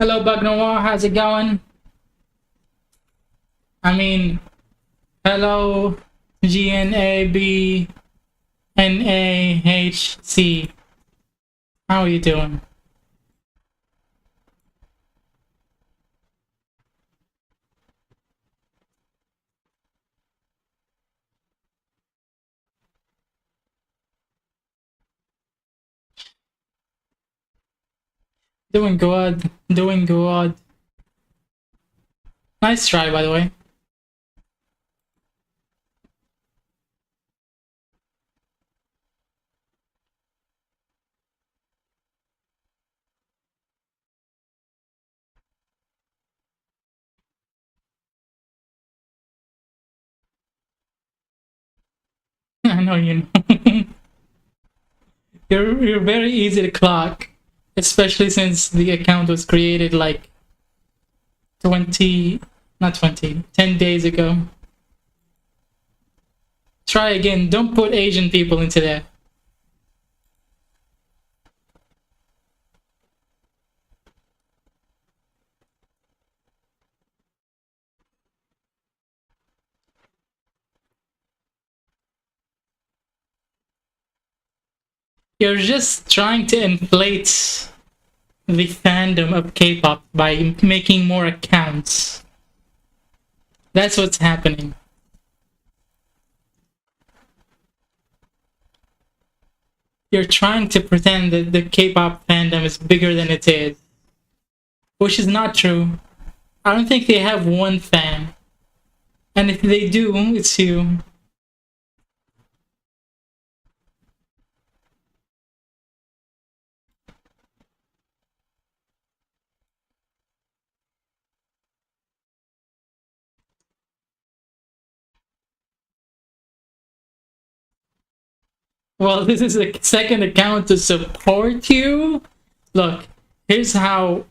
Hello, Bug Noir. How's it going? I mean, hello, GNABNAHC. How are you doing? Doing good. Doing good. Nice try, by the way. I know you know. You're very easy to clock, especially since the account was created like 20, not 20, 10 days ago. Try again. Don't put Asian people into there. You're just trying to inflate the fandom of K-pop by making more accounts. That's what's happening. You're trying to pretend that the K-pop fandom is bigger than it is, which is not true. I don't think they have one fan, and if they do, it's you. Well, this is a second account to support you. Look, here's how.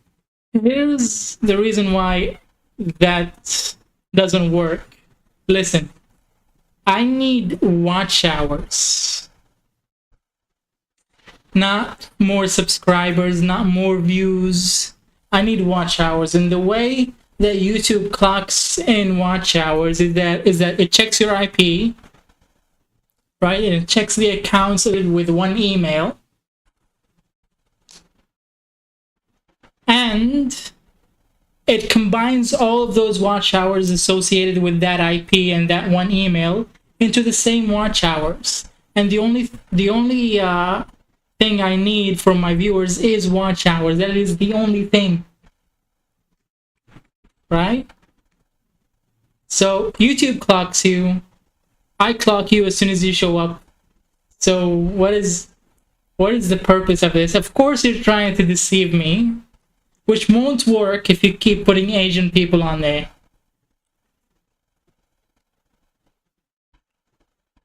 Here's the reason why that doesn't work. Listen, I need watch hours, not more subscribers, not more views. I need watch hours, and the way that YouTube clocks in watch hours is that it checks your IP, right? And it checks the accounts with one email, and it combines all of those watch hours associated with that IP and that one email into the same watch hours. And the only thing I need from my viewers is watch hours. That is the only thing, right? So YouTube clocks you. I clock you as soon as you show up. So what is the purpose of this? Of course, you're trying to deceive me, which won't work if you keep putting Asian people on there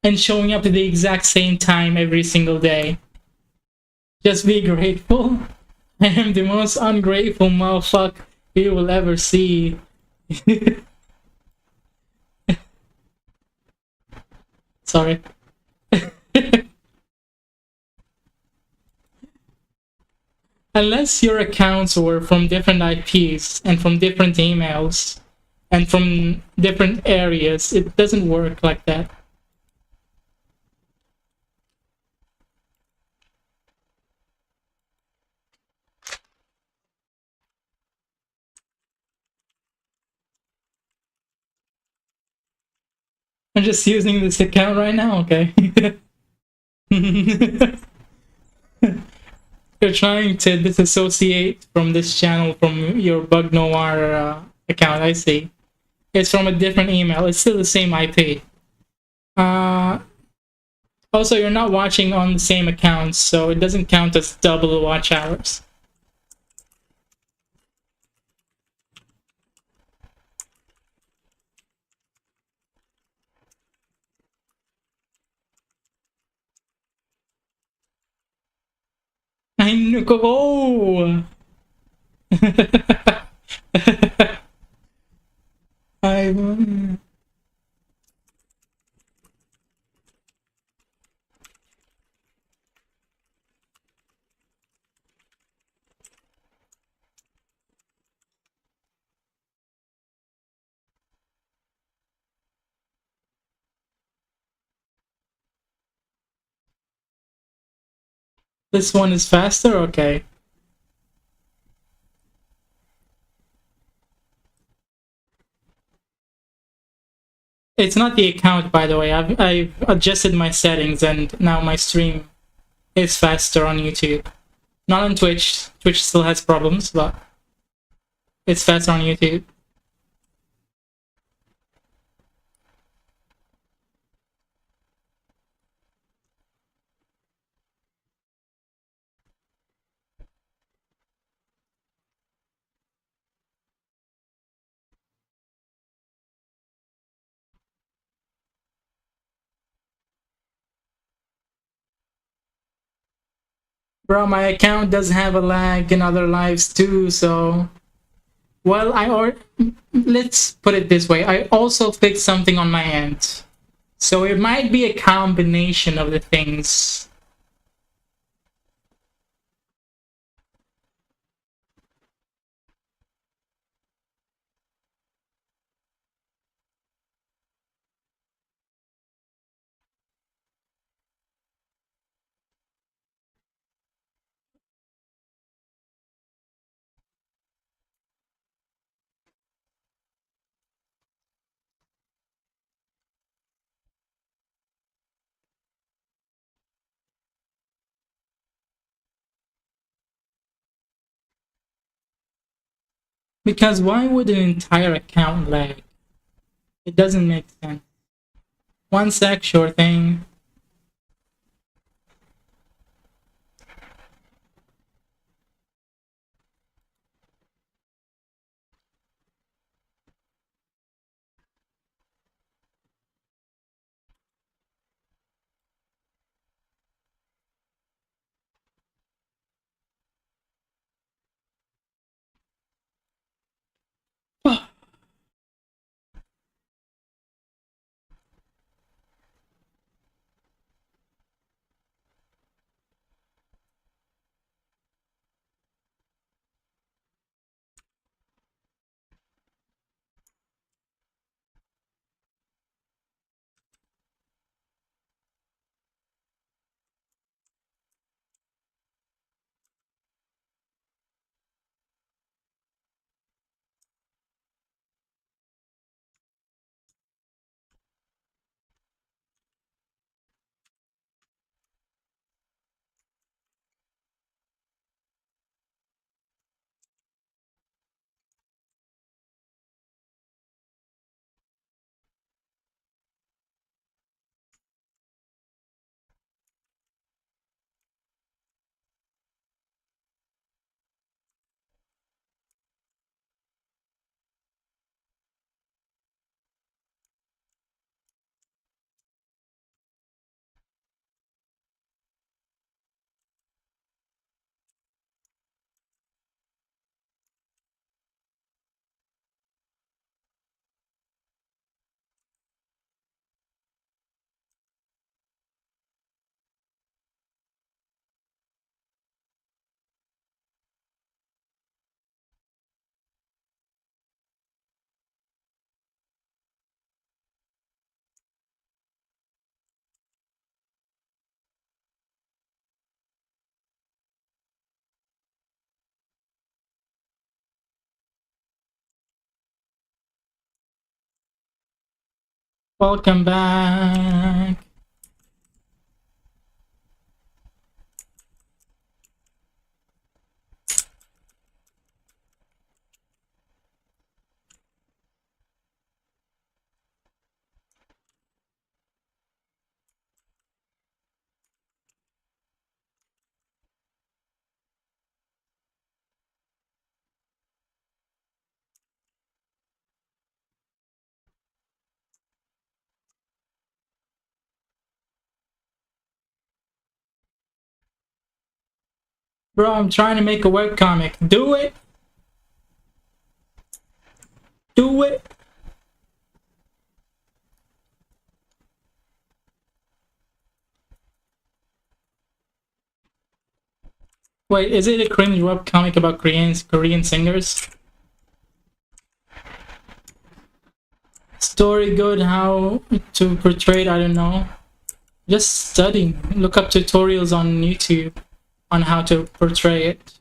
and showing up at the exact same time every single day. Just be grateful. I am the most ungrateful motherfucker you will ever see. Sorry. Unless your accounts were from different IPs and from different emails and from different areas, it doesn't work like that. I'm just using this account right now, okay? You're trying to disassociate from this channel from your Bug Noir account, I see. It's from a different email. It's still the same IP. Also, you're not watching on the same account, so it doesn't count as double watch hours. I know. I. This one is faster? Okay. It's not the account, by the way. I've adjusted my settings and now my stream is faster on YouTube. Not on Twitch. Twitch still has problems, but it's faster on YouTube. Bro, my account does have a lag in other lives too, so... Well, let's put it this way. I also fixed something on my end. So it might be a combination of the things. Because why would an entire account lag? It doesn't make sense. One sec, sure thing. Welcome back. Bro, I'm trying to make a webcomic. Do it! Do it! Wait, is it a cringe webcomic about Korean singers? Story good, how to portray it, I don't know. Just studying. Look up tutorials on YouTube. on how to portray it.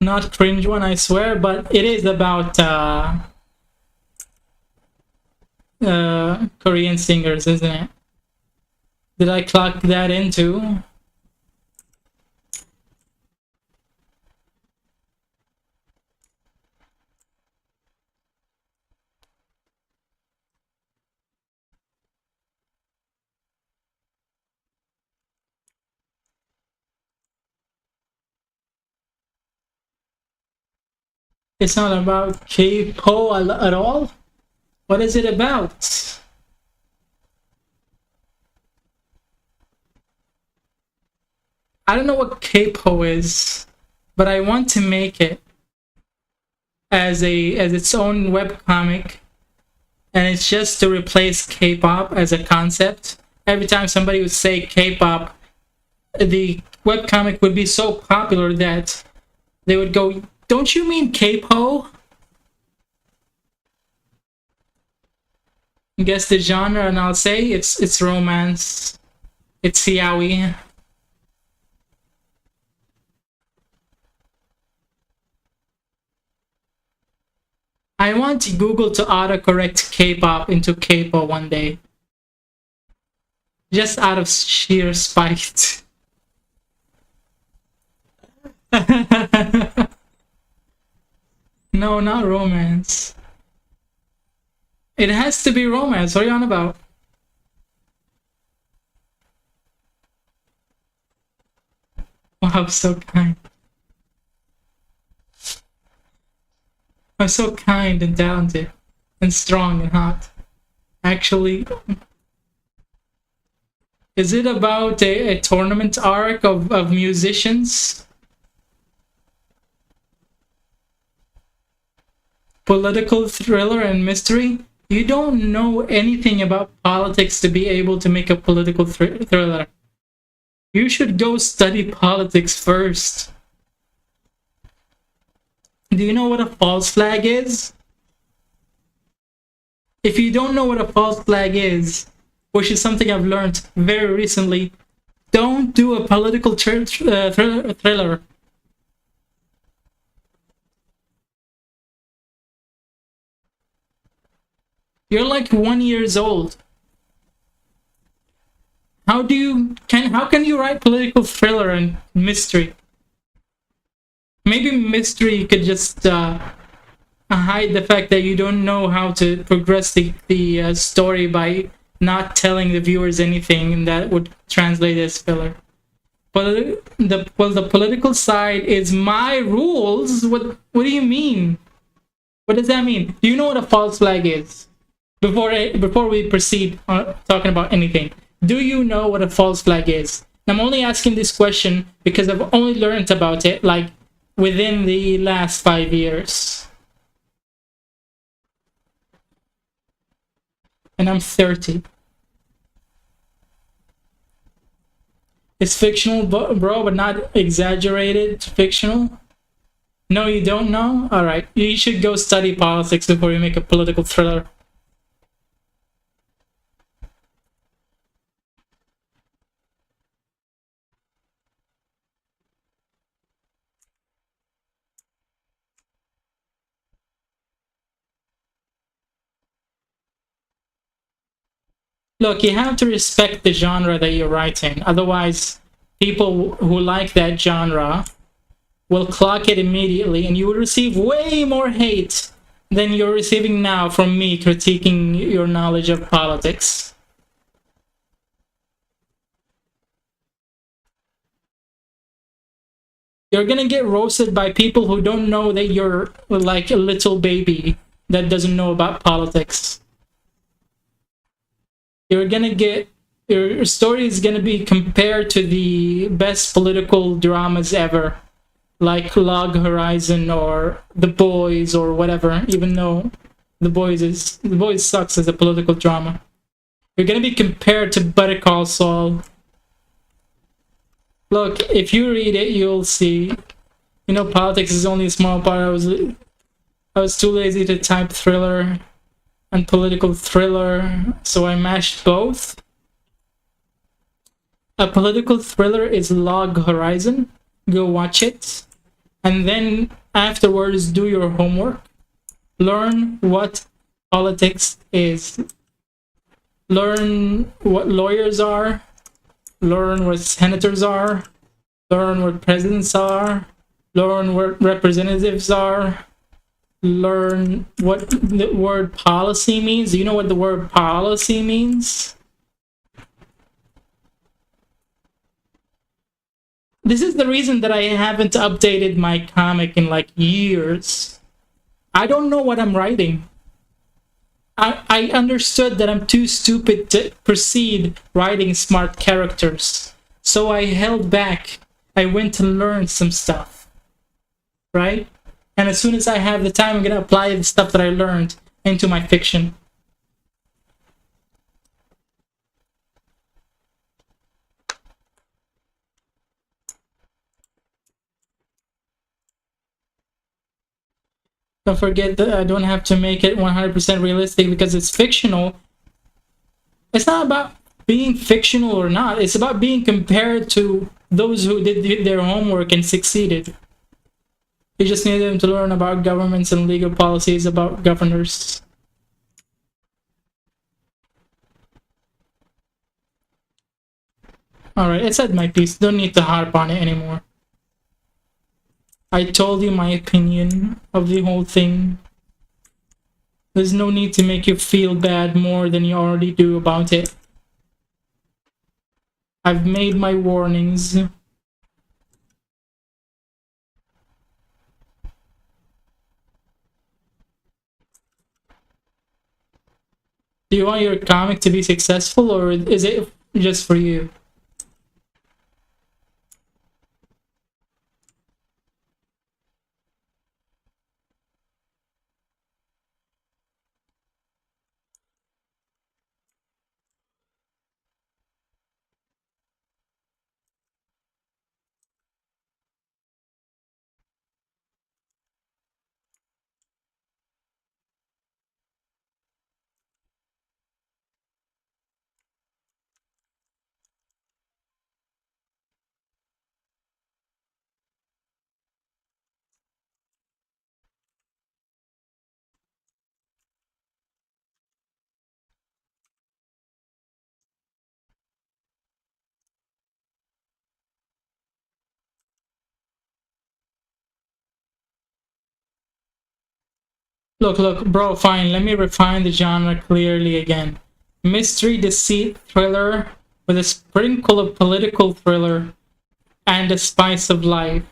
Not cringe one, I swear, but it is about Korean singers, isn't it? Did I clock that into? It's not about K-pop at all? What is it about? I don't know what K-pop is, but I want to make it as its own webcomic, and it's just to replace K-pop as a concept. Every time somebody would say K-pop, the webcomic would be so popular that they would go, "Don't you mean K-pop?" Guess the genre, and I'll say it's romance. It's yaoi. I want Google to autocorrect K-pop into K-pop one day. Just out of sheer spite. No, not romance. It has to be romance. What are you on about? Wow, so kind. I'm so kind and talented and strong and hot. Actually, is it about a tournament arc of musicians? Political thriller and mystery? You don't know anything about politics to be able to make a political thriller. You should go study politics first. Do you know what a false flag is? If you don't know what a false flag is, which is something I've learned very recently, don't do a political thriller. You're like 1 year old. How can you write political thriller and mystery? Maybe mystery could just hide the fact that you don't know how to progress the story by not telling the viewers anything, and that would translate as filler. But the political side is my rules. What do you mean? What does that mean? Do you know what a false flag is? Before we proceed on talking about anything, do you know what a false flag is? I'm only asking this question because I've only learned about it like within the last 5 years. And I'm 30. It's fictional, bro, but not exaggerated fictional. No, you don't know? Alright, you should go study politics before you make a political thriller. Look, you have to respect the genre that you're writing. Otherwise, people who like that genre will clock it immediately, and you will receive way more hate than you're receiving now from me critiquing your knowledge of politics. You're gonna get roasted by people who don't know that you're like a little baby that doesn't know about politics. You're gonna get, your story is gonna be compared to the best political dramas ever, like Log Horizon or The Boys or whatever, even though The Boys sucks as a political drama. You're gonna be compared to Better Call Saul. Look, if you read it, you'll see You know, politics is only a small part. I was too lazy to type thriller and political thriller, so I mashed both. A political thriller is Log Horizon. Go watch it. And then afterwards, do your homework. Learn what politics is. Learn what lawyers are. Learn what senators are. Learn what presidents are. Learn what representatives are. Learn what the word policy means. Do you know what the word policy means? This is the reason that I haven't updated my comic in like years. I don't know what I'm writing. I understood that I'm too stupid to proceed writing smart characters. So I held back. I went to learn some stuff. Right? And as soon as I have the time, I'm going to apply the stuff that I learned into my fiction. Don't forget that I don't have to make it 100% realistic because it's fictional. It's not about being fictional or not. It's about being compared to those who did their homework and succeeded. You just need them to learn about governments and legal policies about governors. Alright, I said my piece. Don't need to harp on it anymore. I told you my opinion of the whole thing. There's no need to make you feel bad more than you already do about it. I've made my warnings. Do you want your comic to be successful, or is it just for you? Look, bro, fine. Let me refine the genre clearly again. Mystery, deceit, thriller, with a sprinkle of political thriller and a spice of life.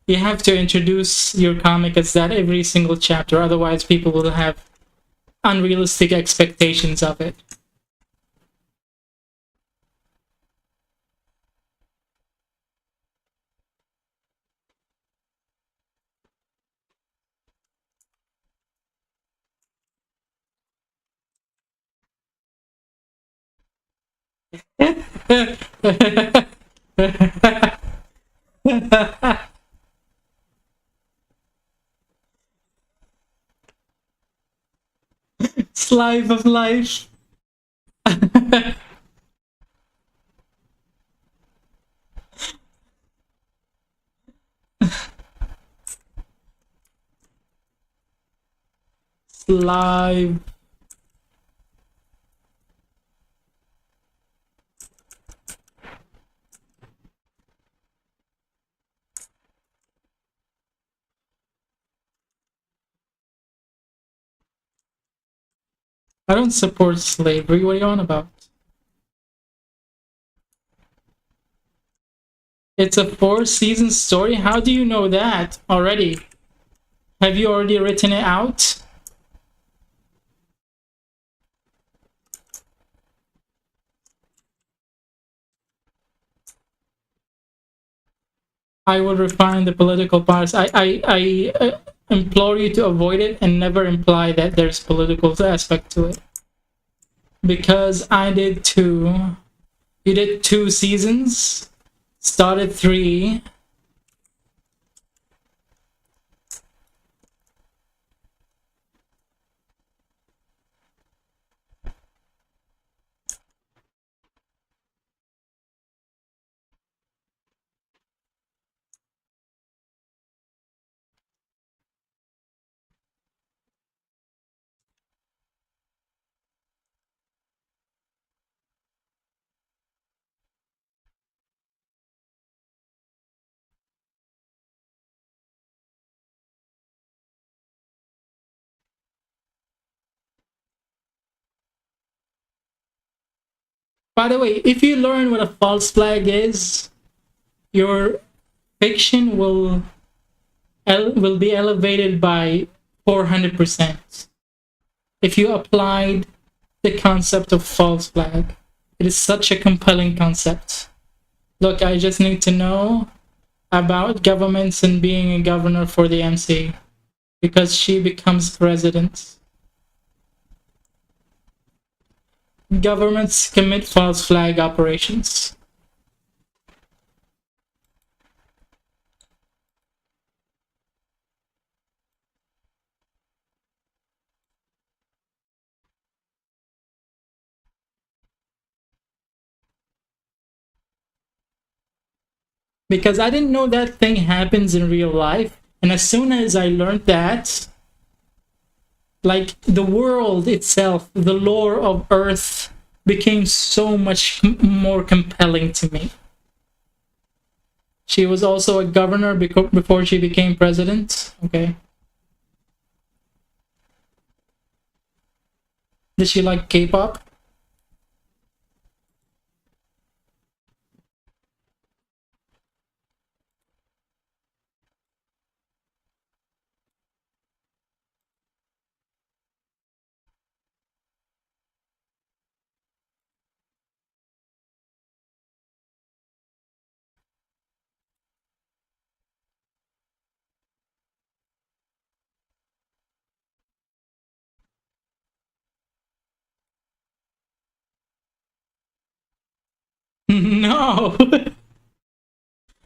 You have to introduce your comic as that every single chapter, otherwise people will have unrealistic expectations of it. Slice of life. Live. I don't support slavery. What are you on about? It's a 4-season story? How do you know that already? Have you already written it out? I would refine the political parts. I implore you to avoid it and never imply that there's political aspect to it. Because I did 2. You did 2 seasons, started 3. By the way, if you learn what a false flag is, your fiction will be elevated by 400% if you applied the concept of false flag. It is such a compelling concept. Look, I just need to know about governments and being a governor for the MC because she becomes president. Governments commit false flag operations. Because I didn't know that thing happens in real life. And as soon as I learned that, like the world itself, the lore of Earth became so much more compelling to me. She was also a governor before she became president. Okay. Did she like K-pop? No.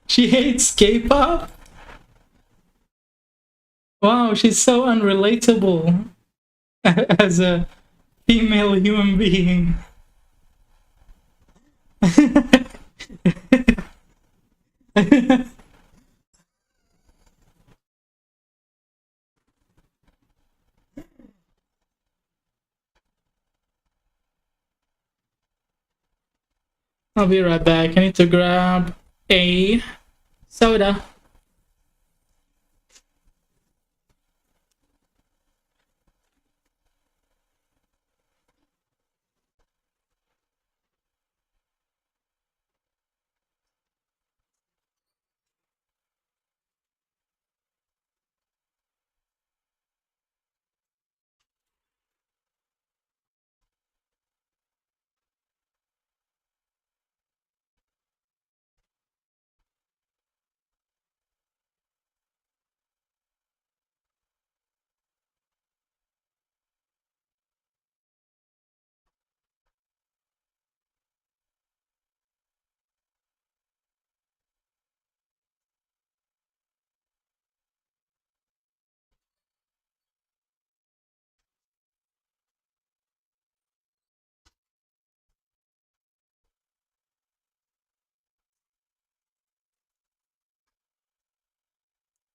She hates K-pop? Wow, she's so unrelatable as a female human being. I'll be right back. I need to grab a soda.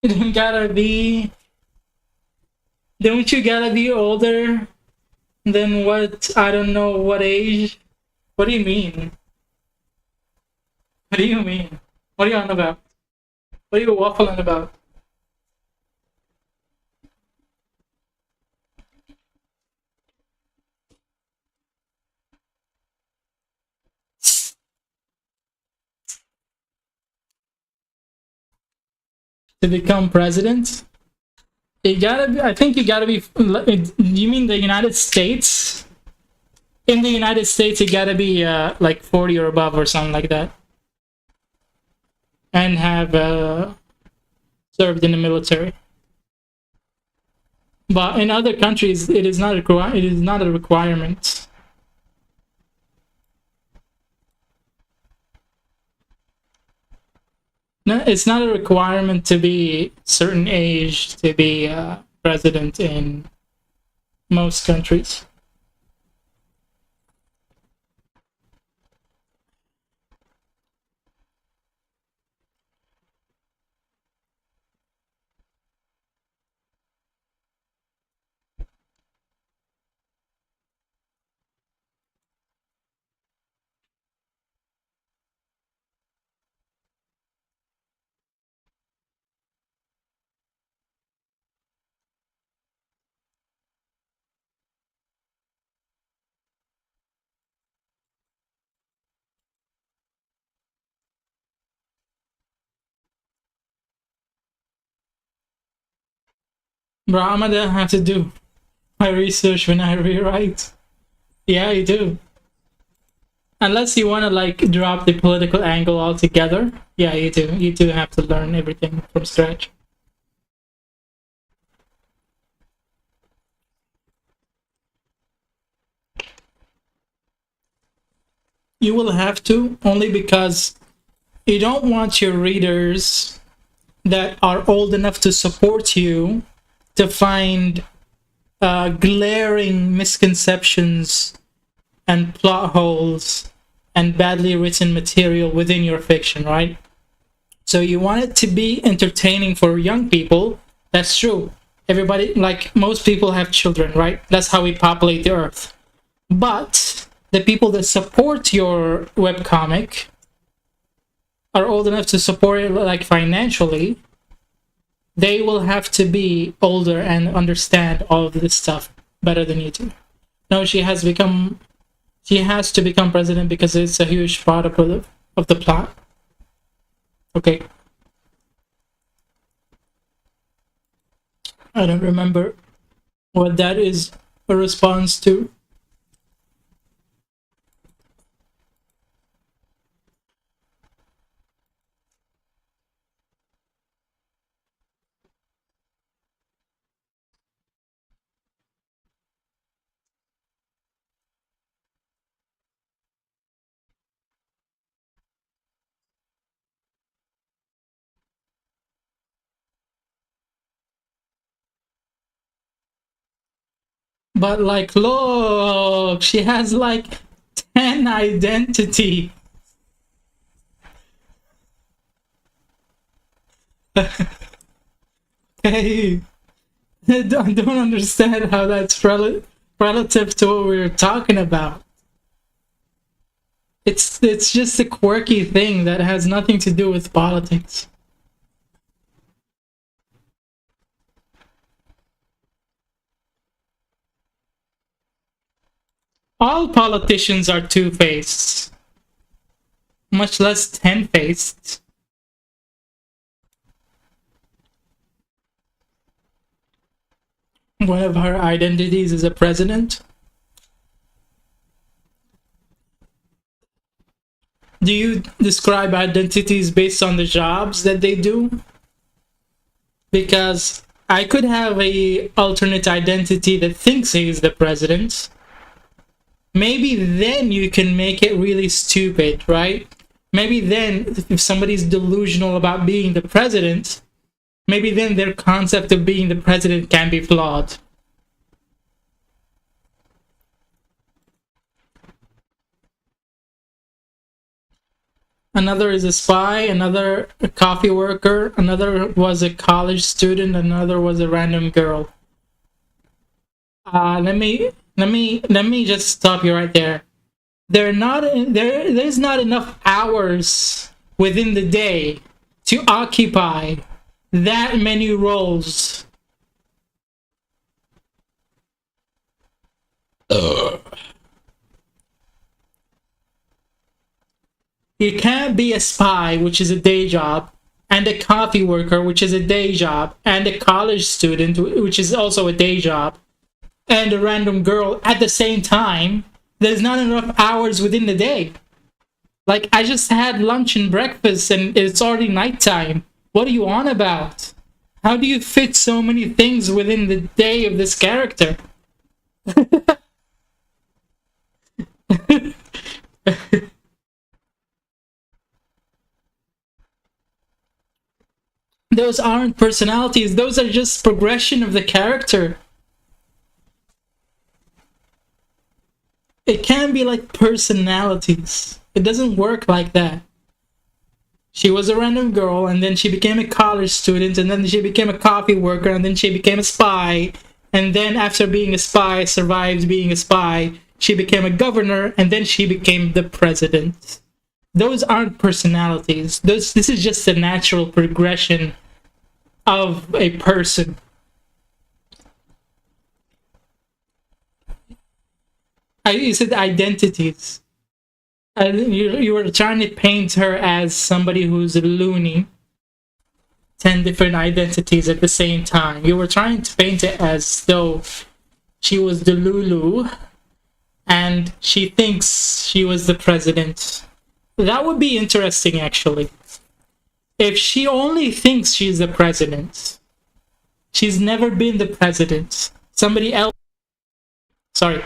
You gotta be. Don't you gotta be older than what? I don't know what age. What do you mean? What do you mean? What are you on about? What are you waffling about? To become president? You gotta be. I think you gotta be. You mean the United States? In the United States, you gotta be like 40 or above or something like that, and have served in the military. But in other countries, it is not a it is not a requirement. No, it's not a requirement to be certain age to be president in most countries. Bro, I'm gonna have to do my research when I rewrite. Yeah, you do. Unless you want to like drop the political angle altogether. Yeah, you do. You do have to learn everything from scratch. You will have to, only because you don't want your readers that are old enough to support you to find glaring misconceptions and plot holes and badly written material within your fiction, right? So you want it to be entertaining for young people. That's true. Everybody, like most people, have children, right? That's how we populate the earth. But the people that support your webcomic are old enough to support it, like financially. They will have to be older and understand all of this stuff better than you do. No, she has to become president because it's a huge part of the plot. Okay. I don't remember what that is a response to. But like, look, she has like 10 identity. Hey, I don't understand how that's relative to what we were talking about. It's just a quirky thing that has nothing to do with politics. All politicians are two-faced, much less 10-faced. One of her identities is a president. Do you describe identities based on the jobs that they do? Because I could have a alternate identity that thinks he's the president. Maybe then you can make it really stupid, right? Maybe then, if somebody's delusional about being the president, maybe then their concept of being the president can be flawed. Another is a spy, another a coffee worker, another was a college student, another was a random girl. Let me just stop you right there. There's not enough hours within the day to occupy that many roles. You can't be a spy, which is a day job, and a coffee worker, which is a day job, and a college student, which is also a day job, and a random girl at the same time. There's not enough hours within the day. Like, I just had lunch and breakfast and it's already nighttime. What are you on about? How do you fit so many things within the day of this character? Those aren't personalities, those are just progression of the character. It can be like personalities. It doesn't work like that. She was a random girl, and then she became a college student, and then she became a coffee worker, and then she became a spy, and then after being a spy, survived being a spy, she became a governor, and then she became the president. Those aren't personalities. This is just a natural progression of a person. You said identities. You were trying to paint her as somebody who's loony, 10 different identities at the same time. You were trying to paint it as though she was the Lulu and she thinks she was the president. That would be interesting, actually. If she only thinks she's the president, she's never been the president. Somebody else, sorry,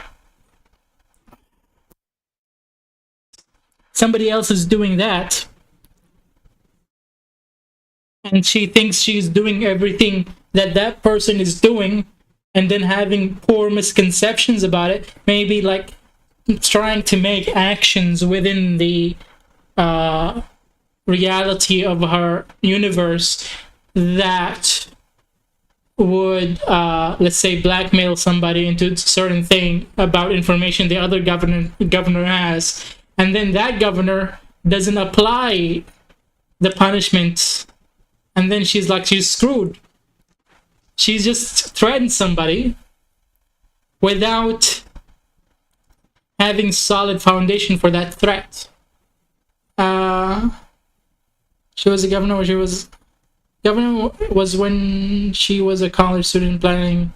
somebody else is doing that, and she thinks she's doing everything that that person is doing, and then having poor misconceptions about it, maybe like trying to make actions within the reality of her universe that would, let's say, blackmail somebody into a certain thing about information the other governor has, and then that governor doesn't apply the punishment, and then she's like, she's screwed. She just threatened somebody without having solid foundation for that threat. She was a governor. Governor was when she was a college student planning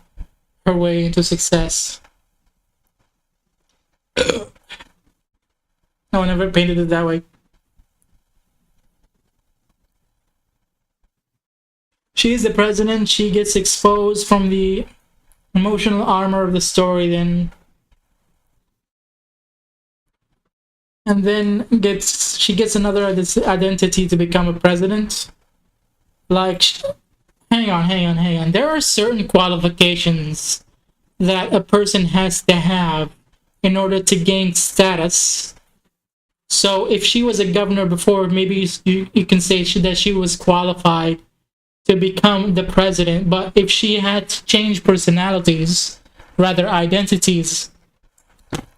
her way into success. No one ever painted it that way. She is the president. She gets exposed from the emotional armor of the story, then, and then she gets another identity to become a president. Like, hang on. There are certain qualifications that a person has to have in order to gain status. So if she was a governor before, maybe you can say that she was qualified to become the president. But if she had to change personalities, rather identities,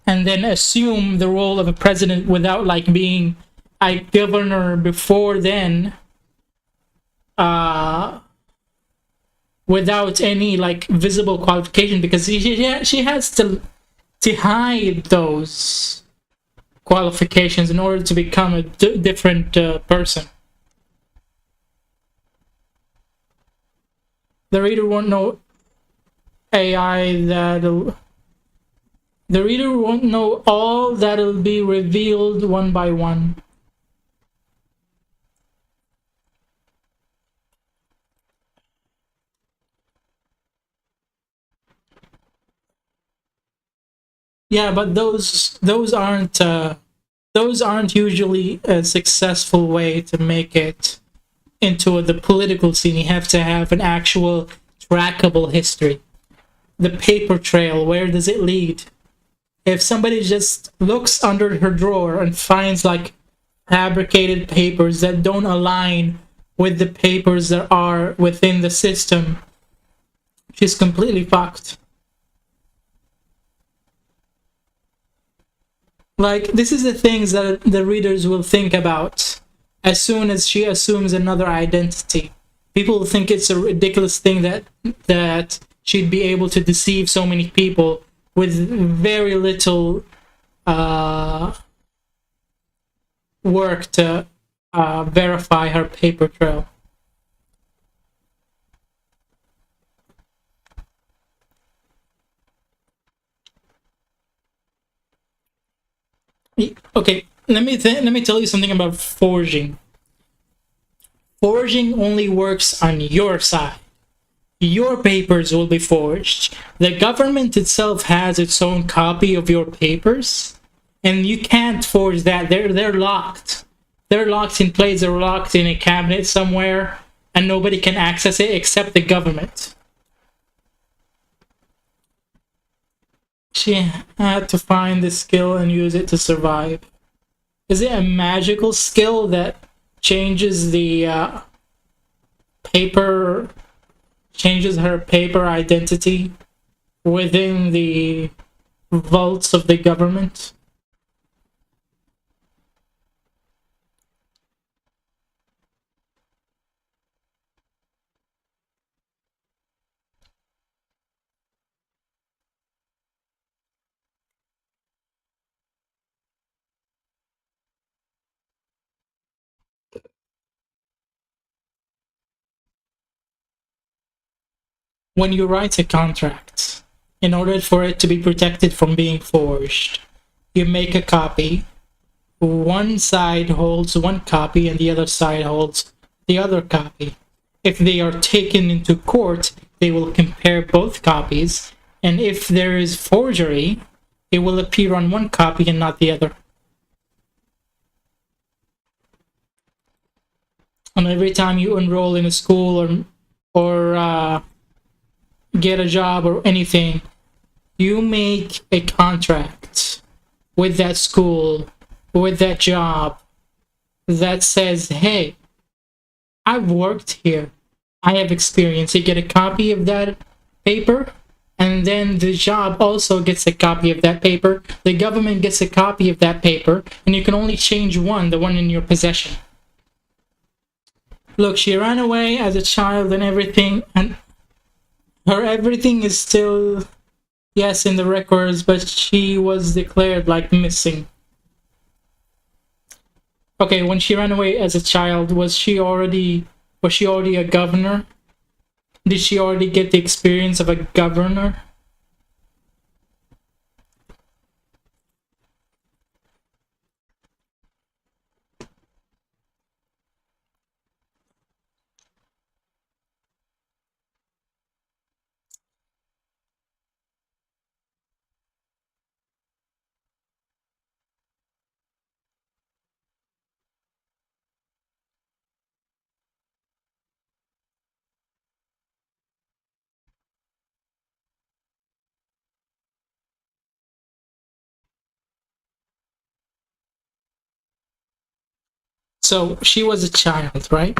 and then assume the role of a president without like being a governor before then, without any like visible qualification, because she has to hide those qualifications in order to become a different person. The reader won't know AI that'll. The reader won't know all that'll be revealed one by one. Yeah, but those aren't usually a successful way to make it into the political scene. You have to have an actual trackable history. The paper trail, where does it lead? If somebody just looks under her drawer and finds like fabricated papers that don't align with the papers that are within the system, she's completely fucked. Like, this is the things that the readers will think about as soon as she assumes another identity. People think it's a ridiculous thing that she'd be able to deceive so many people with very little work to verify her paper trail. Okay, let me tell you something about forging. Forging only works on your side. Your papers will be forged. The government itself has its own copy of your papers, and you can't forge that. They're locked. They're locked in place. They're locked in a cabinet somewhere, and nobody can access it except the government. She had to find the skill and use it to survive. Is it a magical skill that changes the paper, changes her paper identity within the vaults of the government? when you write a contract, in order for it to be protected from being forged, you make a copy. One side holds one copy and the other side holds the other copy. If they are taken into court, they will compare both copies, and if there is forgery, it will appear on one copy and not the other. And every time you enroll in a school or get a job or anything, you make a contract with that school, with that job, that says, hey, I've worked here, I have experience. You get a copy of that paper, and then the job also gets a copy of that paper. The government gets a copy of that paper, and you can only change one, the one in your possession. Look, she ran away as a child and everything, and her everything is still, yes, in the records, but she was declared like missing. Okay, when she ran away as a child, was she already a governor? Did she already get the experience of a governor? So she was a child, right?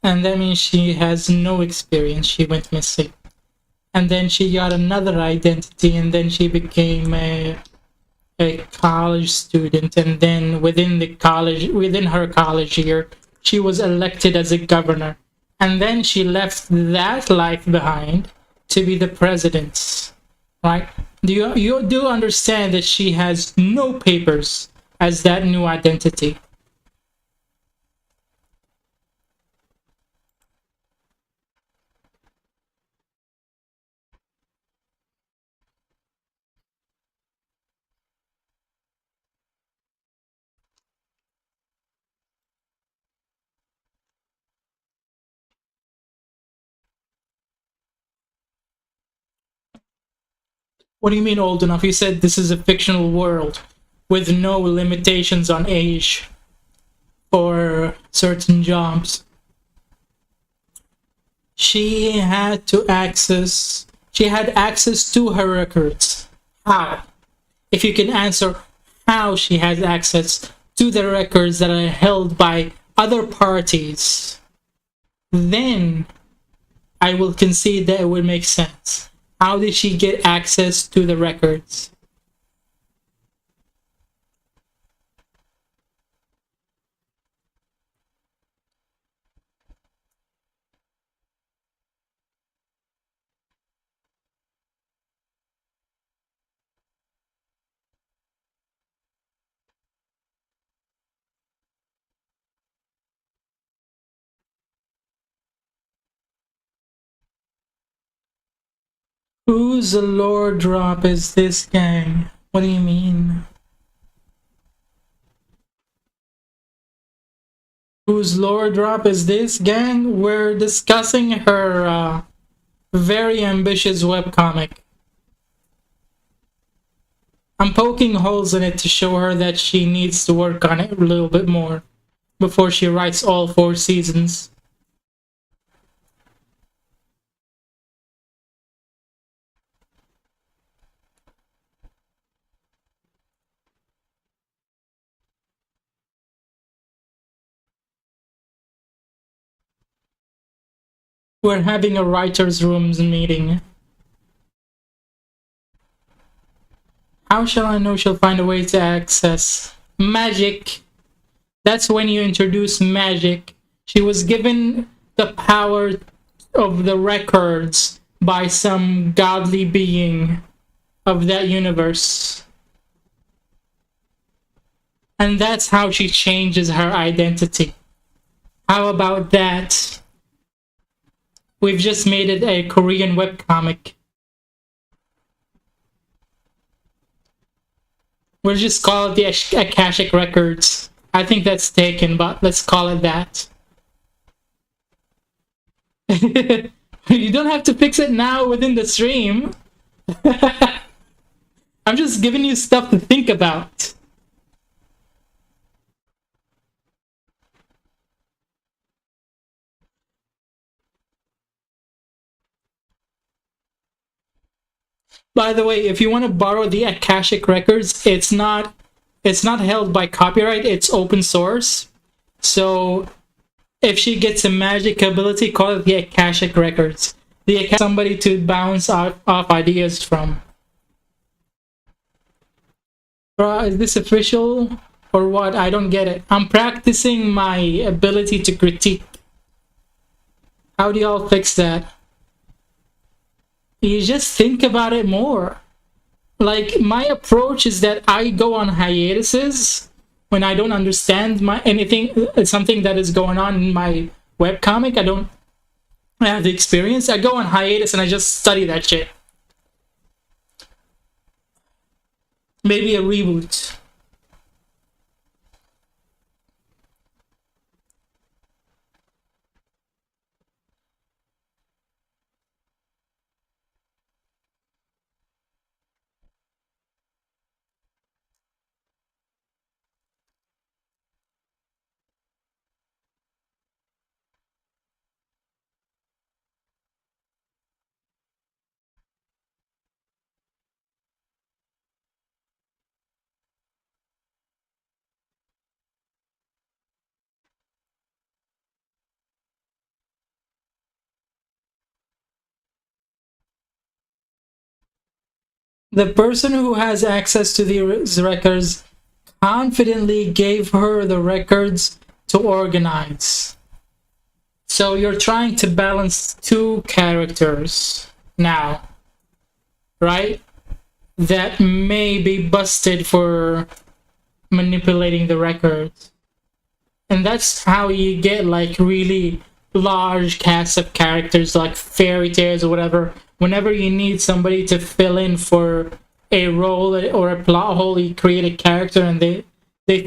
And that means she has no experience. She went missing. And then she got another identity, and then she became a college student, and then within her college year, she was elected as a governor. And then she left that life behind to be the president, right? You do understand that she has no papers as that new identity? What do you mean old enough? You said this is a fictional world with no limitations on age for certain jobs. She had access to her records. How? If you can answer how she has access to the records that are held by other parties, then I will concede that it would make sense. How did she get access to the records? Whose lore drop is this, gang? What do you mean? Whose lore drop is this, gang? We're discussing her very ambitious webcomic. I'm poking holes in it to show her that she needs to work on it a little bit more before she writes all 4 seasons. We're having a writer's rooms meeting. How shall I know she'll find a way to access? Magic. That's when you introduce magic. She was given the power of the records by some godly being of that universe. And that's how she changes her identity. How about that? We've just made it a Korean webcomic. We'll just call it the Akashic Records. I think that's taken, but let's call it that. You don't have to fix it now within the stream. I'm just giving you stuff to think about. By the way, if you want to borrow the Akashic Records, it's not held by copyright, it's open source. So if she gets a magic ability, call it the Akashic Records. Somebody to bounce off ideas from. Is this official or what? I don't get it. I'm practicing my ability to critique. How do y'all fix that? You just think about it more. Like, my approach is that I go on hiatuses when I don't understand something that is going on in my webcomic. I don't have the experience. I go on hiatus and I just study that shit. Maybe a reboot. The person who has access to these records confidently gave her the records to organize. So you're trying to balance two characters now, right? That may be busted for manipulating the records. And that's how you get like really large casts of characters like fairy tales or whatever. Whenever you need somebody to fill in for a role or a plot hole, you create a character and they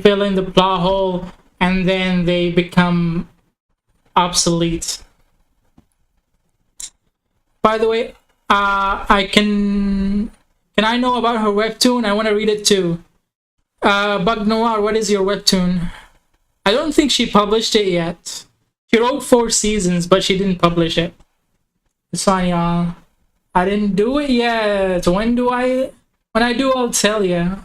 fill in the plot hole and then they become obsolete. By the way, can I know about her webtoon? I want to read it too. Bug Noir, what is your webtoon? I don't think she published it yet. She wrote 4 seasons, but she didn't publish it. It's fine, y'all. I didn't do it yet. When I do, I'll tell you.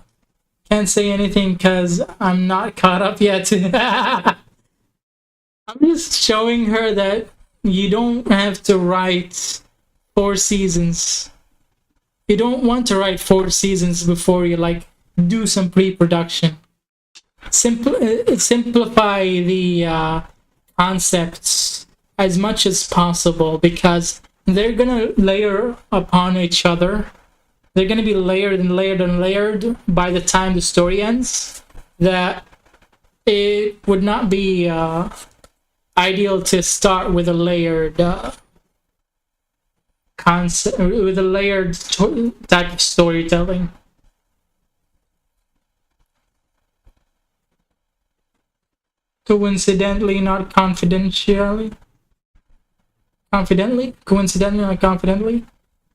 Can't say anything because I'm not caught up yet. I'm just showing her that you don't have to write 4 seasons. You don't want to write 4 seasons before you like do some pre-production. Simplify the concepts as much as possible because they're gonna layer upon each other. They're gonna be layered and layered and layered by the time the story ends. That it would not be ideal to start with a layered concept, with a layered type of storytelling. Coincidentally, not confidentially. Coincidentally, not confidently.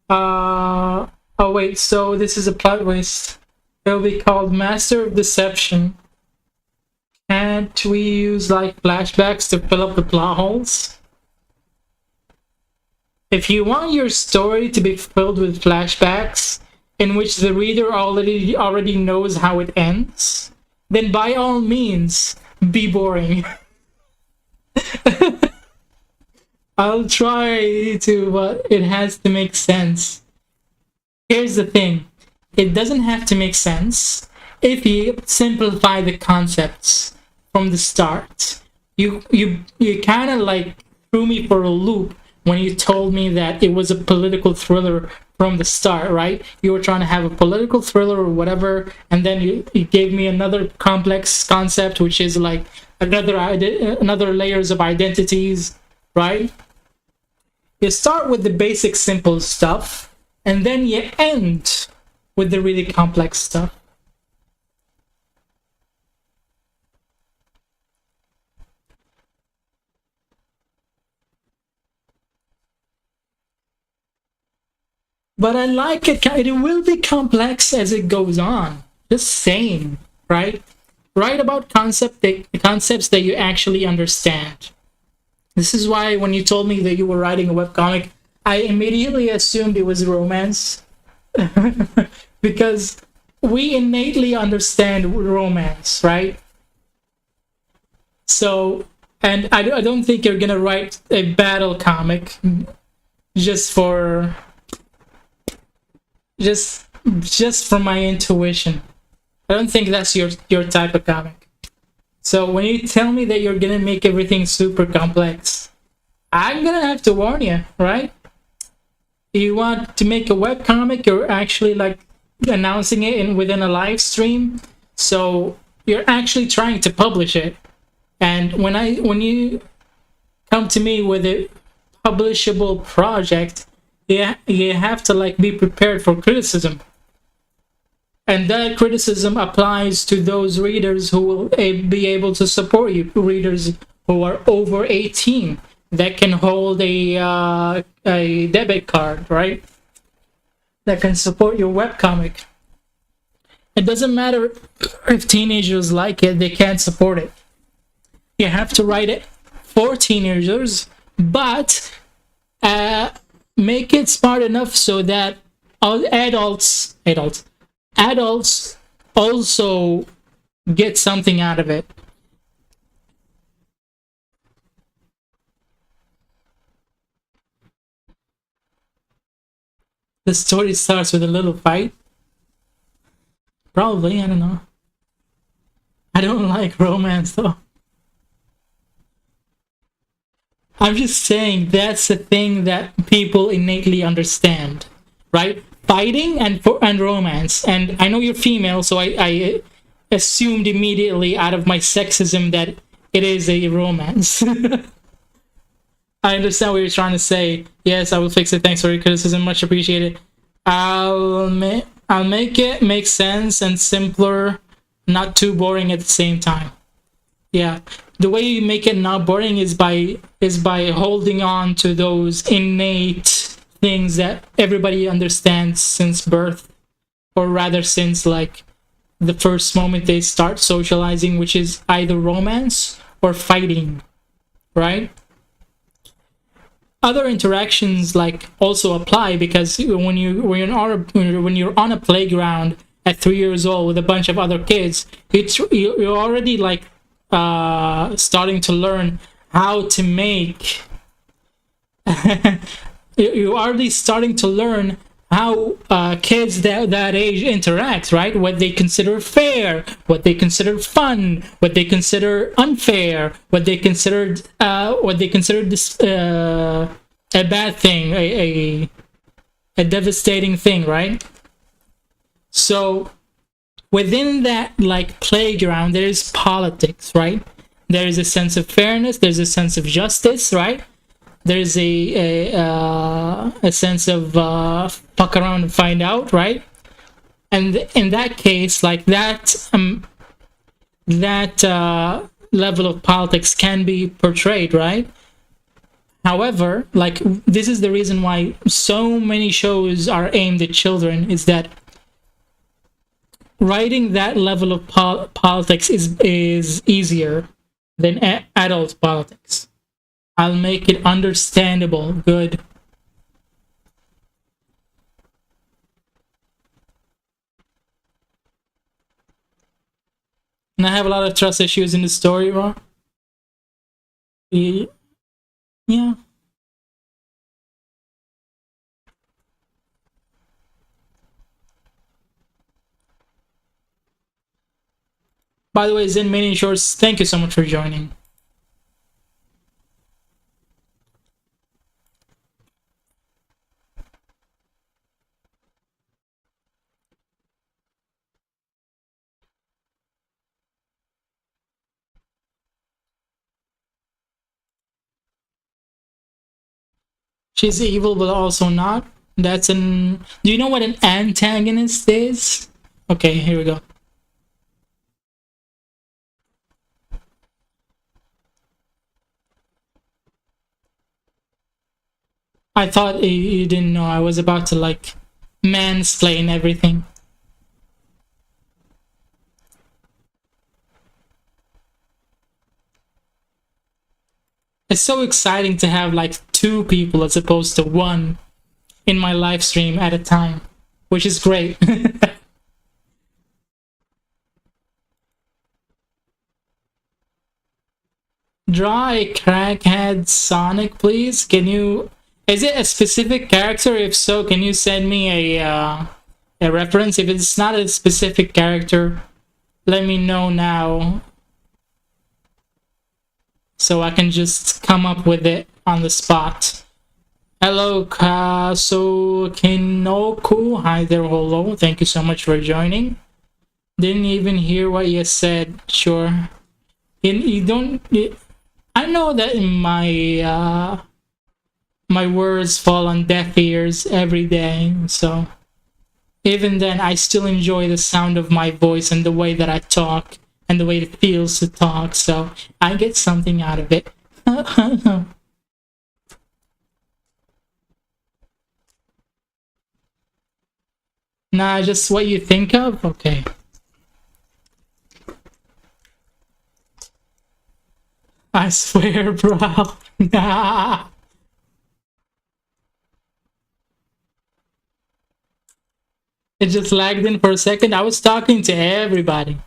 Oh wait, so this is a plot twist. It'll be called Master of Deception. Can't we use like flashbacks to fill up the plot holes? If you want your story to be filled with flashbacks, in which the reader already knows how it ends, then by all means, be boring. I'll try to, but it has to make sense. Here's the thing. It doesn't have to make sense if you simplify the concepts from the start. You kind of like threw me for a loop when you told me that it was a political thriller from the start, right? You were trying to have a political thriller or whatever, and then you gave me another complex concept, which is like another layers of identities, right? You start with the basic simple stuff, and then you end with the really complex stuff. But I like it. It will be complex as it goes on. Just saying, right? Write about concepts that you actually understand. This is why when you told me that you were writing a webcomic, I immediately assumed it was romance. Because we innately understand romance, right? So, and I don't think you're gonna write a battle comic just for just from my intuition. I don't think that's your type of comic. So when you tell me that you're gonna make everything super complex, I'm gonna have to warn you, right? You want to make a web comic, you're actually like announcing it within a live stream, so you're actually trying to publish it. And when you come to me with a publishable project, you have to like be prepared for criticism, and that criticism applies to those readers who will be able to support you, readers who are over 18 that can hold a debit card, right? That can support your webcomic. It doesn't matter if teenagers like it, they can't support it. You have to write it for teenagers, but make it smart enough so that adults also get something out of it. The story starts with a little fight. Probably, I don't know. I don't like romance though. I'm just saying that's a thing that people innately understand, right? Fighting and romance. And I know you're female, so I assumed immediately out of my sexism that it is a romance. I understand what you're trying to say. Yes, I will fix it. Thanks for your criticism. Much appreciated. I'll make it make sense and simpler, not too boring at the same time. Yeah, the way you make it not boring is by holding on to those innate things that everybody understands since birth, or rather since like the first moment they start socializing, which is either romance or fighting, right? Other interactions like also apply, because when you're on a playground at 3 years old with a bunch of other kids, you're already like starting to learn how to make you're already starting to learn how kids that age interact, right? What they consider fair, what they consider fun, what they consider unfair, what they consider this a bad thing, a devastating thing, right? So within that like playground, there is politics, right? There is a sense of fairness, there's a sense of justice, right? There's a sense of fuck around and find out, right? And in that case, like that level of politics can be portrayed, right? However, like this is the reason why so many shows are aimed at children, is that writing that level of politics is easier than adult politics. I'll make it understandable, good. And I have a lot of trust issues in the story, bro. Yeah. By the way, Zen Mini Shorts, thank you so much for joining. She's evil, but also not. That's an... Do you know what an antagonist is? Okay, here we go. I thought you didn't know. I was about to, like, mansplain everything. It's so exciting to have, like, 2 people as opposed to 1 in my live stream at a time, which is great. Draw a crackhead Sonic, please. Can you... Is it a specific character? If so, can you send me a reference? If it's not a specific character, let me know now, so I can just come up with it on the spot. Hello, Kasukinoku. Hi there, hello. Thank you so much for joining. Didn't even hear what you said. Sure. You don't... I know that in my... my words fall on deaf ears every day, so even then I still enjoy the sound of my voice and the way that I talk and the way it feels to talk, so I get something out of it. Nah, just what you think of? Okay. I swear, bro. Nah. It just lagged in for a second. I was talking to everybody.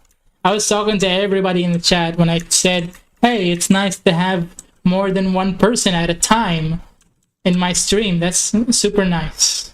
I was talking to everybody in the chat when I said, hey, it's nice to have more than 1 person at a time in my stream. That's super nice.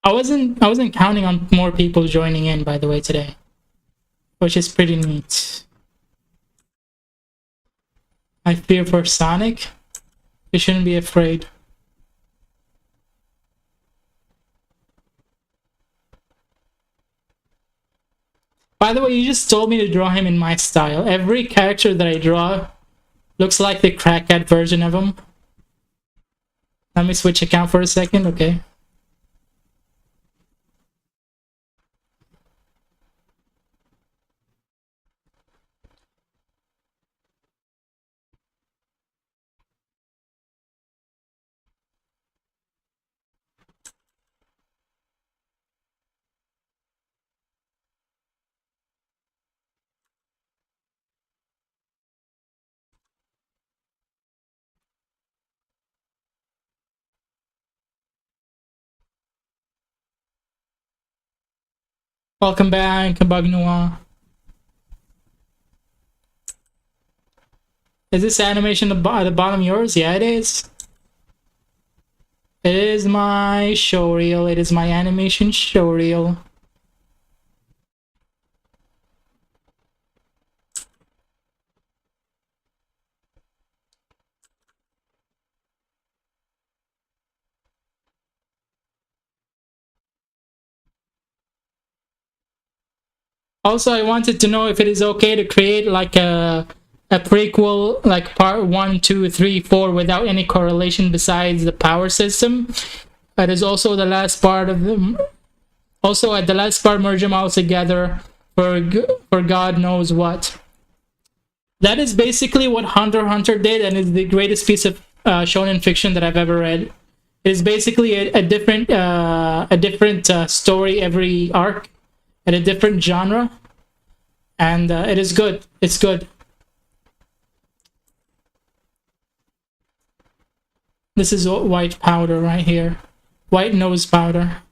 I wasn't counting on more people joining in, by the way, today, which is pretty neat. I fear for Sonic. You shouldn't be afraid. By the way, you just told me to draw him in my style. Every character that I draw looks like the crackhead version of him. Let me switch account for a second, okay? Welcome back, Bagnoa. Is this animation at the bottom yours? Yeah, it is. It is my showreel. It is my animation showreel. Also, I wanted to know if it is okay to create like a prequel, like part 1, 2, 3, 4, without any correlation besides the power system. That is also the last part of them. Also, at the last part, merge them all together for God knows what. That is basically what Hunter x Hunter did, and is the greatest piece of shonen fiction that I've ever read. It is basically a different story every arc, and a different genre, and it is good. It's good. This is white powder right here. White nose powder.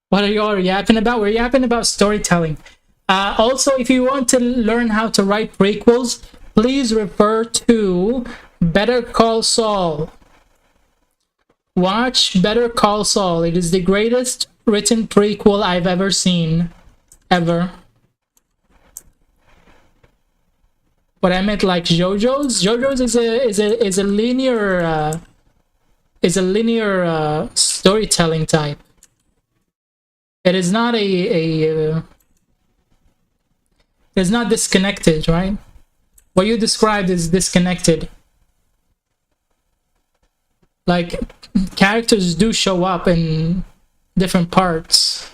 What are you all yapping about? We're yapping about storytelling. Also, if you want to learn how to write prequels, please refer to Better Call Saul. Watch Better Call Saul. It is the greatest written prequel I've ever seen. Ever. What I meant, like JoJo's. JoJo's is a linear storytelling type. It is not it's not disconnected, right? What you described is disconnected. Like, characters do show up in different parts.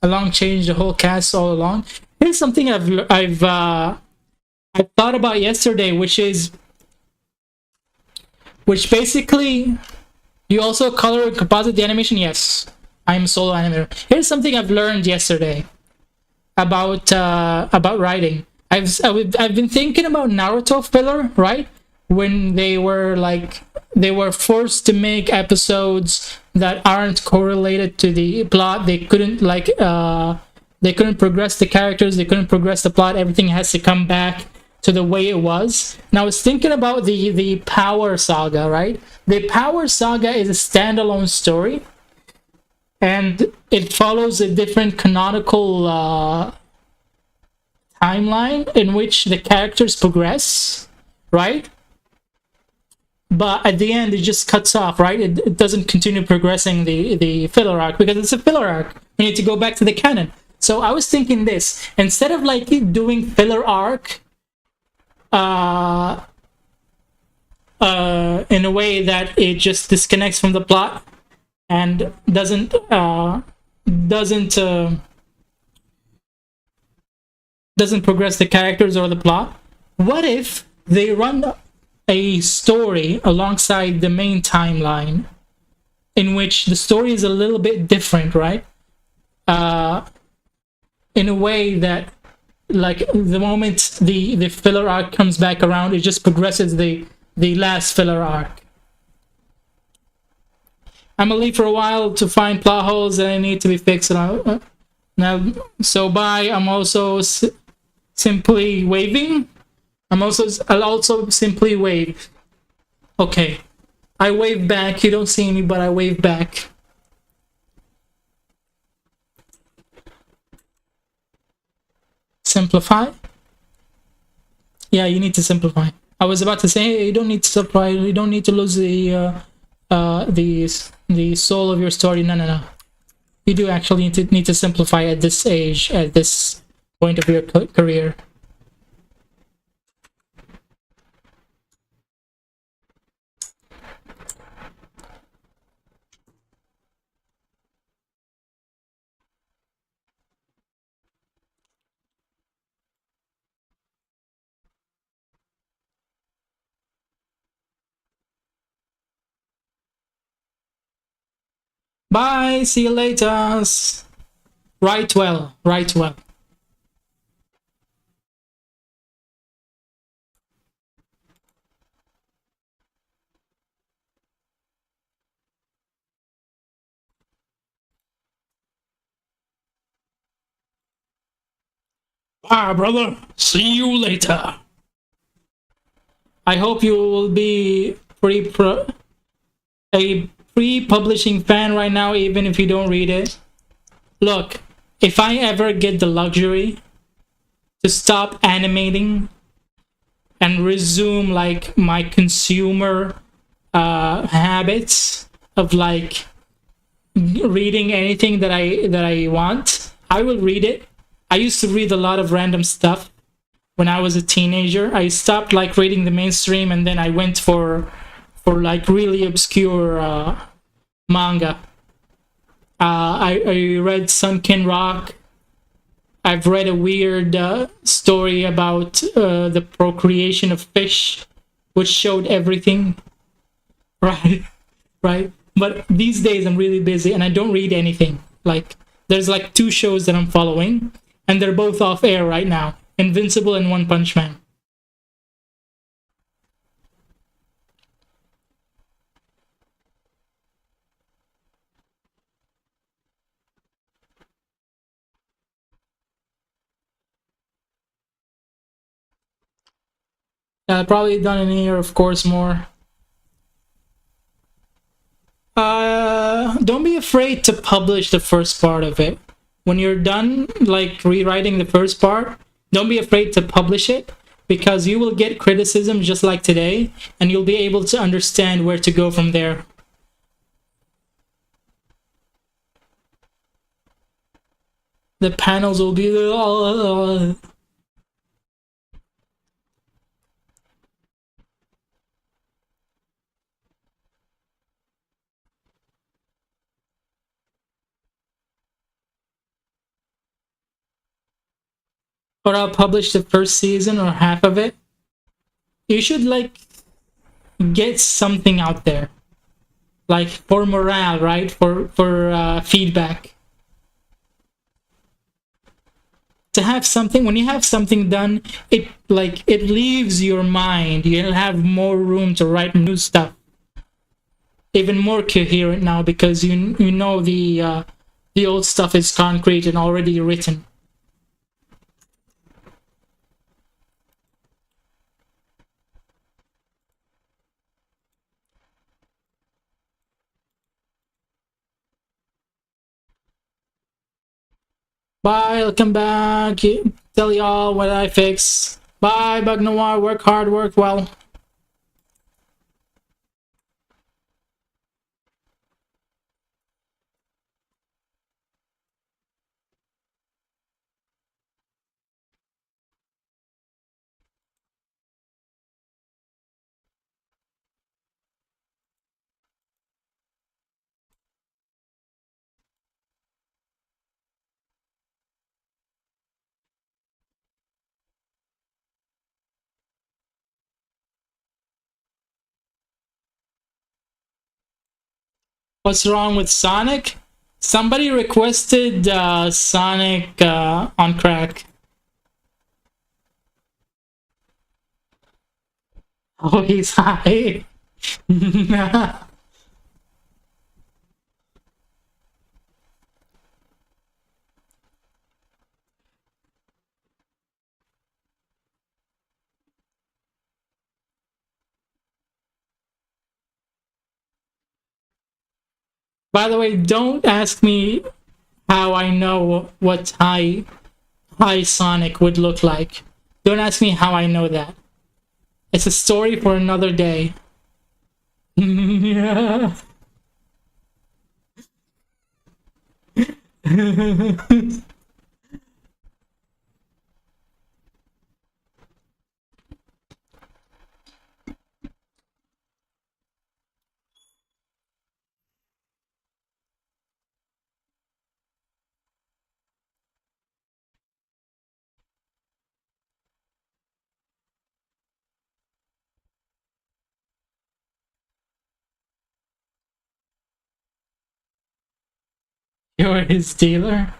Along changed the whole cast all along. Here's something I've thought about yesterday, which basically, you also color and composite the animation. Yes, I'm a solo animator. Here's something I've learned yesterday about writing. I've been thinking about Naruto filler, right? When they were forced to make episodes that aren't correlated to the plot. They couldn't progress the characters, they couldn't progress the plot. Everything has to come back to the way it was. Now I was thinking about the Power Saga, right? The Power Saga is a standalone story, and it follows a different canonical timeline in which the characters progress, right? But at the end, it just cuts off, right? It doesn't continue progressing the filler arc because it's a filler arc. We need to go back to the canon. So I was thinking this, instead of like doing filler arc in a way that it just disconnects from the plot and doesn't progress the characters or the plot, what if they run a story alongside the main timeline in which the story is a little bit different, right? In a way that, like, the moment the filler arc comes back around, it just progresses the last filler arc. I'm gonna leave for a while to find plot holes that I need to be fixed. Now, so bye. I'm also simply waving. I'll also simply wave. Okay. I wave back. You don't see me, but I wave back. Simplify? Yeah, you need to simplify. I was about to say, hey, you don't need to simplify. You don't need to lose the soul of your story. No. You do actually need to simplify at this age, at this point of your career. Bye. See you later. Write well. Write well. Bye, brother. See you later. I hope you will be a pre-publishing fan right now, even if you don't read it. Look, if I ever get the luxury to stop animating and resume like my consumer habits of like reading anything that I want, I will read it. I used to read a lot of random stuff when I was a teenager. I stopped like reading the mainstream, and then I went for like really obscure manga. I read Sunken Rock. I've read a weird story about the procreation of fish, which showed everything. Right, right. But these days I'm really busy and I don't read anything. Like, there's like 2 shows that I'm following, and they're both off air right now: Invincible and One Punch Man. Probably done in here, of course, more. Don't be afraid to publish the first part of it. When you're done, like rewriting the first part, don't be afraid to publish it because you will get criticism just like today, and you'll be able to understand where to go from there. The panels will be or I'll publish the first season or half of it. You should like get something out there, like for morale, right? For feedback. To have something, when you have something done, it like it leaves your mind. You'll have more room to write new stuff, even more coherent now because you know the old stuff is concrete and already written. Bye, I'll come back. Tell y'all what I fix. Bye, Bug Noir. Work hard, work well. What's wrong with Sonic? Somebody requested Sonic on crack. Oh, he's high. By the way, don't ask me how I know what high Sonic would look like. Don't ask me how I know that. It's a story for another day. Yeah. You're his dealer?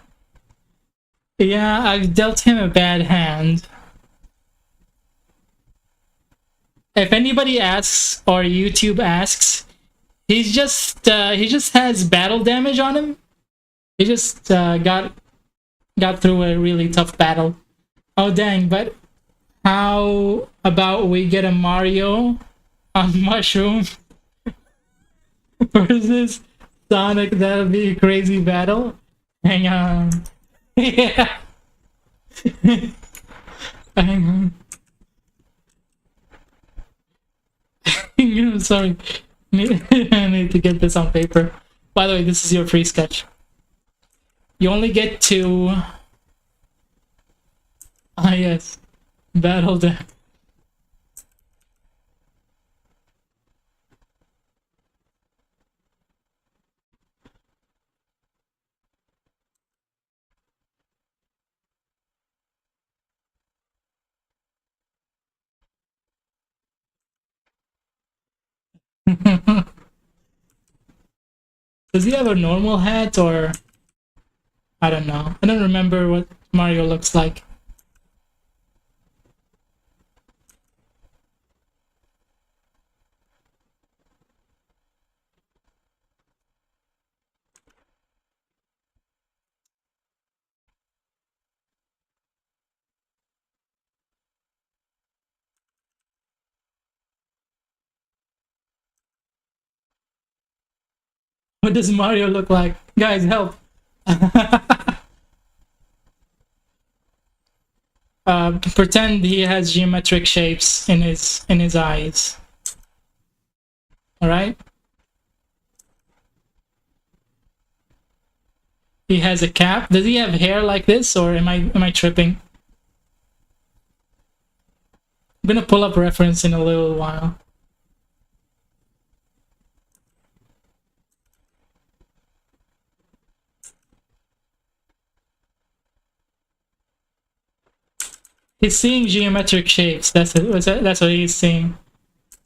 Yeah, I've dealt him a bad hand. If anybody asks or YouTube asks, he just has battle damage on him. He just got through a really tough battle. Oh dang, but how about we get a Mario on Mushroom versus Sonic? That'll be a crazy battle. Hang on. Yeah. Hang on. Sorry. I need to get this on paper. By the way, this is your free sketch. You only get to... Ah, yes. Battle damage. Does he have a normal hat or... I don't know. I don't remember what Mario looks like. What does Mario look like? Guys, help. Pretend he has geometric shapes in his eyes. All right. He has a cap. Does he have hair like this, or am I tripping? I'm gonna pull up reference in a little while. He's seeing geometric shapes. That's what he's seeing.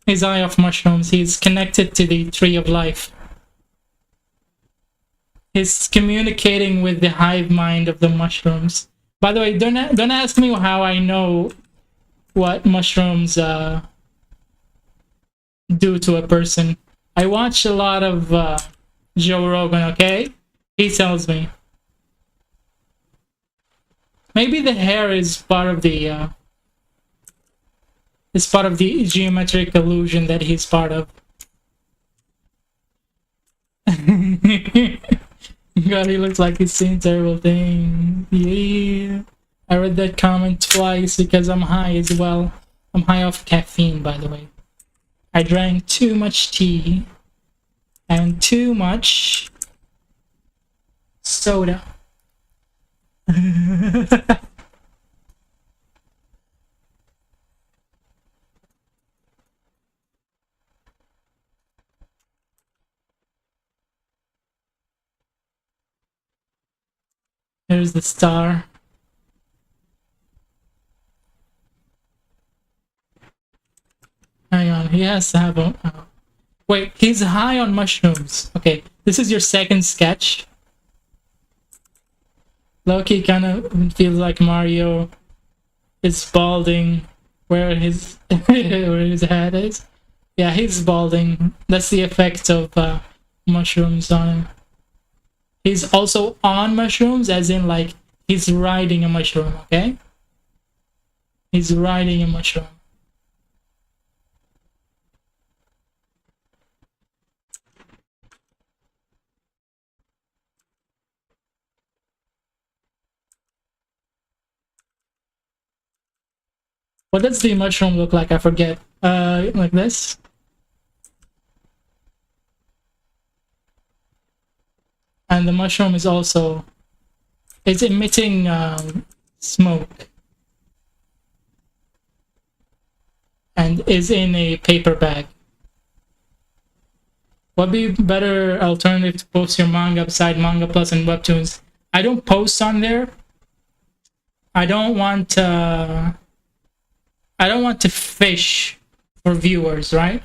His eye of mushrooms. He's connected to the tree of life. He's communicating with the hive mind of the mushrooms. By the way, don't ask me how I know what mushrooms do to a person. I watch a lot of Joe Rogan. Okay, he tells me. Maybe the hair is part of the geometric illusion that he's part of. God, he looks like he's seen terrible things. Yeah. I read that comment twice because I'm high as well. I'm high off caffeine, by the way. I drank too much tea and too much soda. Here's the star. Hang on, he has to have a... Wait, he's high on mushrooms. Okay, this is your second sketch. Loki kind of feels like Mario is balding where his where his head is. Yeah, he's balding. That's the effect of mushrooms on him. He's also on mushrooms, as in like he's riding a mushroom, okay? He's riding a mushroom. What does the mushroom look like? I forget. Like this? And the mushroom is also... It's emitting smoke. And is in a paper bag. What would be better alternative to post your manga beside Manga Plus and Webtoons? I don't post on there. I don't want to fish for viewers, right?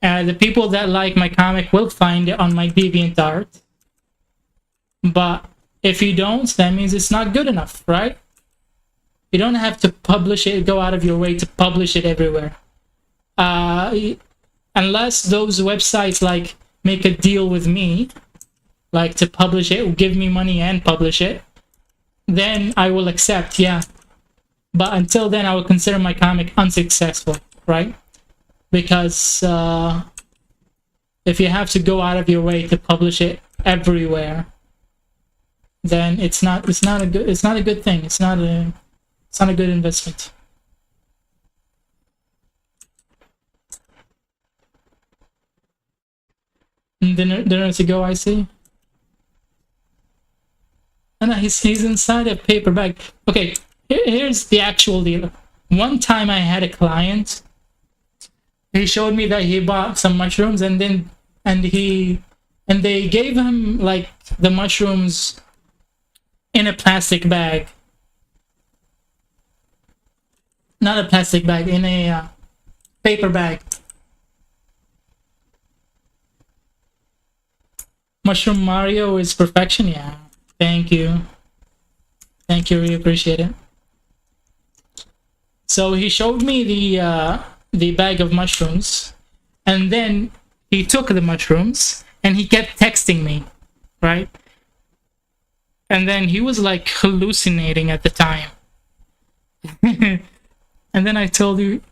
The people that like my comic will find it on my DeviantArt. But if you don't, that means it's not good enough, right? You don't have to publish it, go out of your way to publish it everywhere. Unless those websites like make a deal with me, like to publish it, give me money and publish it, then I will accept, yeah. But until then, I will consider my comic unsuccessful, right? Because if you have to go out of your way to publish it everywhere, then it's not a good thing. It's not a good investment. Dinner to go, I see. And he's inside a paper bag. Okay, here's the actual deal. One time I had a client. He showed me that he bought some mushrooms, and they gave him like the mushrooms in a plastic bag. Not a plastic bag, in a paper bag. Mushroom Mario is perfection, yeah. Thank you. Thank you, really appreciate it. So he showed me the bag of mushrooms, and then he took the mushrooms and he kept texting me, right? And then he was like hallucinating at the time. And then I told you,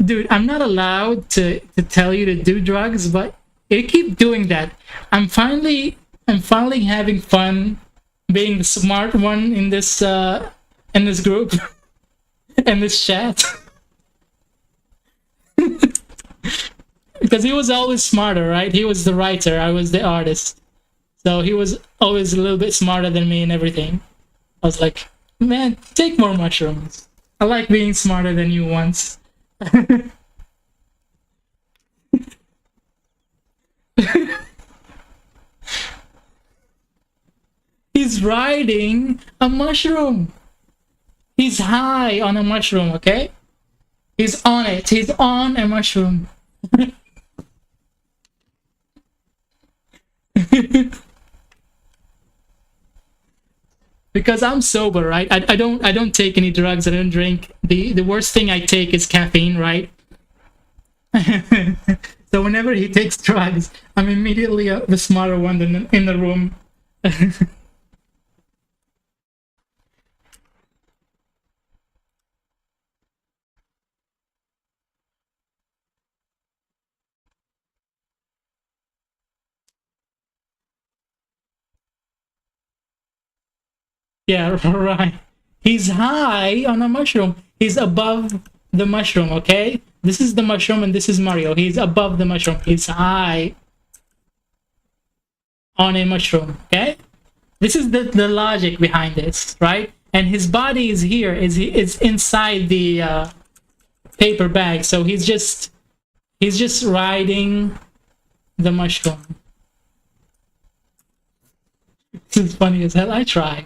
dude, I'm not allowed to tell you to do drugs, but You keep doing that. I'm finally having fun being the smart one in this group in this chat. Because he was always smarter, right? He was the writer, I was the artist. So he was always a little bit smarter than me and everything. I was like, man, take more mushrooms. I like being smarter than you once. He's riding a mushroom. He's high on a mushroom, okay? He's on it. He's on a mushroom. Because I'm sober, right? I don't take any drugs. I don't drink. The worst thing I take is caffeine, right? So whenever he takes drugs, I'm immediately the smarter one in the room. Yeah, right. He's high on a mushroom. He's above the mushroom, okay? This is the mushroom and this is Mario. He's above the mushroom. He's high on a mushroom, okay? This is the logic behind this, right? And his body is here, is inside the paper bag. So he's just riding the mushroom. This is funny as hell. I try.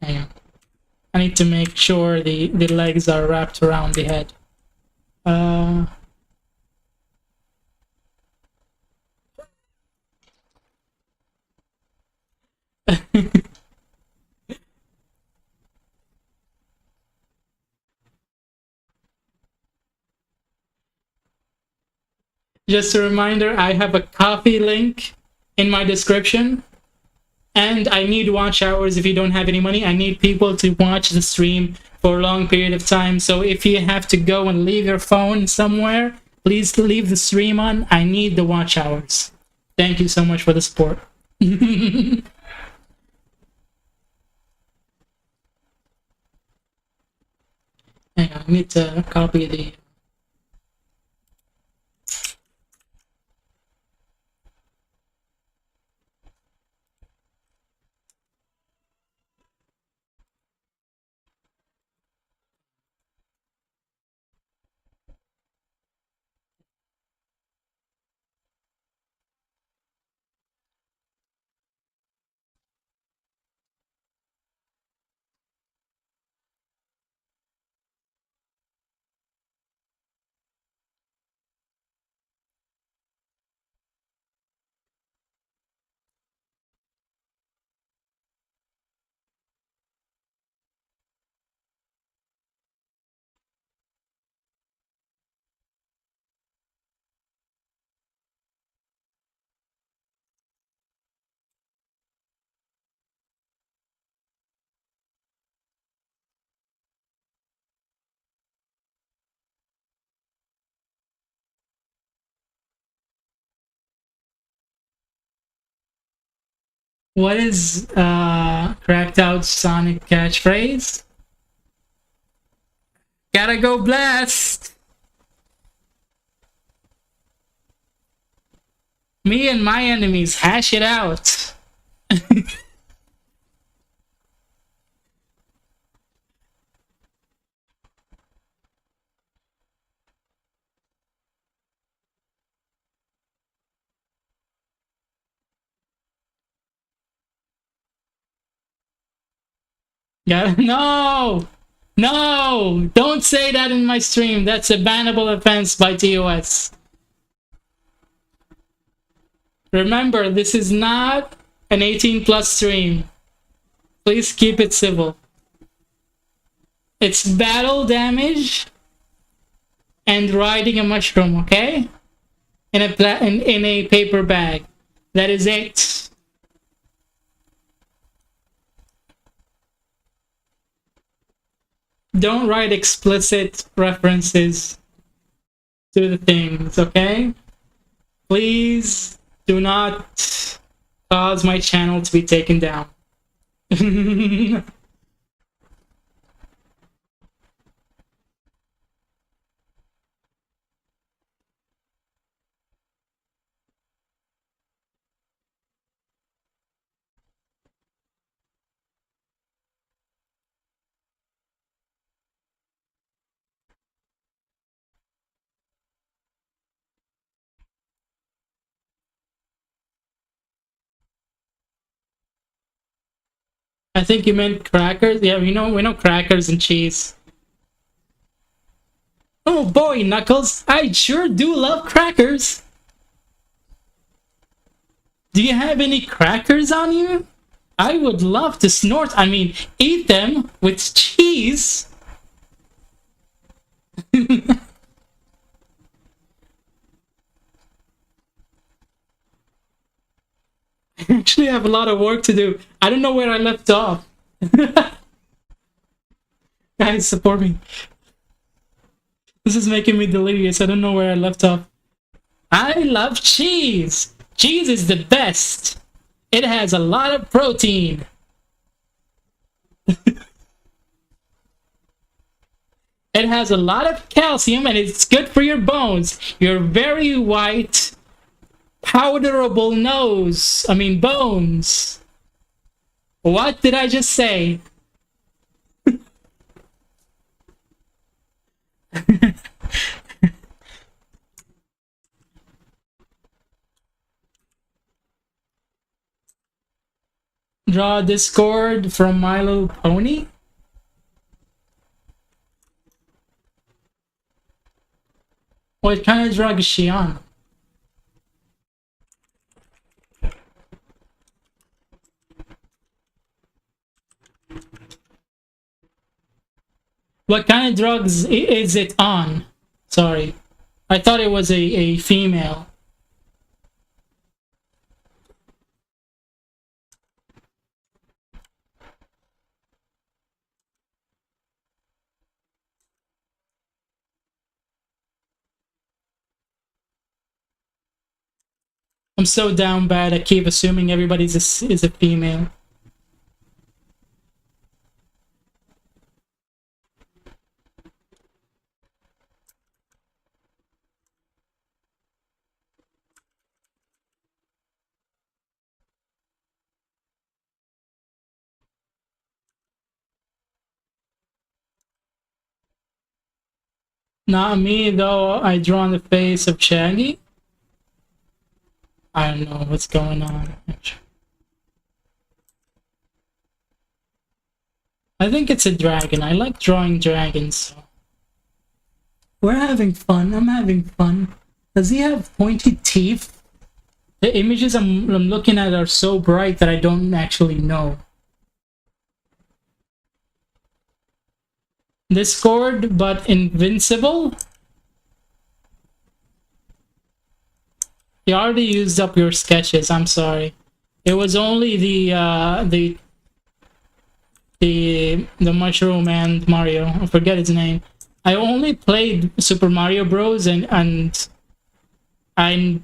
Hang on. I need to make sure the legs are wrapped around the head. Just a reminder, I have a coffee link in my description. And I need watch hours. If you don't have any money, I need people to watch the stream for a long period of time. So if you have to go and leave your phone somewhere, please leave the stream on. I need the watch hours. Thank you so much for the support. Hang on, I need to copy the... What is cracked out Sonic catchphrase? Gotta go blast! Me and my enemies hash it out. Yeah, no! No! Don't say that in my stream. That's a bannable offense by TOS. Remember, this is not an 18+ stream. Please keep it civil. It's battle damage and riding a mushroom, okay? In a paper bag. That is it. Don't write explicit references do the things, okay? Please do not cause my channel to be taken down. I think you meant crackers. Yeah, we know crackers and cheese. Oh boy, Knuckles, I sure do love crackers. Do you have any crackers on you? I would love to eat them with cheese. I actually have a lot of work to do. I don't know where I left off. Guys, support me. This is making me delirious. I don't know where I left off. I love cheese. Cheese is the best. It has a lot of protein. It has a lot of calcium and it's good for your bones. Your very white, powderable bones. What did I just say? Draw Discord from Milo Pony? What kind of drug is she on? What kind of drugs is it on? Sorry. I thought it was a female. I'm so down bad I keep assuming everybody's is a female. Not me, though. I draw on the face of Shaggy. I don't know what's going on. I think it's a dragon. I like drawing dragons. So. We're having fun. I'm having fun. Does he have pointy teeth? The images I'm looking at are so bright that I don't actually know. Discord, but invincible? You already used up your sketches. I'm sorry. It was only the mushroom and Mario. I forget his name. I only played Super Mario Bros. and I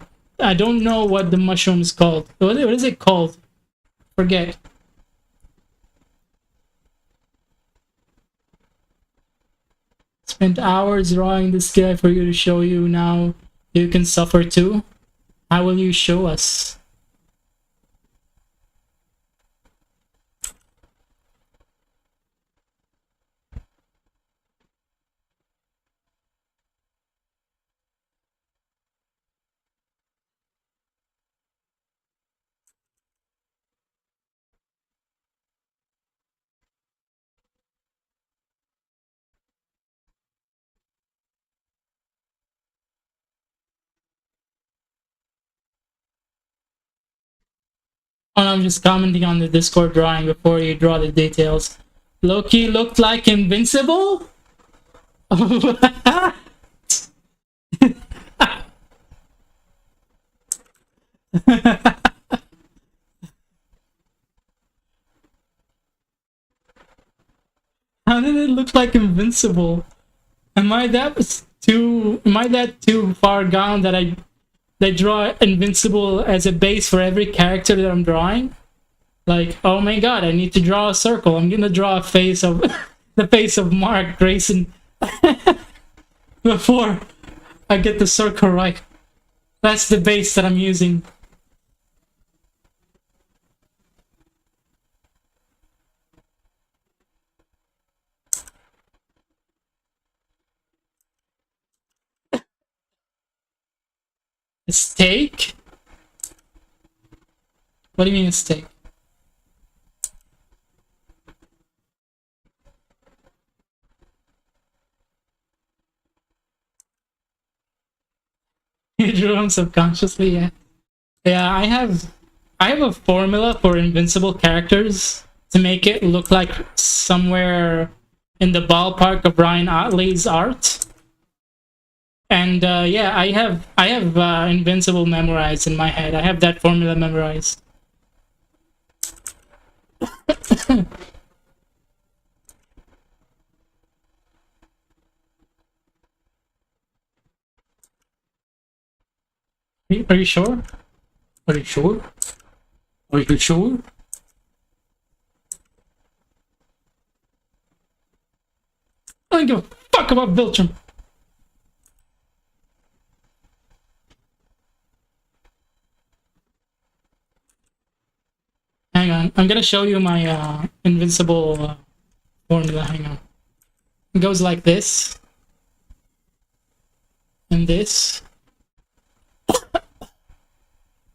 don't know what the mushroom is called. What is it called? Forget. Spent hours drawing this guy for you to show you. Now you can suffer too. How will you show us? Oh, I'm just commenting on the Discord drawing before you draw the details. Loki looked like invincible? How did it look like invincible? Am I that too far gone that I draw invincible as a base for every character that I'm drawing? Like, oh my god, I need to draw a circle. I'm gonna draw a face of the face of Mark Grayson before I get the circle right. That's the base that I'm using. A steak? What do you mean a steak? You drew them subconsciously, yeah. Yeah, I have a formula for invincible characters to make it look like somewhere in the ballpark of Ryan Otley's art. And yeah, I have invincible memorized in my head. I have that formula memorized. Are you sure? Are you sure? Are you sure? I don't give a fuck about Viltrum. Hang on, I'm gonna show you my invincible formula. Hang on. It goes like this. And this.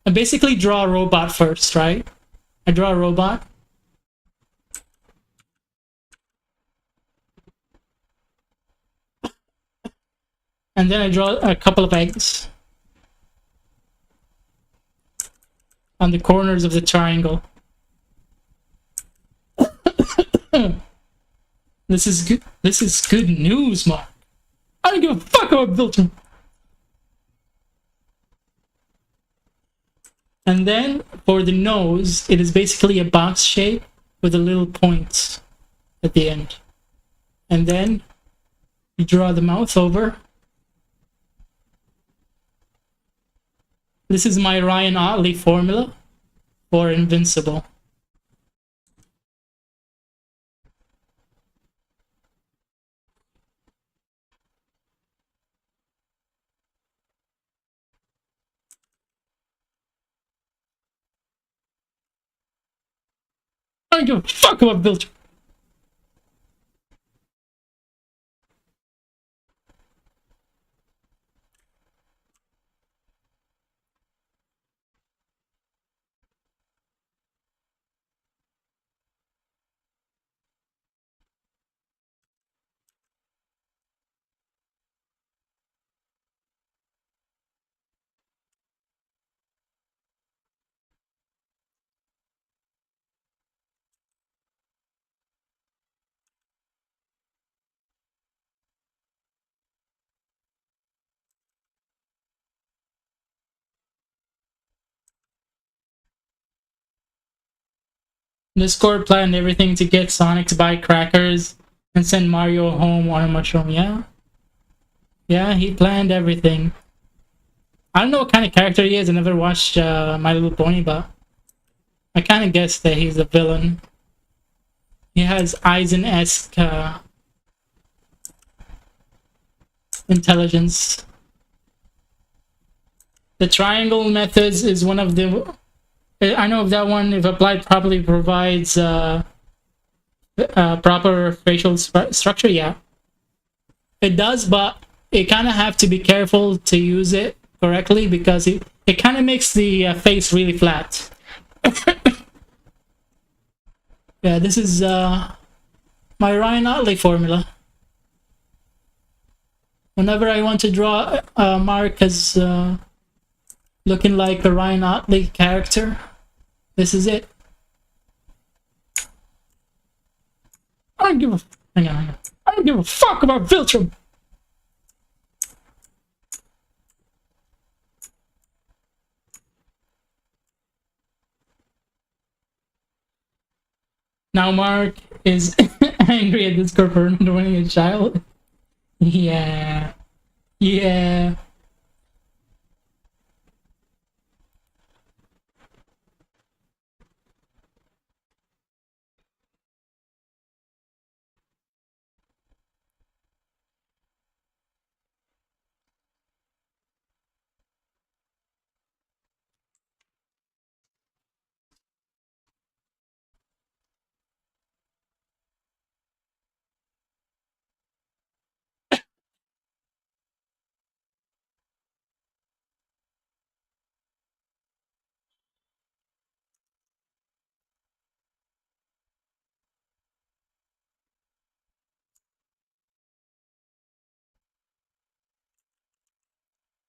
I basically draw a robot first, right? I draw a robot. And then I draw a couple of eggs on the corners of the triangle. This is good. This is good news, Mark. I don't give a fuck about Viltrum. And then for the nose, it is basically a box shape with a little point at the end. And then you draw the mouth over. This is my Ryan Otley formula for invincible. I don't give a fuck about Viltrum. Discord planned everything to get Sonic to buy crackers and send Mario home on a mushroom. Yeah? Yeah, he planned everything. I don't know what kind of character he is. I never watched My Little Pony, but I kind of guessed that he's a villain. He has Eisen-esque intelligence. The triangle methods is one of the... I know if that one, if applied properly, provides proper facial structure. Yeah, it does, but you kind of have to be careful to use it correctly because it kind of makes the face really flat. Yeah, this is my Ryan Otley formula. Whenever I want to draw Mark as looking like a Ryan Otley character, this is it. I don't give a... Hang on. I don't give a fuck about Viltrum. Now Mark is angry at Discord for ruining a child. Yeah. Yeah.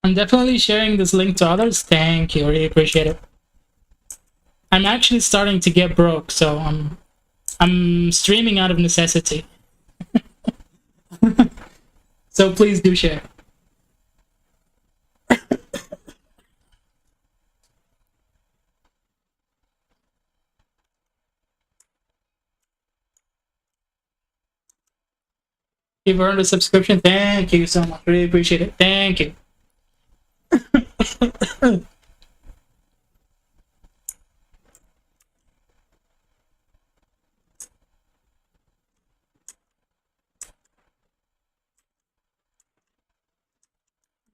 I'm definitely sharing this link to others. Thank you. Really appreciate it. I'm actually starting to get broke, so I'm streaming out of necessity. So please do share. You've earned a subscription. Thank you so much. Really appreciate it. Thank you.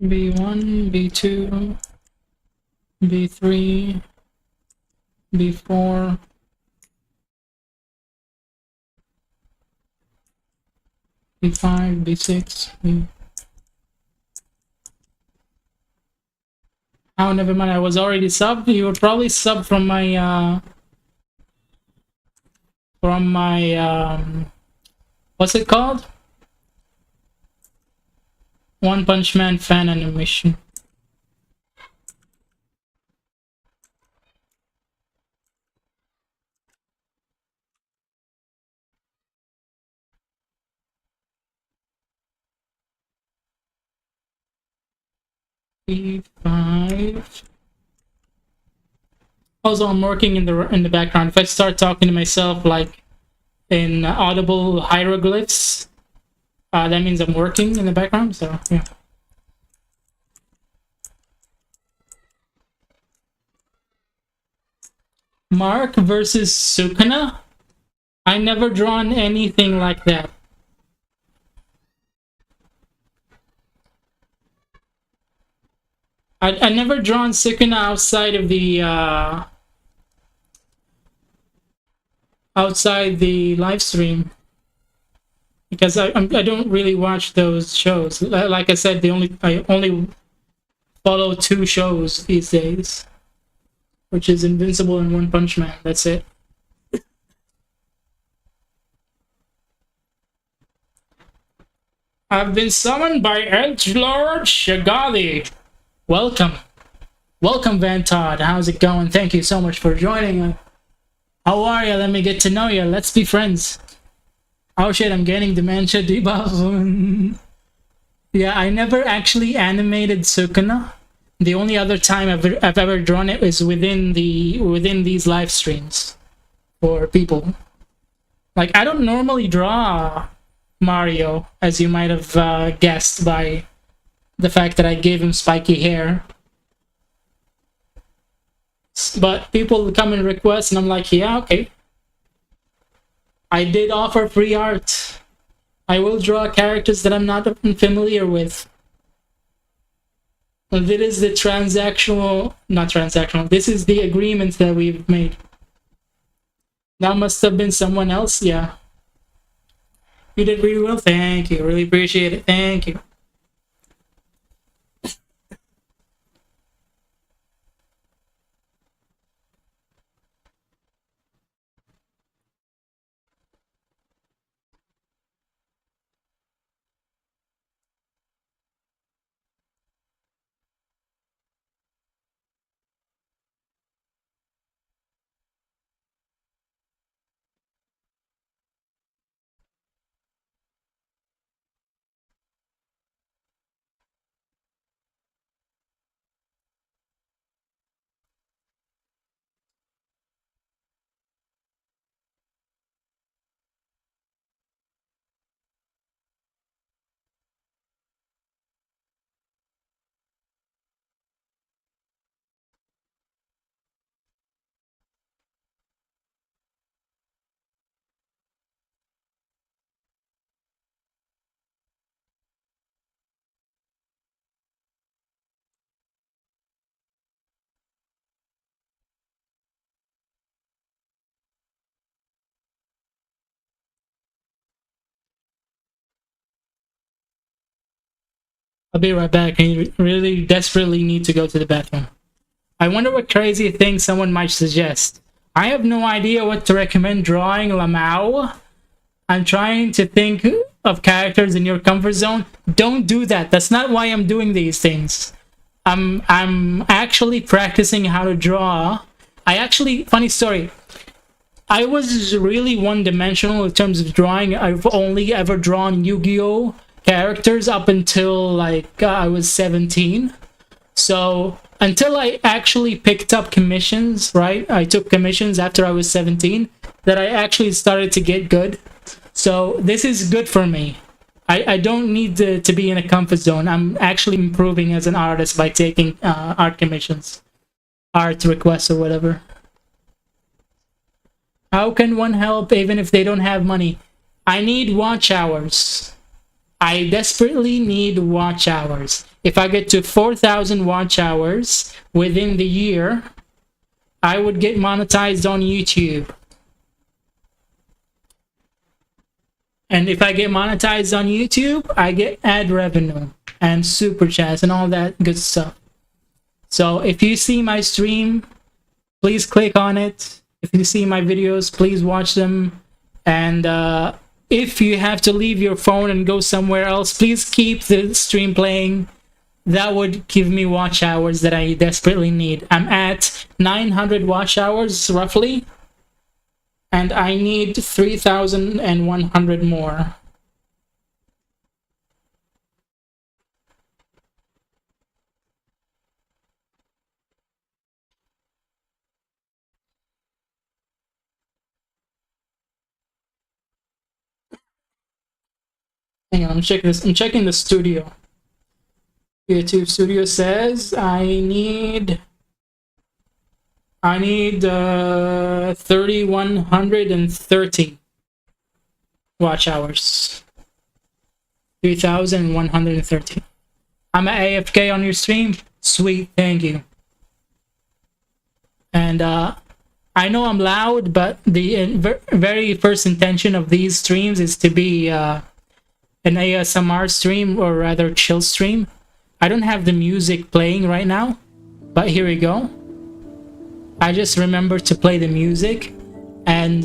B1, B2, B3, B4, B5, B6. Oh, never mind. I was already subbed. You were probably subbed from my what's it called? One Punch Man fan animation. B5. Also, I'm working in the background. If I start talking to myself like in audible hieroglyphs, that means I'm working in the background. So yeah. Mark versus Sukuna. I never drawn anything like that. I never drawn Sukuna outside the live stream because I don't really watch those shows. Like I said, I only follow two shows these days, which is Invincible and One Punch Man. That's it. I've been summoned by Edgelord Shagali. Welcome. Welcome, Van Todd. How's it going? Thank you so much for joining. How are you? Let me get to know you. Let's be friends. Oh shit, I'm getting dementia debuff. Yeah, I never actually animated Sukuna. The only other time I've ever drawn it is within these live streams for people. Like, I don't normally draw Mario, as you might have guessed by the fact that I gave him spiky hair. But people come and request, and I'm like, yeah, okay. I did offer free art. I will draw characters that I'm not familiar with. This is the not transactional. This is the agreement that we've made. That must have been someone else. Yeah. You did really well. Thank you. Really appreciate it. Thank you. I'll be right back. I really desperately need to go to the bathroom. I wonder what crazy thing someone might suggest. I have no idea what to recommend drawing, Lamau. I'm trying to think of characters in your comfort zone. Don't do that. That's not why I'm doing these things. I'm actually practicing how to draw. Funny story. I was really one-dimensional in terms of drawing. I've only ever drawn Yu-Gi-Oh characters up until like I was 17. So until I actually picked up commissions, right? I took commissions after I was 17 that I actually started to get good. So this is good for me. I don't need to be in a comfort zone. I'm actually improving as an artist by taking art commissions, art requests, or whatever. How can one help even if they don't have money? I need watch hours. I desperately need watch hours. If I get to 4,000 watch hours within the year, I would get monetized on YouTube. And if I get monetized on YouTube, I get ad revenue and super chats and all that good stuff. So if you see my stream, please click on it. If you see my videos, please watch them. And if you have to leave your phone and go somewhere else, please keep the stream playing. That would give me watch hours that I desperately need. I'm at 900 watch hours roughly. And I need 3,100 more. Hang on, I'm checking this. I'm checking the studio. YouTube Studio says I need 3,130 watch hours. 3,130. I'm at AFK on your stream. Sweet, thank you. And I know I'm loud, but the very first intention of these streams is to be an ASMR stream, or rather chill stream. I don't have the music playing right now, but here we go. I just remembered to play the music, and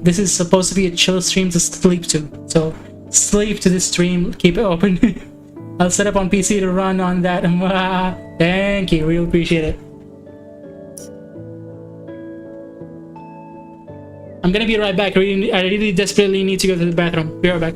this is supposed to be a chill stream to sleep to. So sleep to the stream, keep it open. I'll set up on PC to run on that. Thank you, really appreciate it. I'm gonna be right back. I really desperately need to go to the bathroom. Be right back.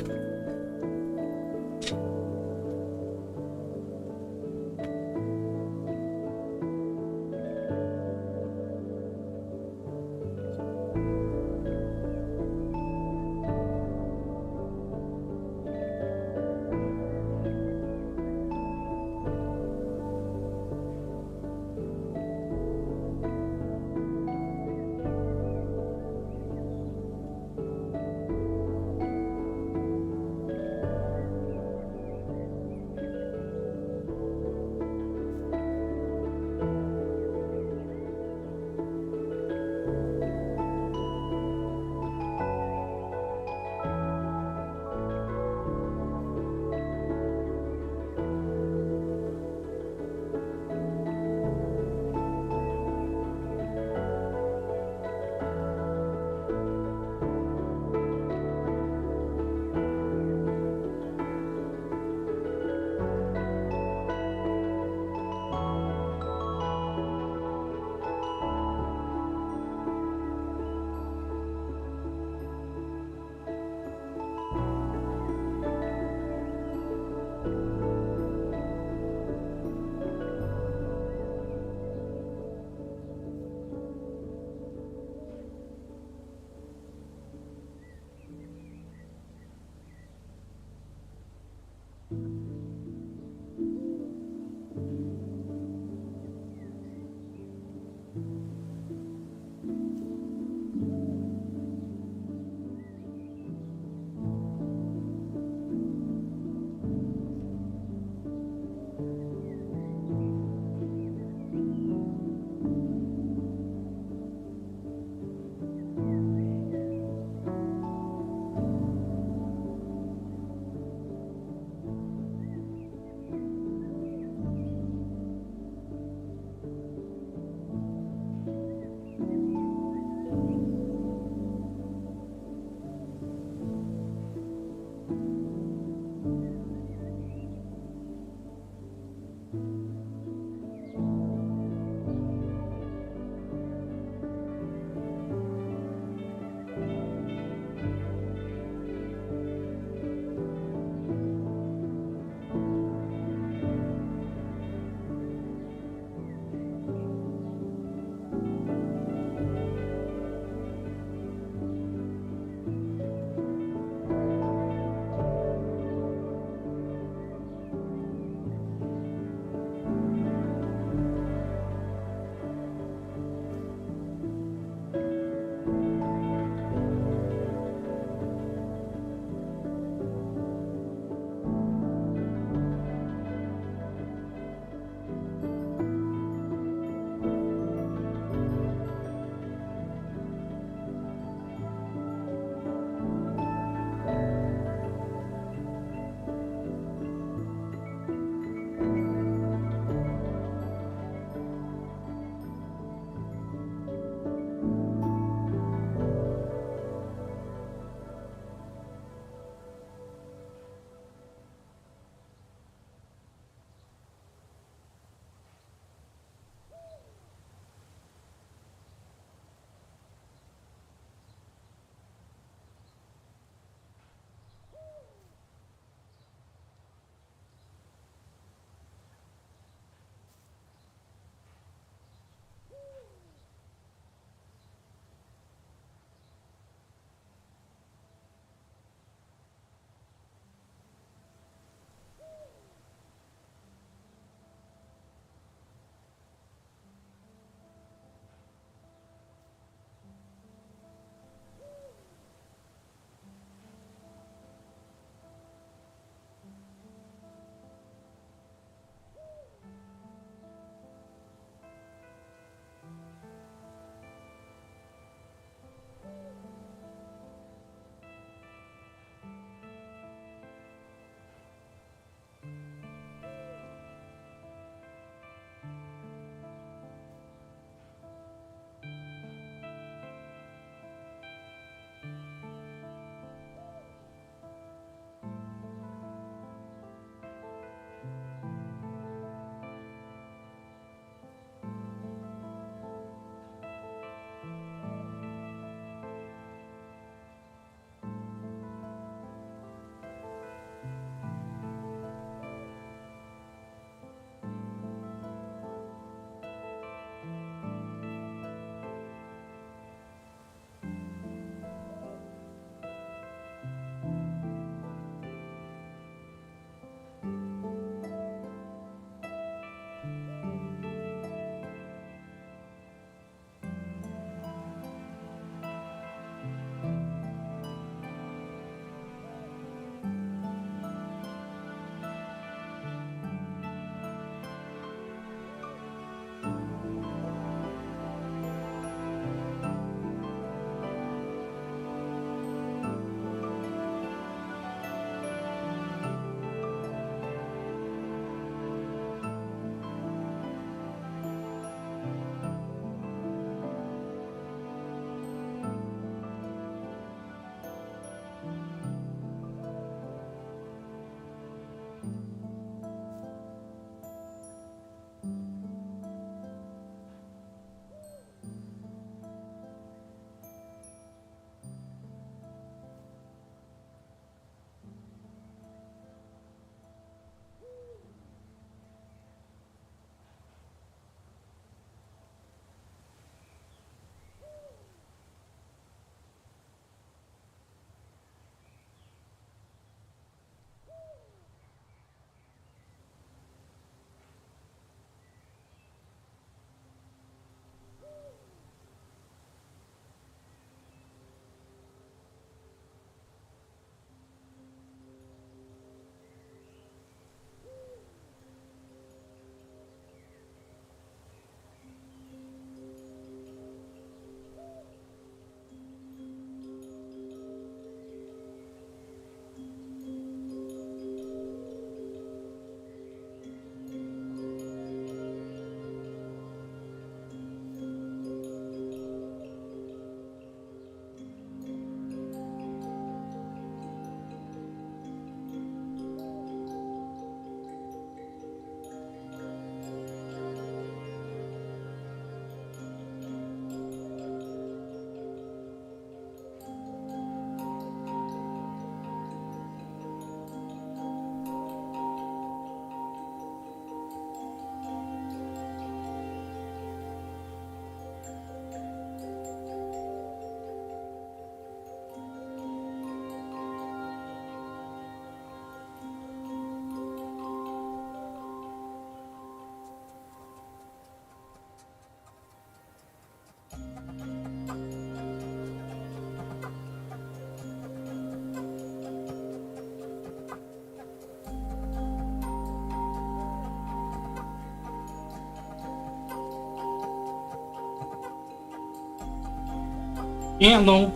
Hello.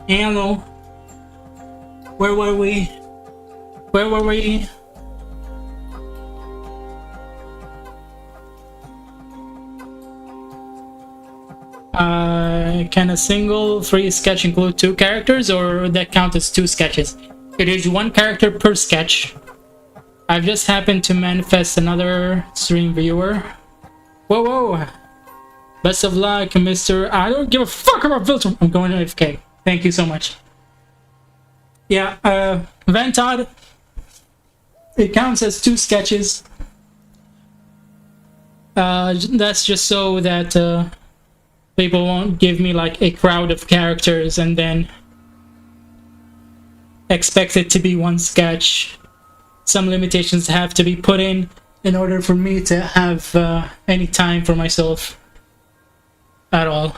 Hello. Where were we? Where were we? Can a single free sketch include 2 characters, or that count as 2 sketches? It is 1 character per sketch. I've just happened to manifest another stream viewer. Whoa, whoa. Best of luck, Mr. I don't give a fuck about filter. I'm going to AFK. Thank you so much. Yeah, Van Todd. It counts as 2 sketches. That's just so that people won't give me like a crowd of characters and then expect it to be 1 sketch. Some limitations have to be put in order for me to have any time for myself at all.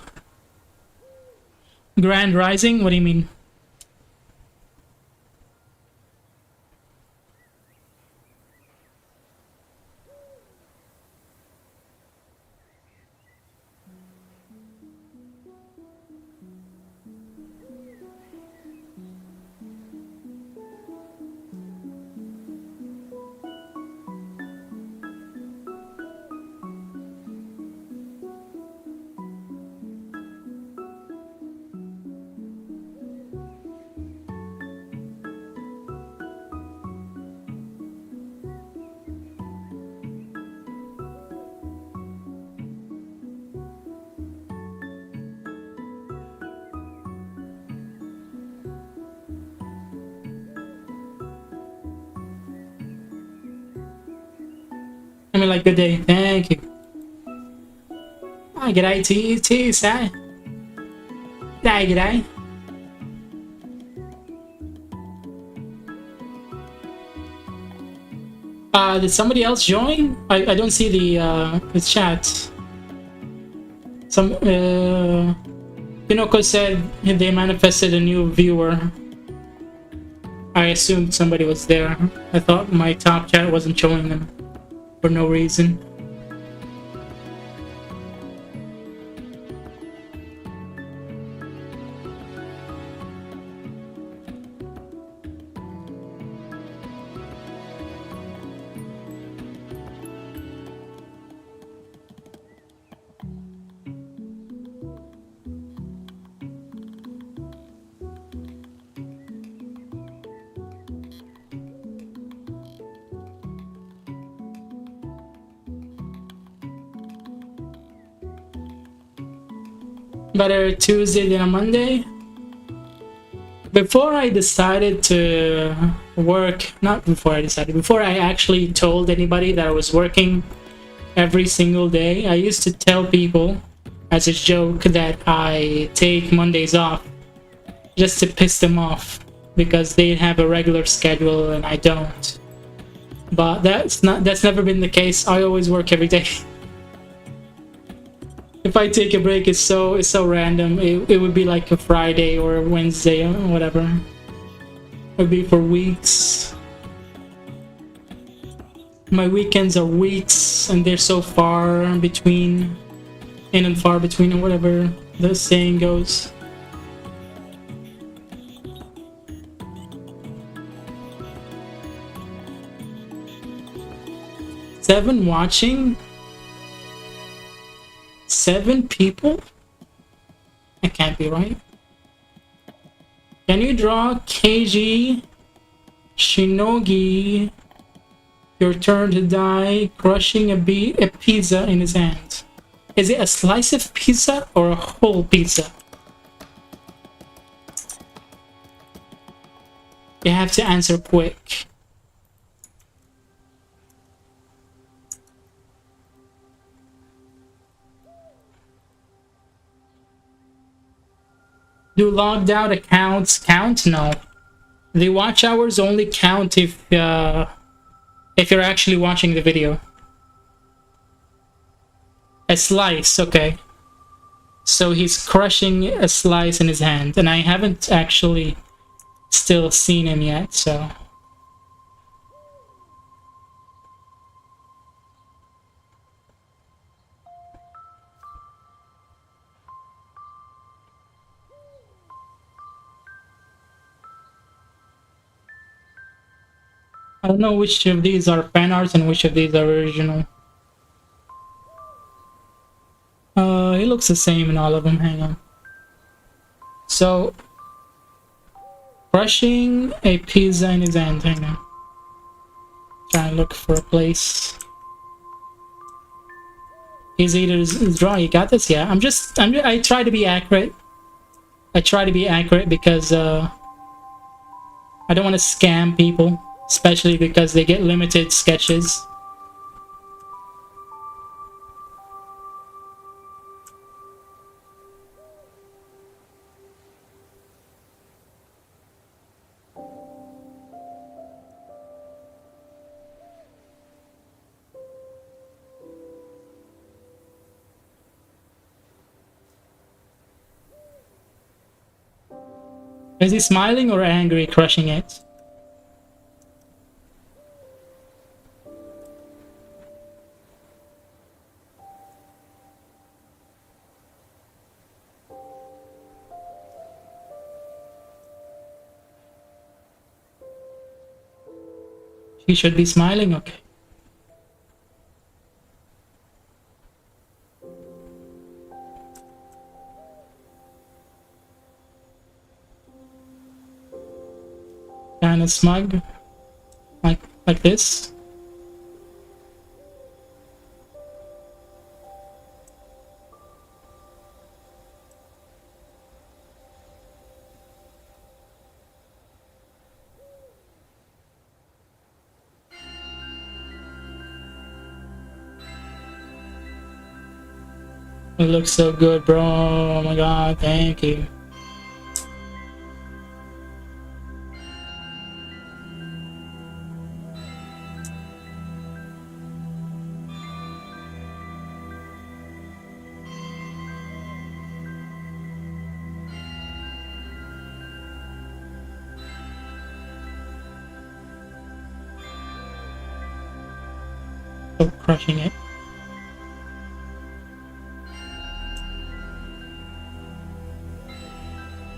Grand Rising? What do you mean? I mean, like, good day. Thank you. G'day to you too, sir. G'day, g'day. Did somebody else join? I don't see the chat. Some Pinocchio said they manifested a new viewer. I assumed somebody was there. I thought my top chat wasn't showing them for no reason. Better Tuesday than a Monday. Before I decided to work, not before I decided, before I actually told anybody that I was working every single day, I used to tell people as a joke that I take Mondays off just to piss them off because they have a regular schedule and I don't. But that's never been the case. I always work every day. If I take a break, it's so random. It would be like a Friday or a Wednesday or whatever. It would be for weeks. My weekends are weeks, and they're so far between, in and far between, or whatever the saying goes. Seven watching? 7 people? That can't be right. Can you draw Keiji Shinogi? Your turn to die, crushing a pizza in his hand. Is it a slice of pizza or a whole pizza? You have to answer quick. Do logged out accounts count? No. The watch hours only count if you're actually watching the video. A slice, okay. So he's crushing a slice in his hand, and I haven't actually still seen him yet, so... I don't know which of these are fan arts and which of these are original. It looks the same in all of them. Hang on. So, brushing a pizza in his hand. Hang on. Trying to look for a place. His eater's draw. You got this? Yeah. I try to be accurate. I try to be accurate because I don't want to scam people, especially because they get limited sketches. Is he smiling or angry, crushing it? He should be smiling, okay. Kind of smug, like this. It looks so good, bro. Oh my god, thank you. So crushing it.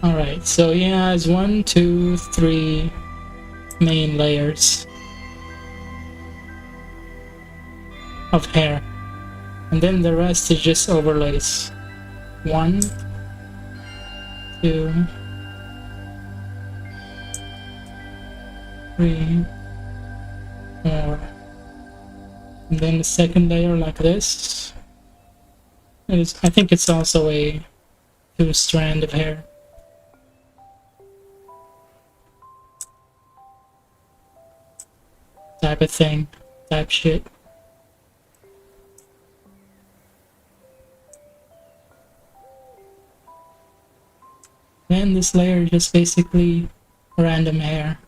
Alright, so he has 1, 2, 3 main layers of hair, and then the rest is just overlays. 1, 2, 3 more, and then the second layer like this. I think it's also a 2-strand of hair. Type of thing, type shit. Then this layer is just basically random hair.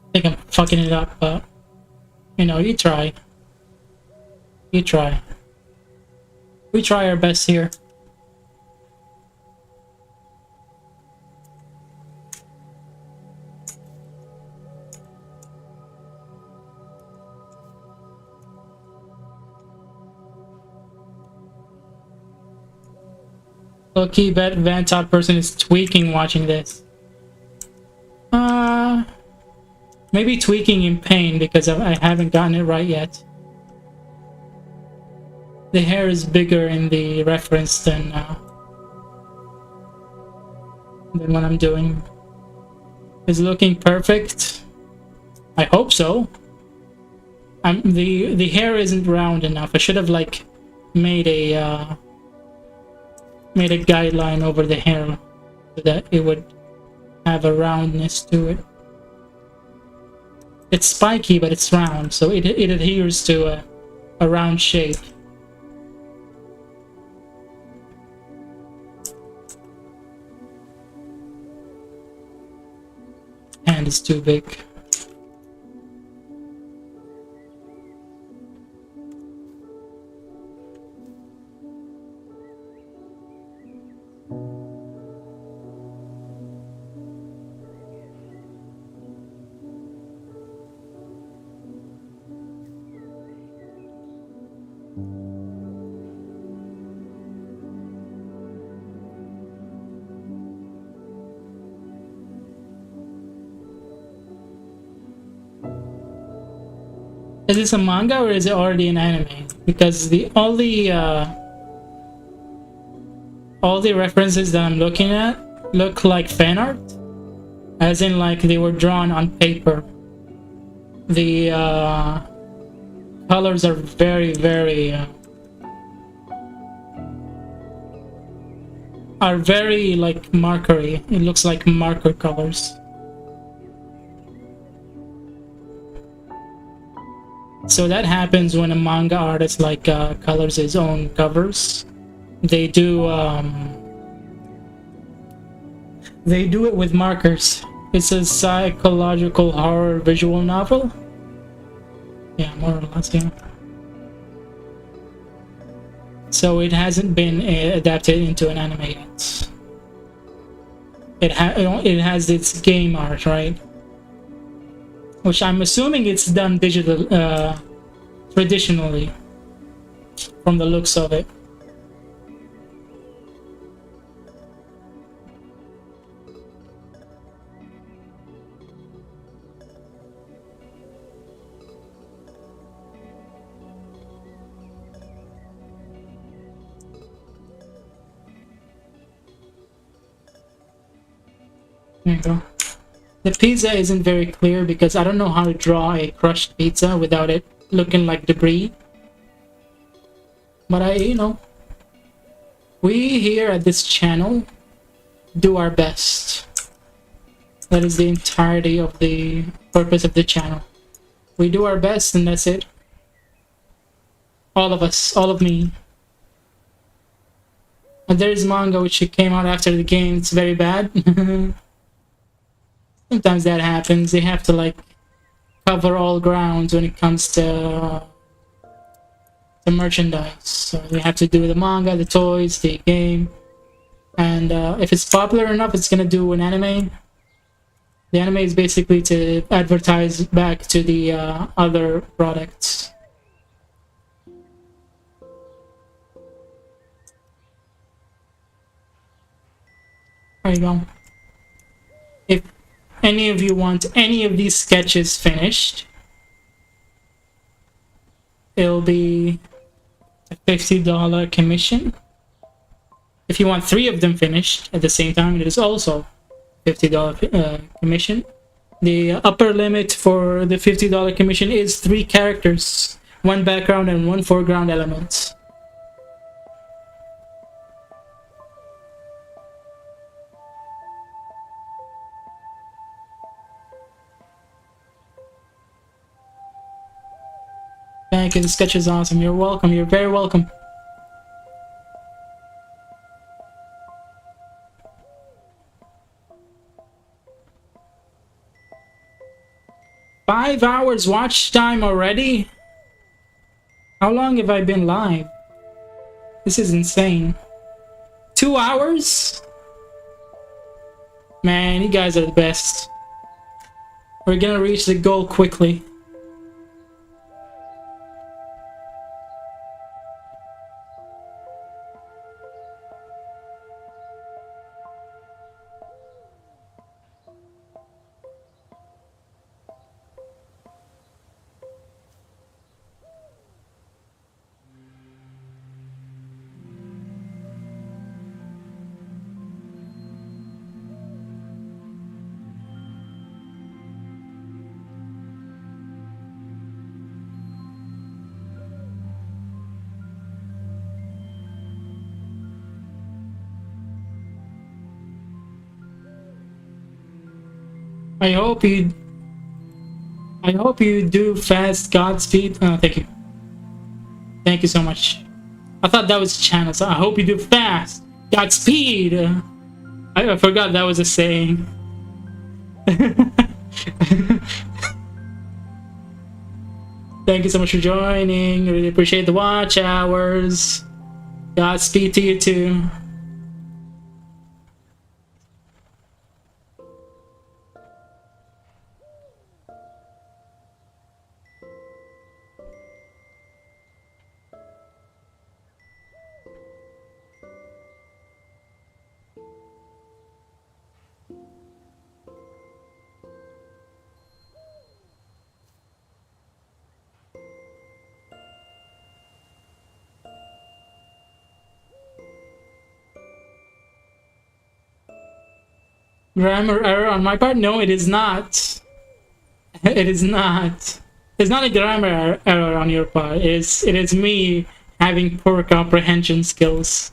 I think I'm fucking it up, but you know, you try. You try. We try our best here. Low-key bet Vantot person is tweaking watching this. Maybe tweaking in Paint because I haven't gotten it right yet. The hair is bigger in the reference than what I'm doing. Is it looking perfect? I hope so. The hair isn't round enough. I should have like made a guideline over the hair so that it would have a roundness to it. It's spiky, but it's round, so it adheres to a round shape. Hand is too big. Is this a manga or is it already an anime? Because all the references that I'm looking at look like fan art, as in like they were drawn on paper. The colors are very like markery. It looks like marker colors. So that happens when a manga artist like colors his own covers. They do it with markers. It's a psychological horror visual novel. Yeah, more or less, yeah. So it hasn't been adapted into an anime yet. It has its game art, right? Which I'm assuming it's done traditionally, from the looks of it. There you go. The pizza isn't very clear because I don't know how to draw a crushed pizza without it looking like debris. But we here at this channel do our best. That is the entirety of the purpose of the channel. We do our best and that's it. All of us, all of me. And there's manga which came out after the game. It's very bad. Sometimes that happens. They have to like cover all grounds when it comes to the merchandise. So they have to do the manga, the toys, the game, and if it's popular enough, it's gonna do an anime. The anime is basically to advertise back to the other products. There you go. If any of you want any of these sketches finished, it'll be a $50 commission. If you want 3 of them finished at the same time, it is also $50 commission. The upper limit for the $50 commission is 3 characters, 1 background and 1 foreground element. Thank you, the sketch is awesome. You're welcome, you're very welcome. Five hours watch time already? How long have I been live? This is insane. 2 hours? Man, you guys are the best. We're gonna reach the goal quickly. I hope you. I hope you do fast. Godspeed. Thank you. Thank you so much. I thought that was channel. So I hope you do fast. Godspeed. I forgot that was a saying. Thank you so much for joining. Really appreciate the watch hours. Godspeed to you too. Grammar error on my part? No, it is not. It is not. It's not a grammar error on your part. It is me having poor comprehension skills.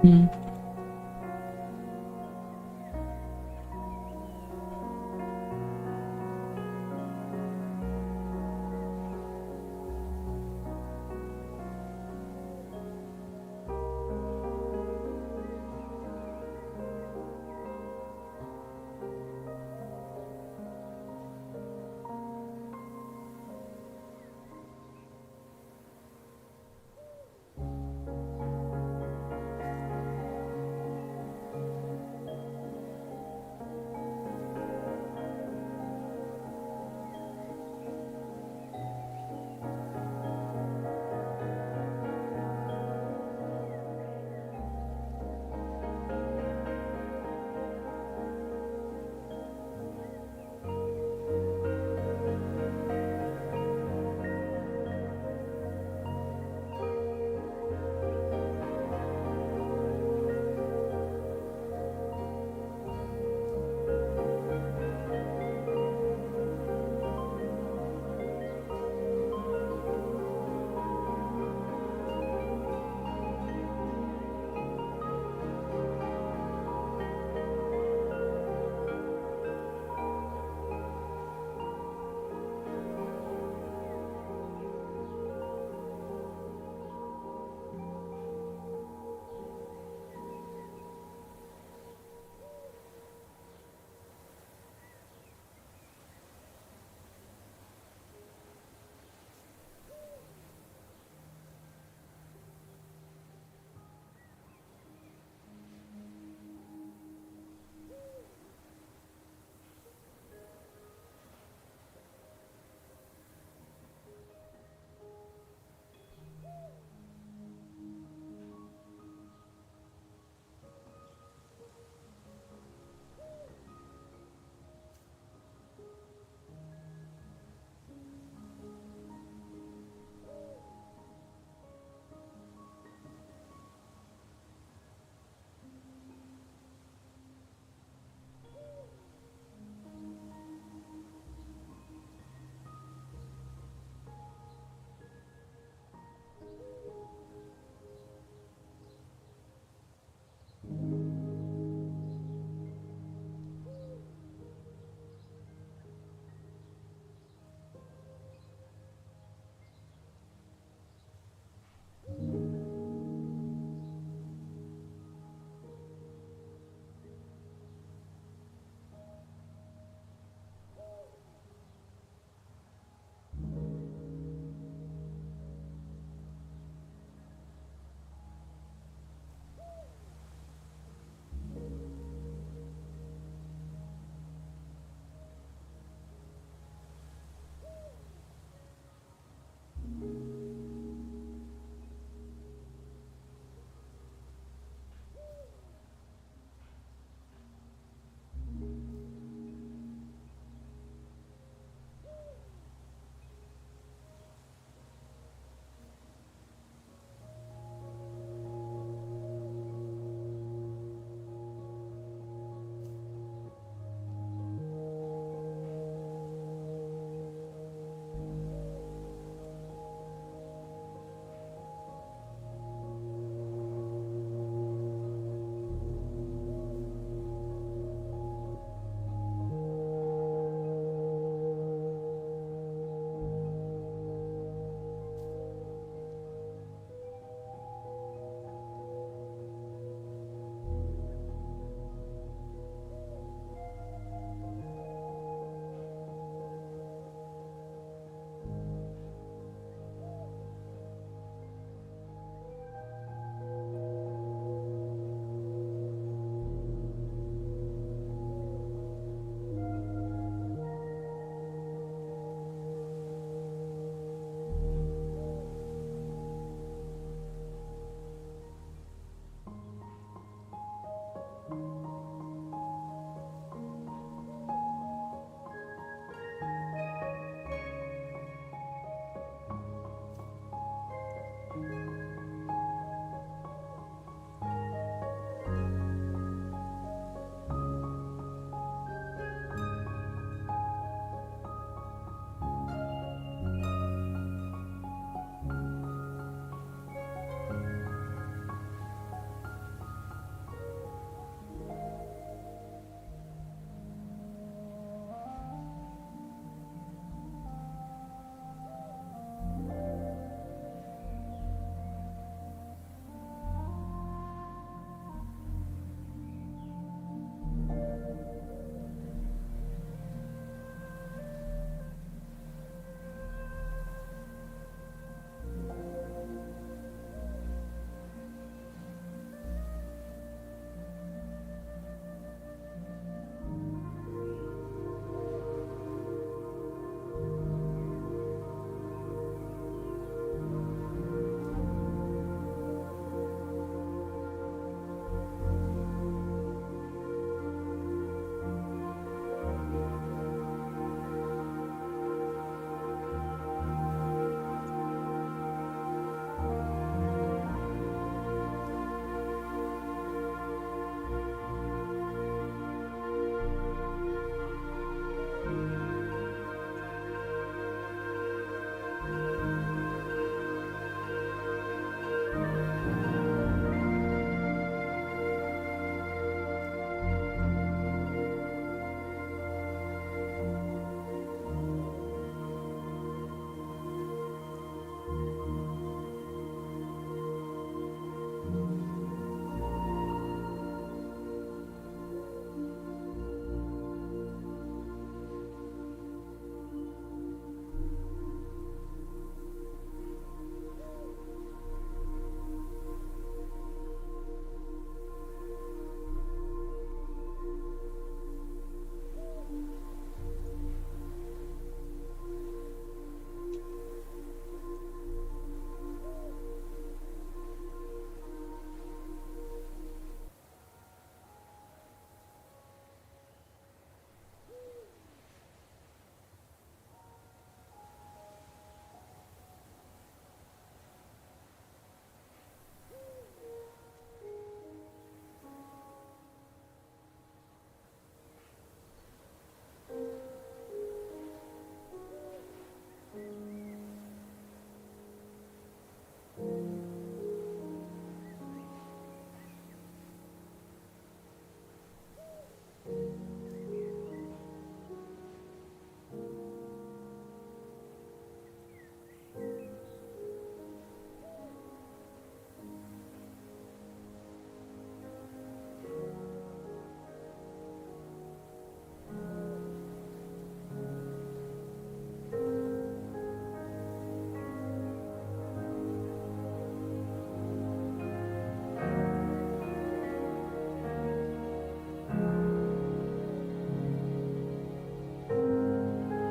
Mm.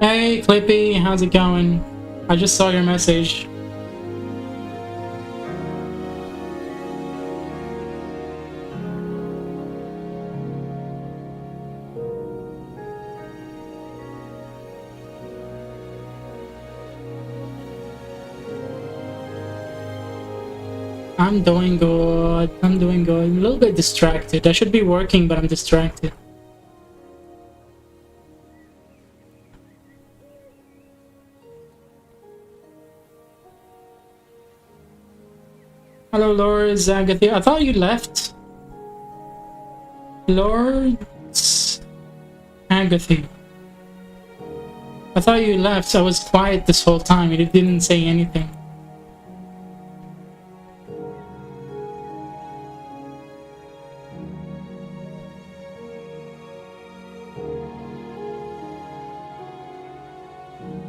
Hey, Clippy, how's it going? I just saw your message. I'm doing good. I'm doing good. I'm a little bit distracted. I should be working, but I'm distracted. Hello, Lord Zagathy. I thought you left. Lord Agathy. I thought you left. I was quiet this whole time. You didn't say anything.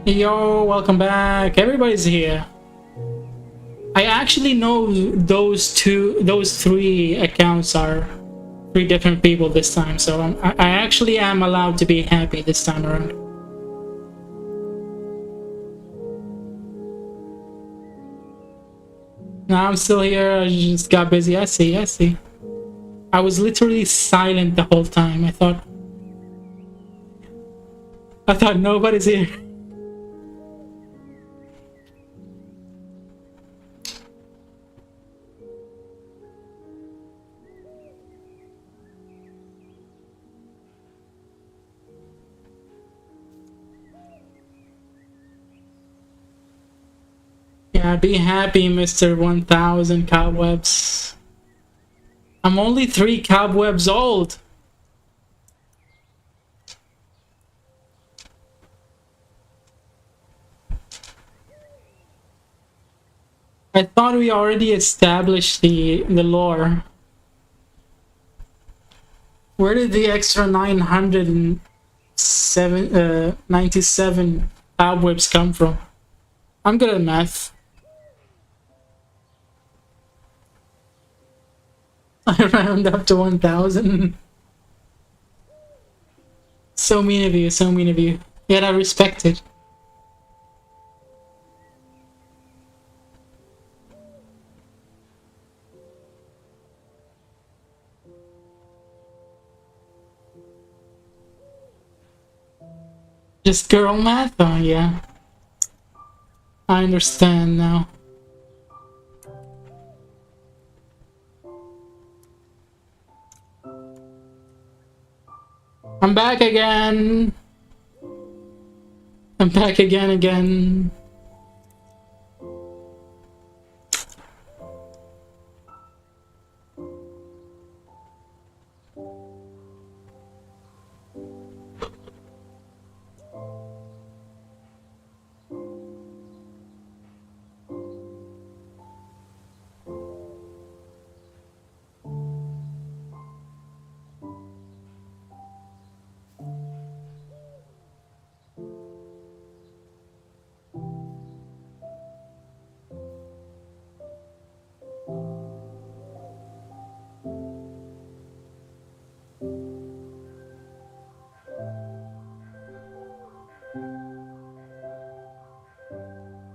Yo, welcome back. Everybody's here. I actually know those three accounts are three different people this time, so I actually am allowed to be happy this time around. Now I'm still here. I just got busy. I see. I was literally silent the whole time. I thought nobody's here. Yeah, be happy, Mr. 1000 Cobwebs. I'm only 3 cobwebs old. I thought we already established the lore. Where did the extra 997 cobwebs come from? I'm good at math. I round up to 1000. So mean of you, so mean of you. Yet I respect it. Just girl math? Oh, yeah. I understand now. I'm back again. I'm back again.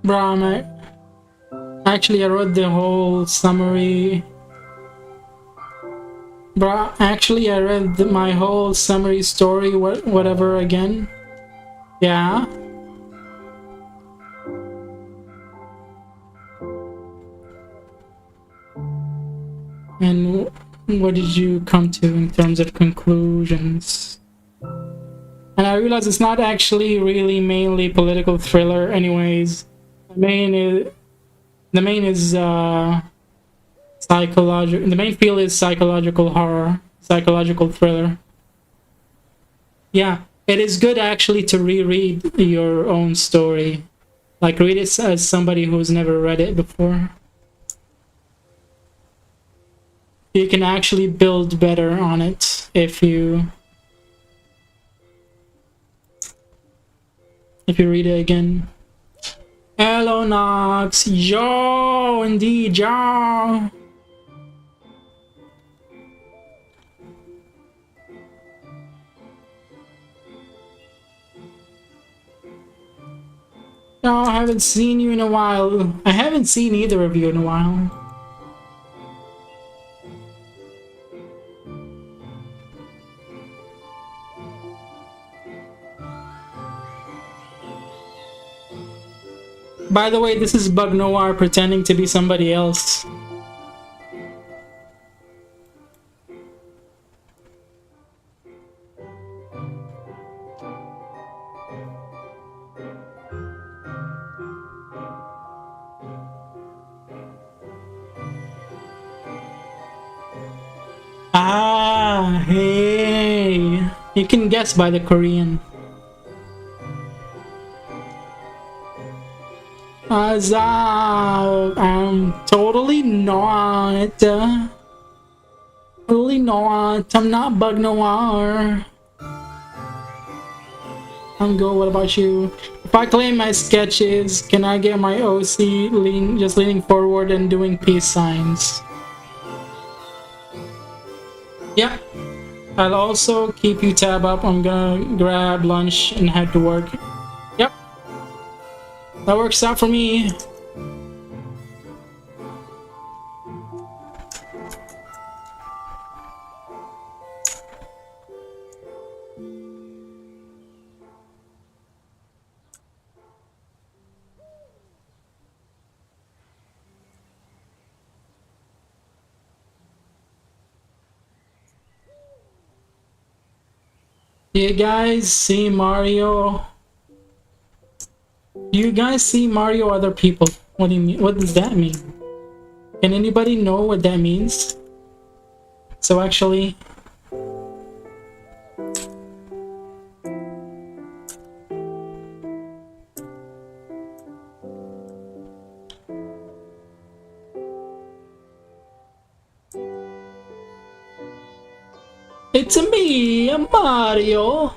Bro, actually, I read the whole summary. Bro, actually, I read my whole summary story, whatever again. Yeah. And what did you come to in terms of conclusions? And I realize it's not actually really mainly political thriller anyways. The main is psychological. The main field is psychological horror, psychological thriller. Yeah, it is good actually to reread your own story. Like read it as somebody who's never read it before. You can actually build better on it if you read it again. Hello, Nox. Yo, indeed, yo. No, I haven't seen you in a while. I haven't seen either of you in a while. By the way, this is Bug Noir pretending to be somebody else. Ah, hey. You can guess by the Korean. Totally not. Totally not. I'm not Bug Noir. I'm good. What about you? If I claim my sketches, can I get my OC just leaning forward and doing peace signs? Yeah. I'll also keep you tab up. I'm gonna grab lunch and head to work. Yep. That works out for me. Do you guys see Mario? Do you guys see Mario other people? What do you mean? What does that mean? Can anybody know what that means? So actually, it's me, Mario.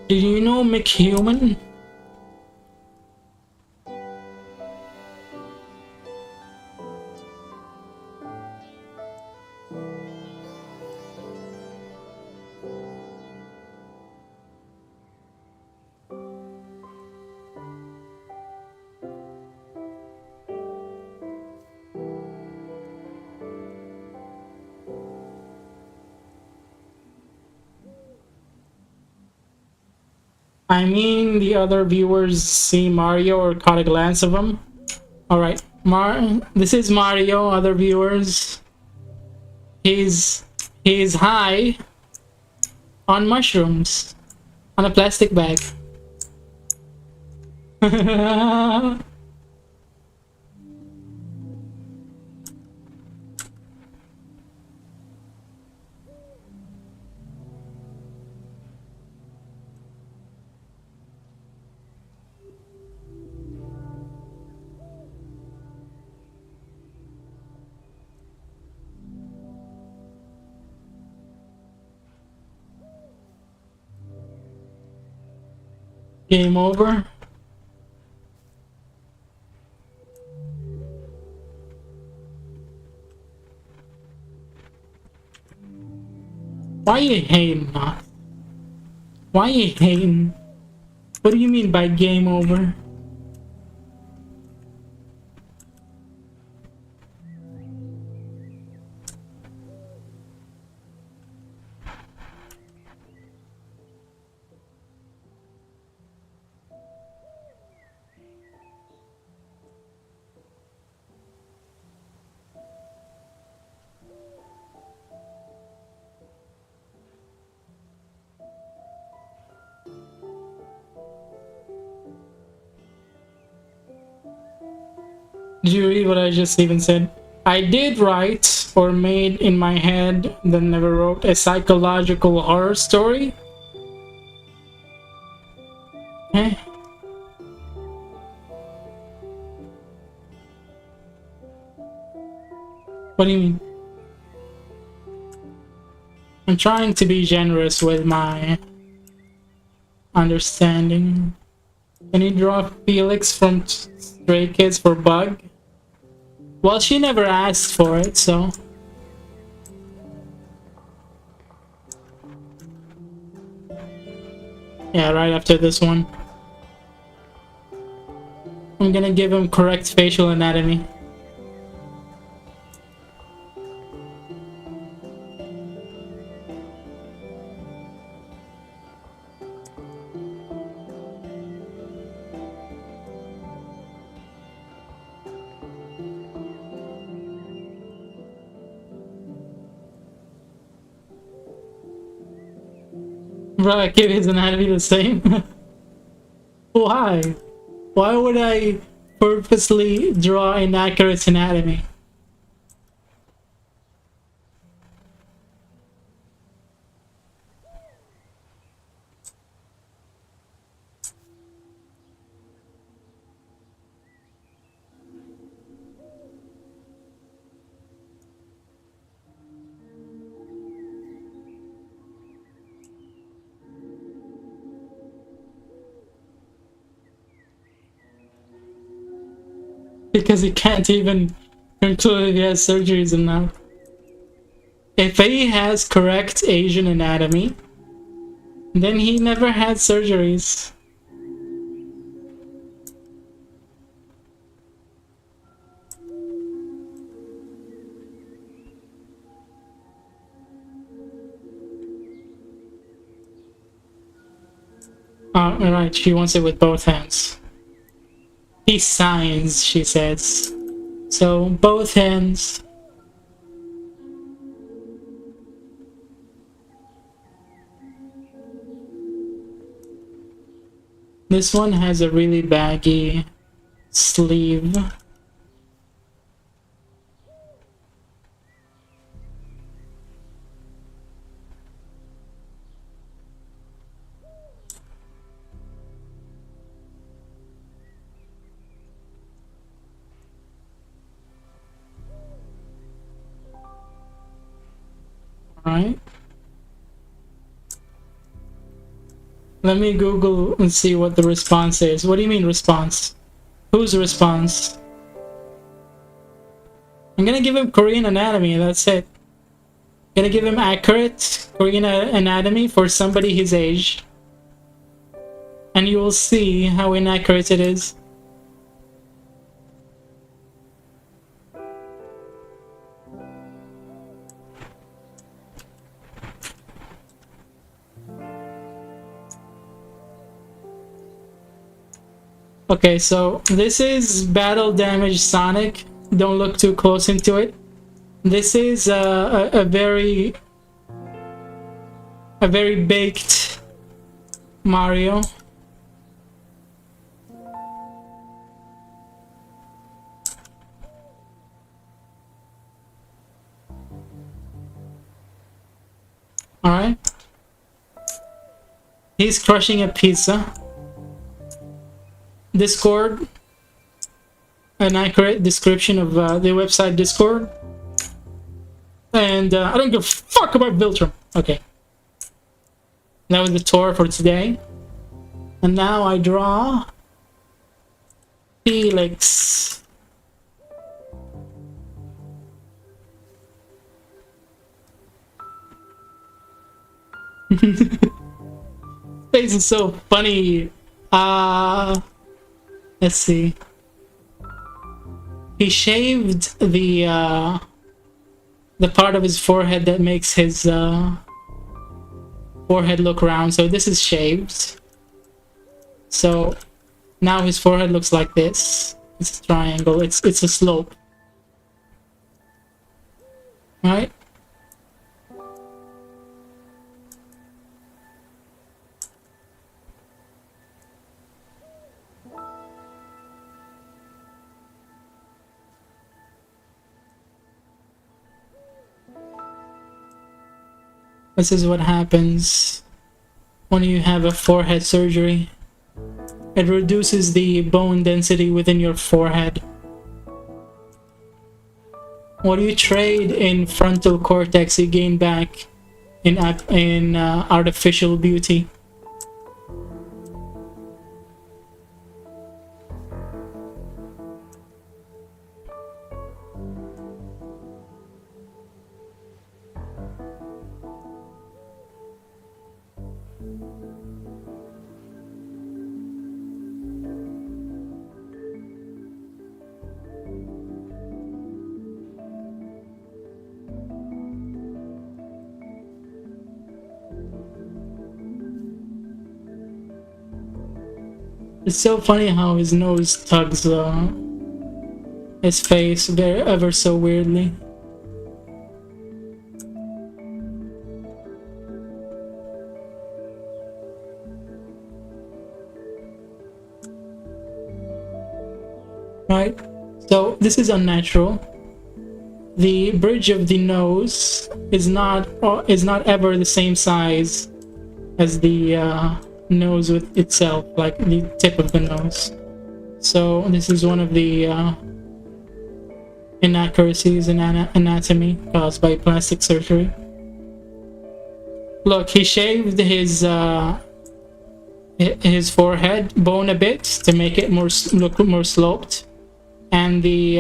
Do you know McHuman? I mean, the other viewers see Mario or caught a glance of him. Alright, this is Mario, other viewers. He's high on mushrooms on a plastic bag. Game over. Why you hating, not? Why you hating? What do you mean by game over? Did you read what I just even said? I did write, or made in my head, then never wrote, a psychological horror story. Eh? What do you mean? I'm trying to be generous with my understanding. Can you draw Felix from Stray Kids for Bug? Well, she never asked for it, so... Yeah, right after this one. I'm gonna give him correct facial anatomy. Bro, I give his anatomy the same. Why? Why would I purposely draw inaccurate anatomy? Because he can't even conclude if he has surgeries or not. If he has correct Asian anatomy, then he never had surgeries. Right, she wants it with both hands. He signs, she says. So, both hands. This one has a really baggy sleeve. Alright. Let me Google and see what the response is. What do you mean response? Whose response? I'm gonna give him Korean anatomy, that's it. I'm gonna give him accurate Korean anatomy for somebody his age. And you will see how inaccurate it is. Okay, so this is Battle Damage Sonic. Don't look too close into it. This is a very baked Mario. Alright. He's crushing a pizza. Discord. An accurate description of the website Discord. And I don't give a fuck about Viltrum. Okay. That was the tour for today. And now I draw Felix. Face is so funny. Let's see. He shaved the part of his forehead that makes his forehead look round. So this is shaved. So now his forehead looks like this. It's a triangle. It's a slope. Right? This is what happens when you have a forehead surgery. It reduces the bone density within your forehead. What you trade in frontal cortex, you gain back in artificial beauty. It's so funny how his nose tugs his face very ever so weirdly. Right? So this is unnatural. The bridge of the nose is not ever the same size as the nose with itself, like the tip of the nose. So this is one of the inaccuracies in anatomy caused by plastic surgery. Look, he shaved his forehead bone a bit to make it look more sloped, and he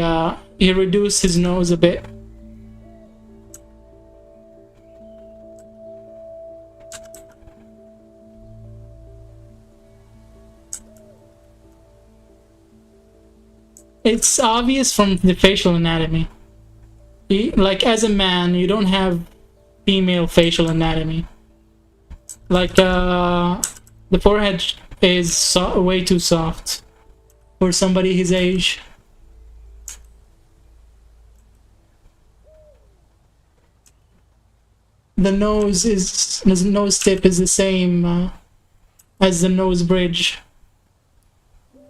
reduced his nose a bit. It's obvious from the facial anatomy. Like, as a man, you don't have female facial anatomy. Like, the forehead is way too soft for somebody his age. The nose tip is the same as the nose bridge,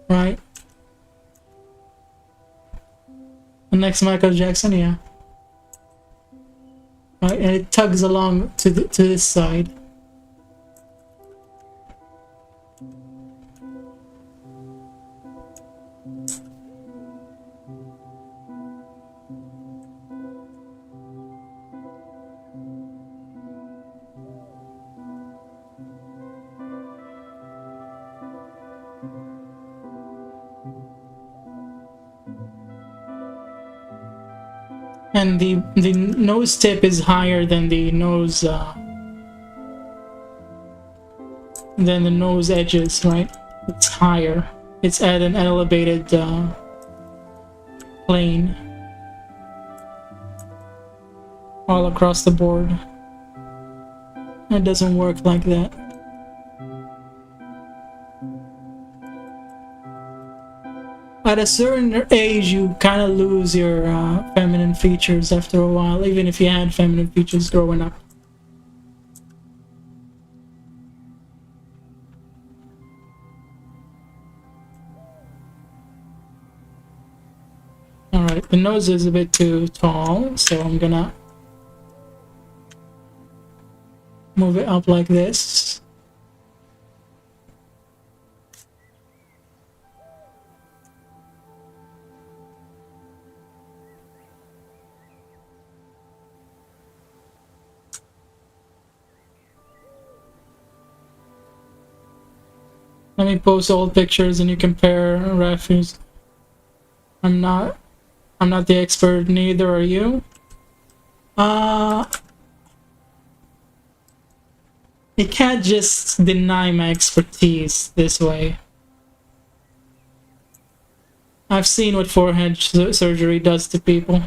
right? The next Michael Jackson, yeah. Right, and it tugs along to this side. And the nose tip is higher than the nose edges, right? It's higher. It's at an elevated plane all across the board. It doesn't work like that. At a certain age, you kind of lose your feminine features after a while, even if you had feminine features growing up. Alright, the nose is a bit too tall, so I'm gonna move it up like this. Let me post old pictures and you compare refs. I'm not the expert, neither are you. You can't just deny my expertise this way. I've seen what forehead surgery does to people.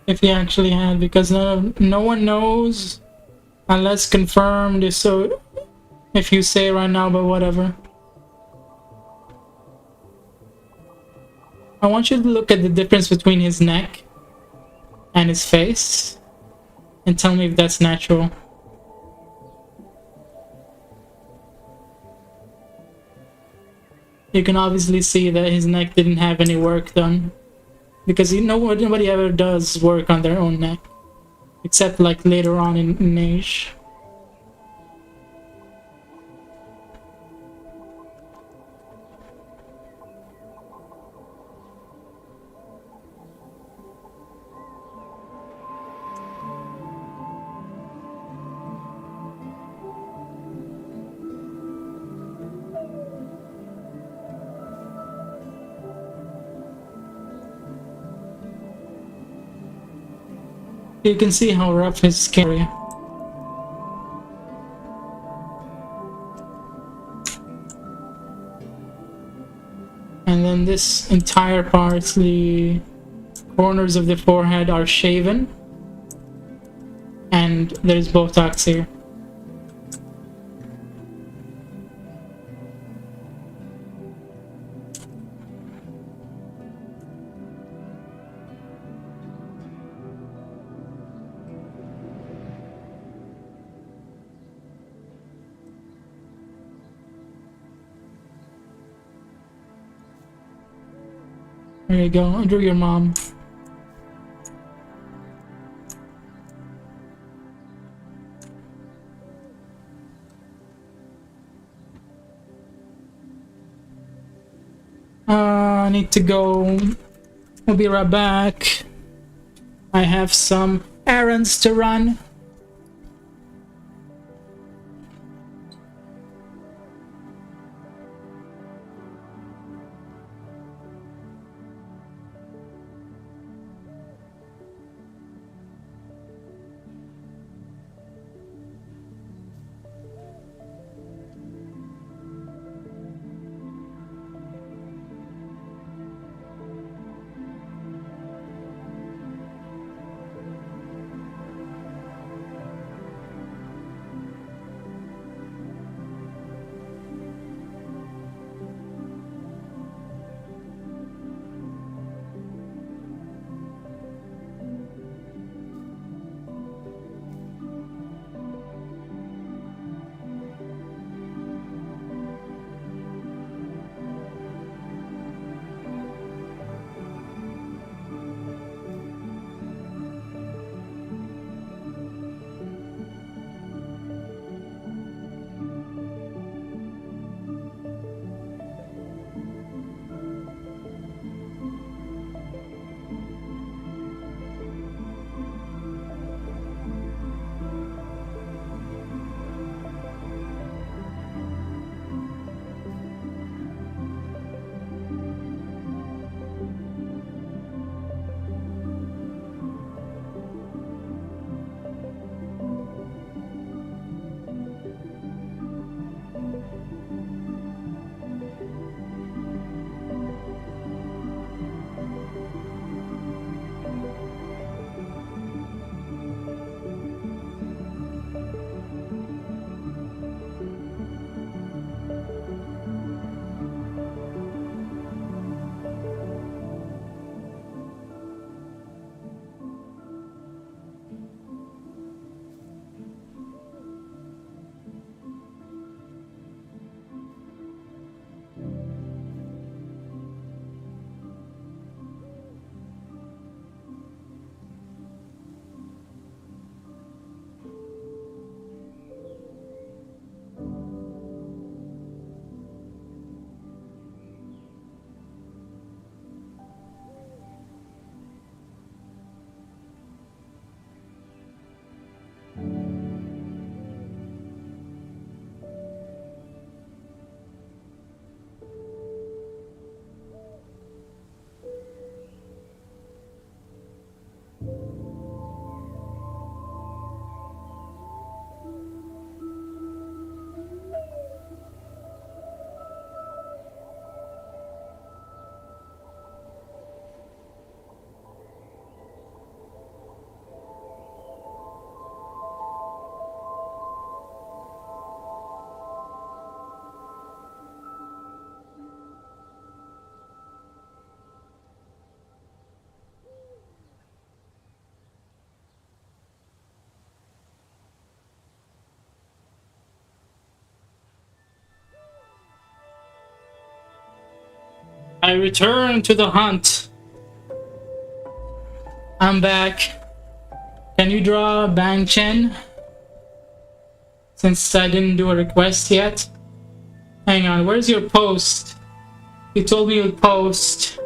if he actually had, because no one knows unless confirmed. So if you say right now, but whatever. I want you to look at the difference between his neck and his face and tell me if that's natural. You can obviously see that his neck didn't have any work done, because nobody ever does work on their own neck, except like later on in age. You can see how rough his skin is. And then this entire part, the corners of the forehead are shaven, and there's Botox here. There you go, I drew your mom. I need to go. We'll be right back. I have some errands to run. I return to the hunt. I'm back. Can you draw Bang Chen? Since I didn't do a request yet. Hang on, where's your post? You told me you'd post.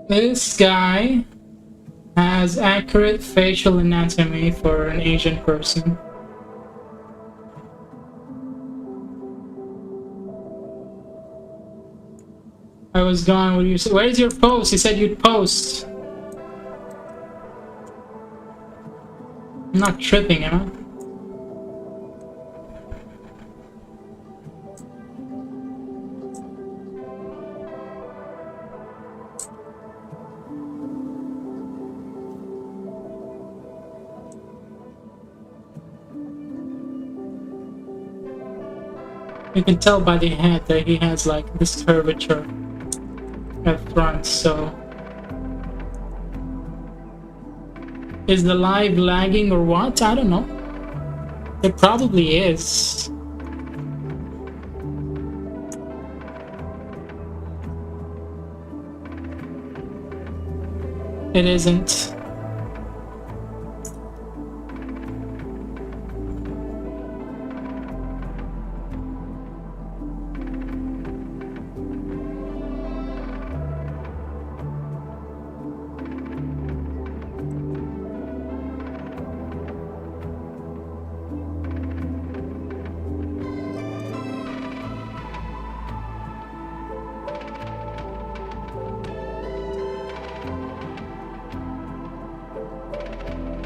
This guy has accurate facial anatomy for an Asian person. I was gone. What do you say? Where's your post? You said you'd post. I'm not tripping, am I? You can tell by the head that he has like this curvature at front, so... Is the live lagging or what? I don't know. It probably is. It isn't.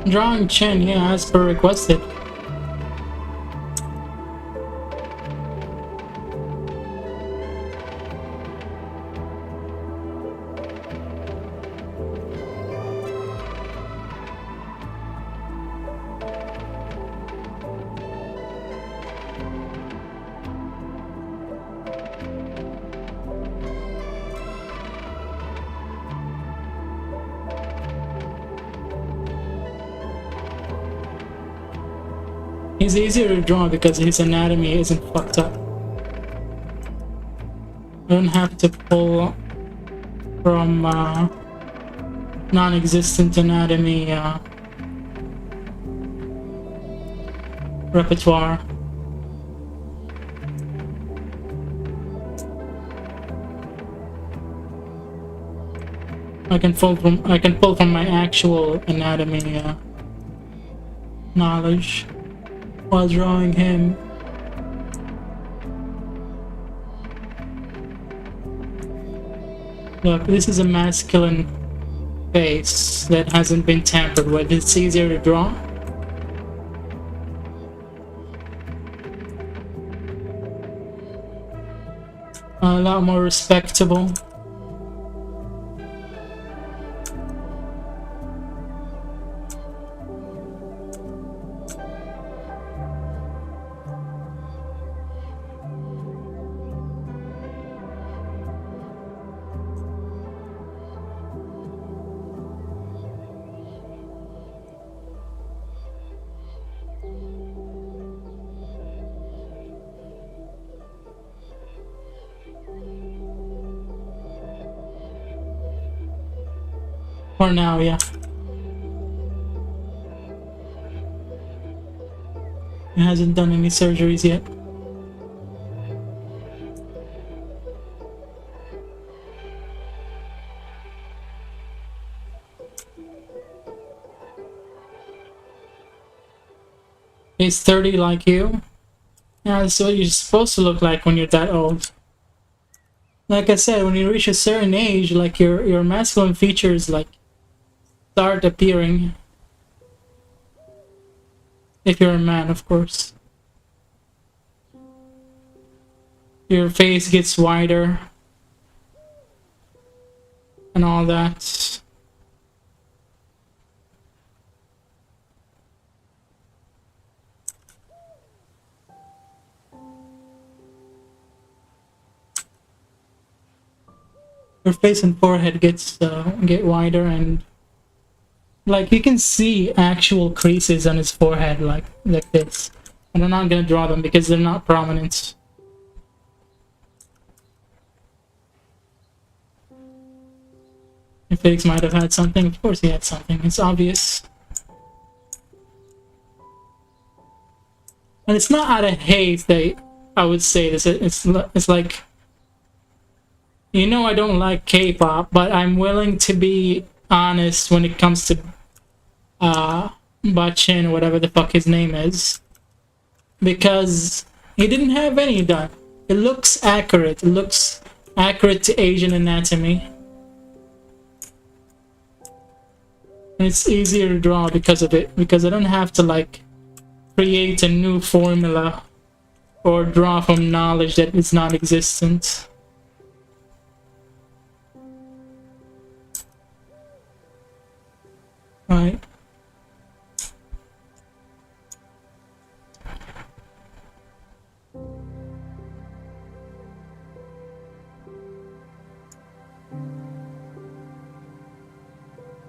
Drawing Chen, yeah, as per requested. He's easier to draw because his anatomy isn't fucked up. I don't have to pull from non-existent anatomy repertoire. I can pull from my actual anatomy knowledge while drawing him. Look, this is a masculine face that hasn't been tampered with. It's easier to draw. A lot more respectable. For now, yeah. He hasn't done any surgeries yet. He's 30 like you. Yeah, that's what you're supposed to look like when you're that old. Like I said, when you reach a certain age, like your masculine features like start appearing. If you're a man, of course. Your face gets wider and all that. Your face and forehead get wider, and like you can see actual creases on his forehead like this. And I'm not gonna draw them because they're not prominent. If Felix might have had something, of course he had something. It's obvious. And it's not out of hate that I would say this. It's like, you know, I don't like K-pop, but I'm willing to be honest when it comes to Bachin, whatever the fuck his name is, because he didn't have any done. It looks accurate. It looks accurate to Asian anatomy, and it's easier to draw because of it. Because I don't have to like create a new formula or draw from knowledge that is non-existent. Right.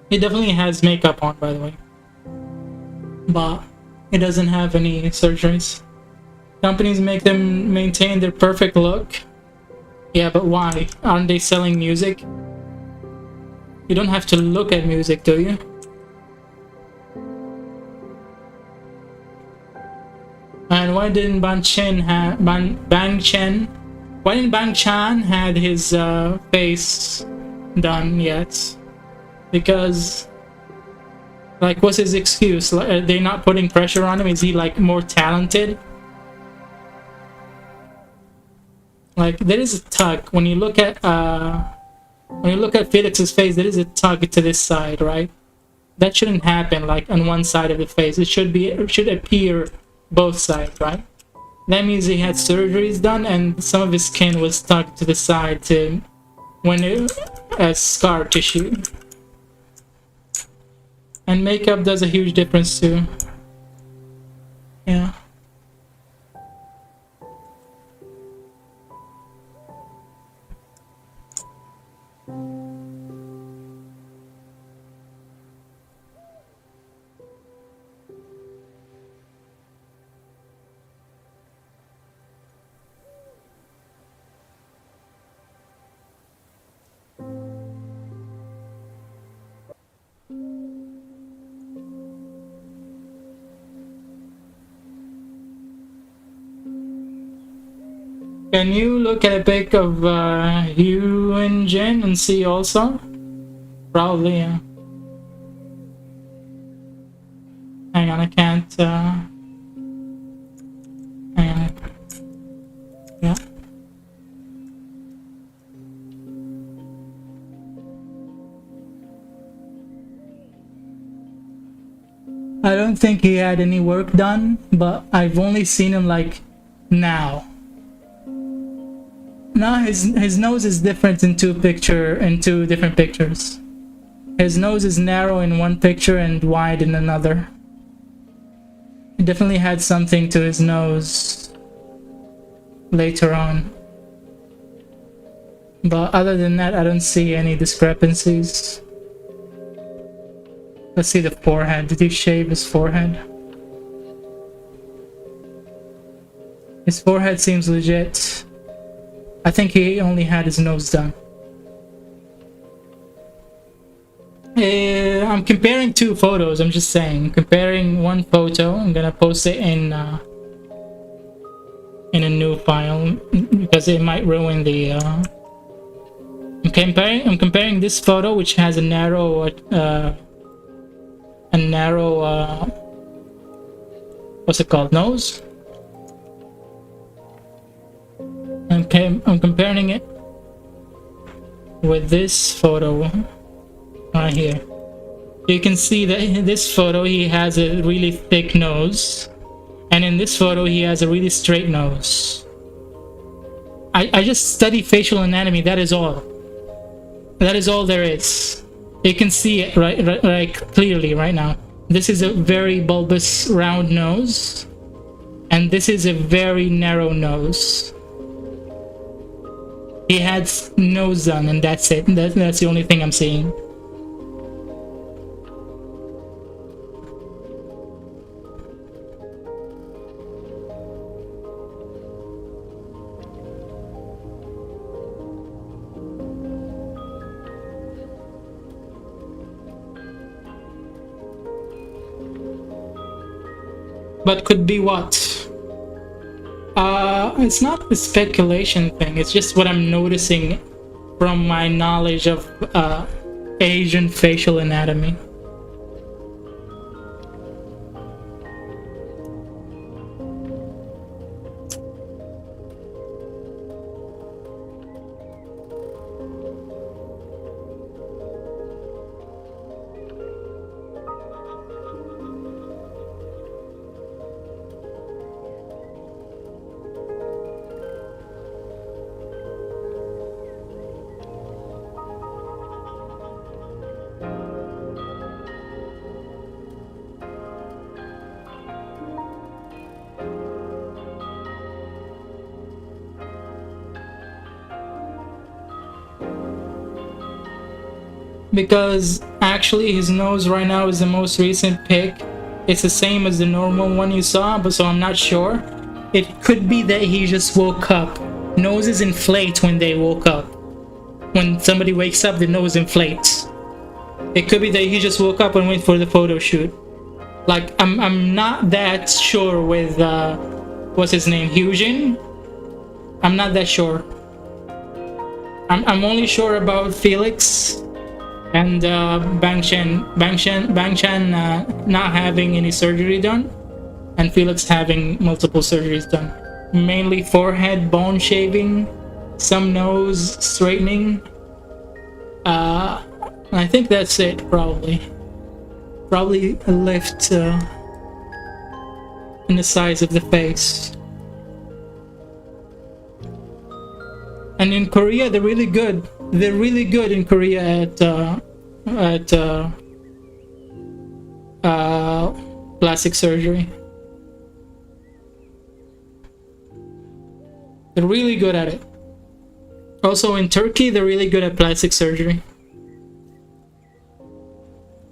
He definitely has makeup on, by the way, but he doesn't have any surgeries. Companies make them maintain their perfect look. Yeah, but why? Aren't they selling music? You don't have to look at music, do you? And why didn't Bang Chan had his face done yet? Because, like, what's his excuse? Like, are they not putting pressure on him? Is he like more talented? Like, there is a tug when you look at Felix's face. There is a tug to this side, right? That shouldn't happen like on one side of the face. It should appear both sides, right? That means he had surgeries done and some of his skin was stuck to the side to when it as scar tissue. And makeup does a huge difference too. Yeah. Can you look at a pic of Hugh and Jin and see also? Probably, yeah. Hang on, I can't. Hang on. Yeah. I don't think he had any work done, but I've only seen him like now. Now his nose is different in two different pictures. His nose is narrow in one picture and wide in another. He definitely had something to his nose later on. But other than that, I don't see any discrepancies. Let's see the forehead. Did he shave his forehead? His forehead seems legit. I think he only had his nose done. I'm comparing two photos. I'm just saying. I'm comparing one photo. I'm gonna post it in a new file because it might ruin the. I'm comparing this photo, which has a narrow what's it called, nose. I'm comparing it with this photo right here. You can see that in this photo he has a really thick nose, and in this photo he has a really straight nose. I just study facial anatomy, that is all. That is all there is. You can see it right clearly right now. This is a very bulbous round nose, and this is a very narrow nose. He had nose done, and that's it. That's the only thing I'm seeing. But could be what? It's not the speculation thing. It's just what I'm noticing from my knowledge of Asian facial anatomy. Because actually his nose right now is the most recent pic. It's the same as the normal one you saw, but so I'm not sure. It could be that he just woke up. Noses inflate when they woke up. When somebody wakes up, the nose inflates. It could be that he just woke up and went for the photo shoot. Like, I'm not that sure with what's his name, Hyujin. I'm not that sure. I'm only sure about Felix and Bang Chen not having any surgery done, and Felix having multiple surgeries done. Mainly forehead bone shaving, some nose straightening. I think that's it, probably. Probably a lift in the size of the face. And in Korea, they're really good. They're really good in Korea at plastic surgery. They're really good at it. Also in Turkey, they're really good at plastic surgery.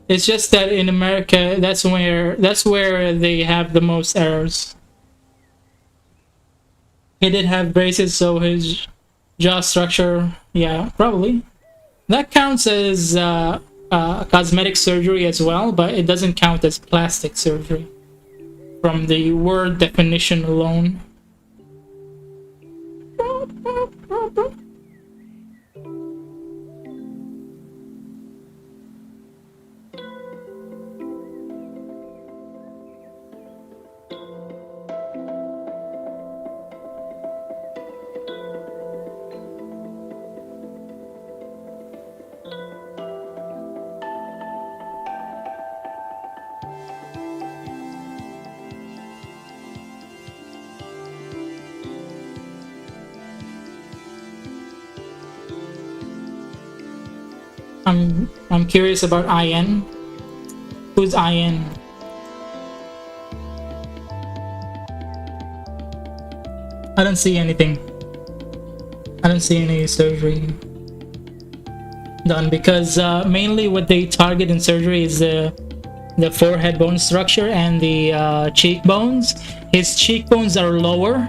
It's just that in America, that's where they have the most errors. He did have braces, so his jaw structure, yeah, probably. That counts as cosmetic surgery as well, but it doesn't count as plastic surgery from the word definition alone. I'm curious about IN. Who's IN? I don't see anything. I don't see any surgery done, because mainly what they target in surgery is the forehead bone structure and the cheekbones. His cheekbones are lower,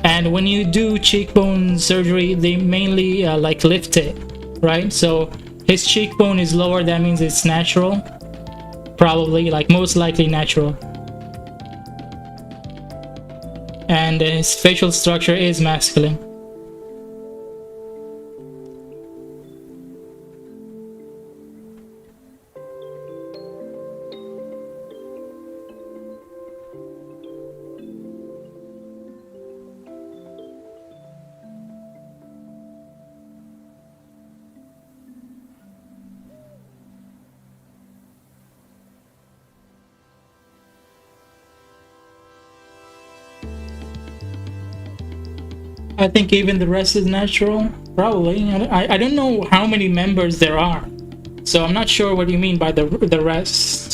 and when you do cheekbone surgery, they mainly like lift it, right? So his cheekbone is lower. That means it's natural, probably, like most likely natural. And his facial structure is masculine. I think even the rest is natural. Probably. I don't know how many members there are, so I'm not sure what you mean by the rest.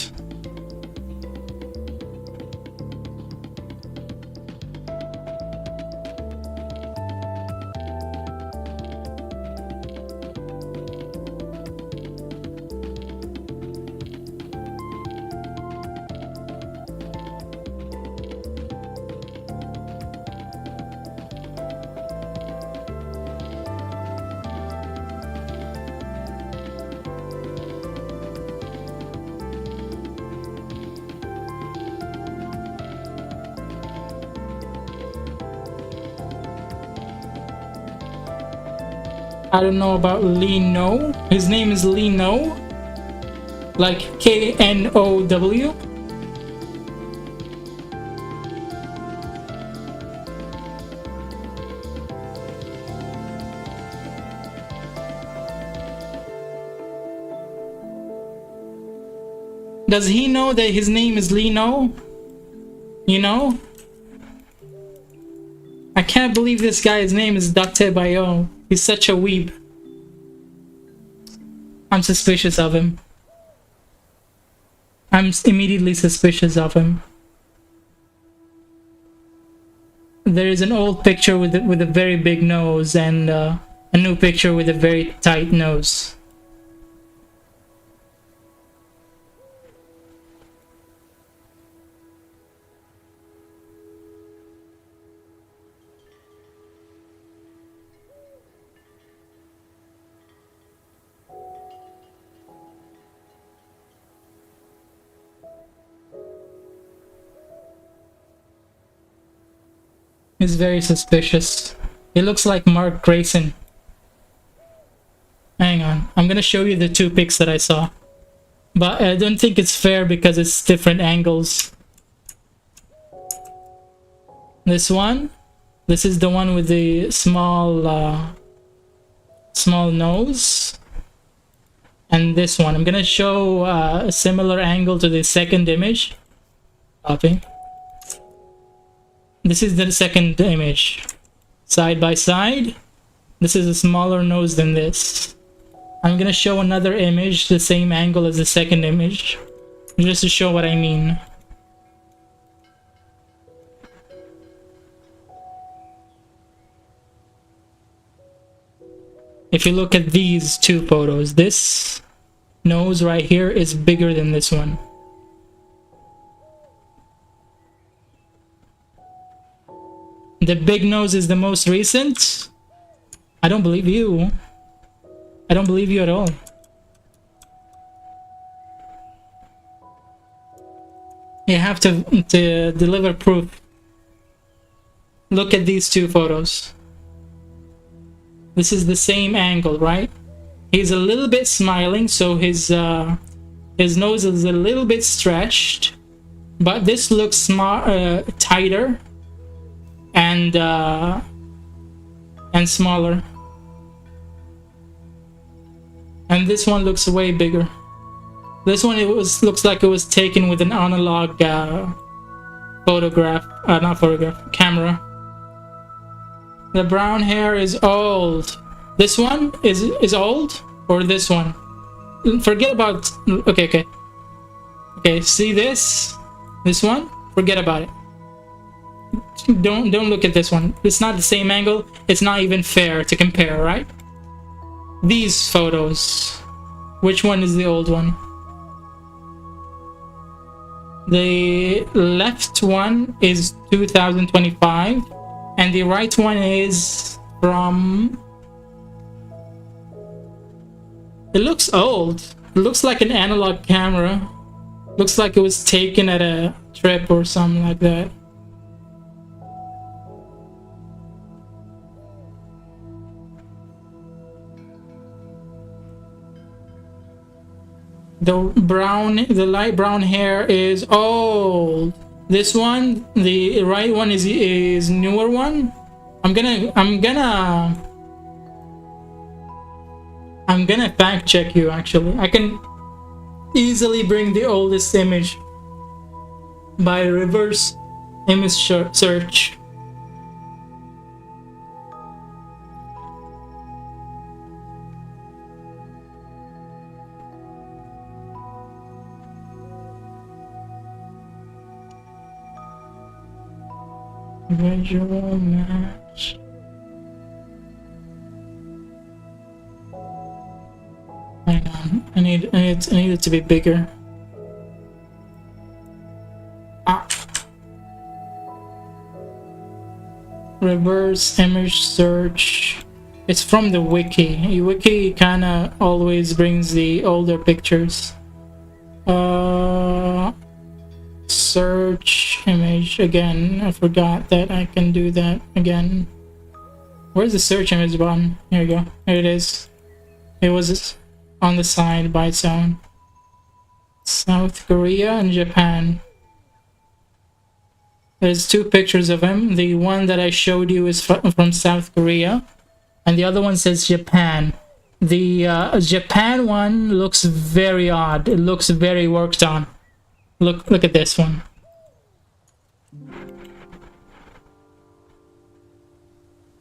I don't know about Lino. His name is Lino, like K-N-O-W. Does he know that his name is Lino? You know? I can't believe this guy's name is Date.io. He's such a weeb. I'm suspicious of him. I'm immediately suspicious of him. There is an old picture with a very big nose and a new picture with a very tight nose. He's very suspicious. He looks like Mark Grayson. Hang on, I'm gonna show you the two pics that I saw. But I don't think it's fair because it's different angles. This one, this is the one with the small nose. And this one, I'm gonna show a similar angle to the second image. Copy. This is the second image. Side by side. This is a smaller nose than this. I'm gonna show another image, the same angle as the second image, just to show what I mean. If you look at these two photos, this nose right here is bigger than this one. The big nose is the most recent? I don't believe you. I don't believe you at all. You have to deliver proof. Look at these two photos. This is the same angle, right? He's a little bit smiling, so his nose is a little bit stretched, but this looks tighter and smaller, and this one looks way bigger. This one looks like it was taken with an analog camera. The brown hair is old. This one is old, or this one? Forget about. Okay. See this one? Forget about it. Don't look at this one. It's not the same angle. It's not even fair to compare, right? These photos. Which one is the old one? The left one is 2025, and the right one is from... It looks old. It looks like an analog camera. Looks like it was taken at a trip or something like that. The light brown hair is old. This one, the right one is newer one. I'm gonna fact check you. Actually, I can easily bring the oldest image by reverse image search. Visual match. Hang on, I need it to be bigger. Ah. Reverse image search. It's from the wiki. Wiki kind of always brings the older pictures. Search image again. I forgot that I can do that again. Where's the search image button? Here we go. Here it is. It was on the side by its own. South Korea and Japan. There's two pictures of him. The one that I showed you is from South Korea, and the other one says Japan. The Japan one looks very odd. It looks very worked on. Look at this one.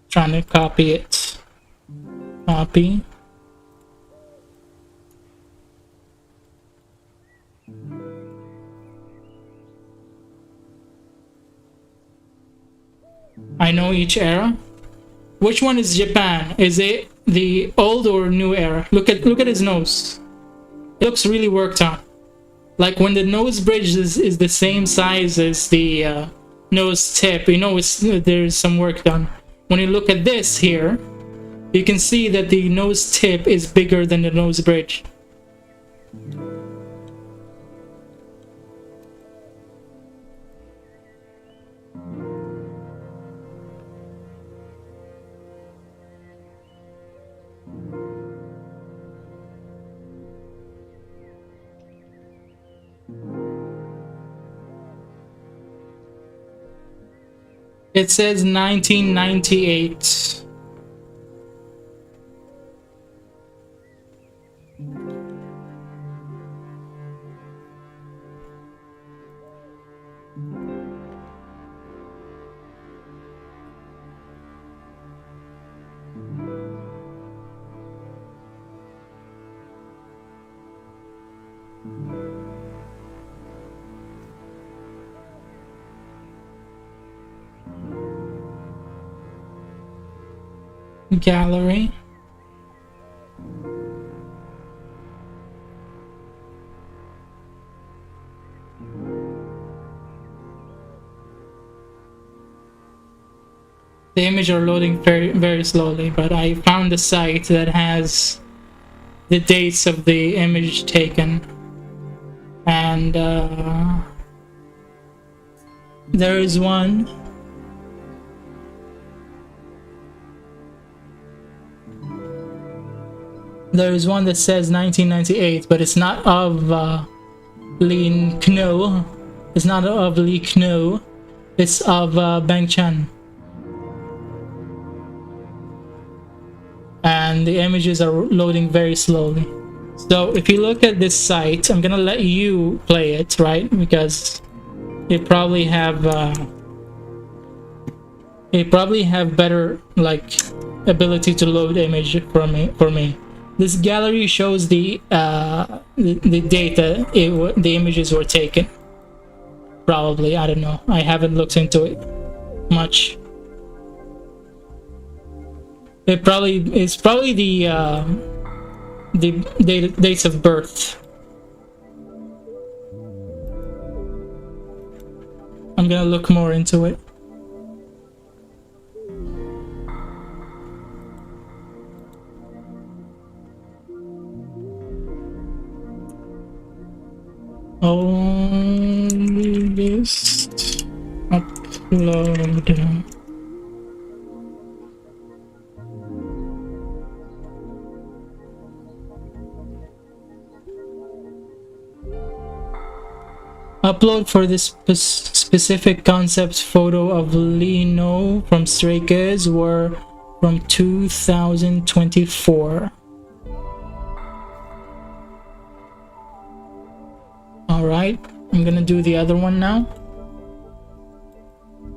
Trying to copy it. Copy. I know each era. Which one is Japan? Is it the old or new era? Look at his nose. It looks really worked on. Like when the nose bridge is the same size as the nose tip, you know there's some work done. When you look at this here, you can see that the nose tip is bigger than the nose bridge. It says 1998. Gallery. The images are loading very slowly, but I found a site that has the dates of the image taken, and there is one. There is one that says 1998, but it's not of Lee Kno. It's not of Lee Kno. It's of Bang Chan. And the images are loading very slowly. So if you look at this site, I'm gonna let you play it, right? Because you probably have better like ability to load image for me. This gallery shows the data the images were taken. Probably, I don't know. I haven't looked into it much. It's probably the dates of birth. I'm gonna look more into it. Only list upload. Upload for this specific concept photo of Lino from Stray Kids were from 2024. Alright, I'm gonna do the other one now.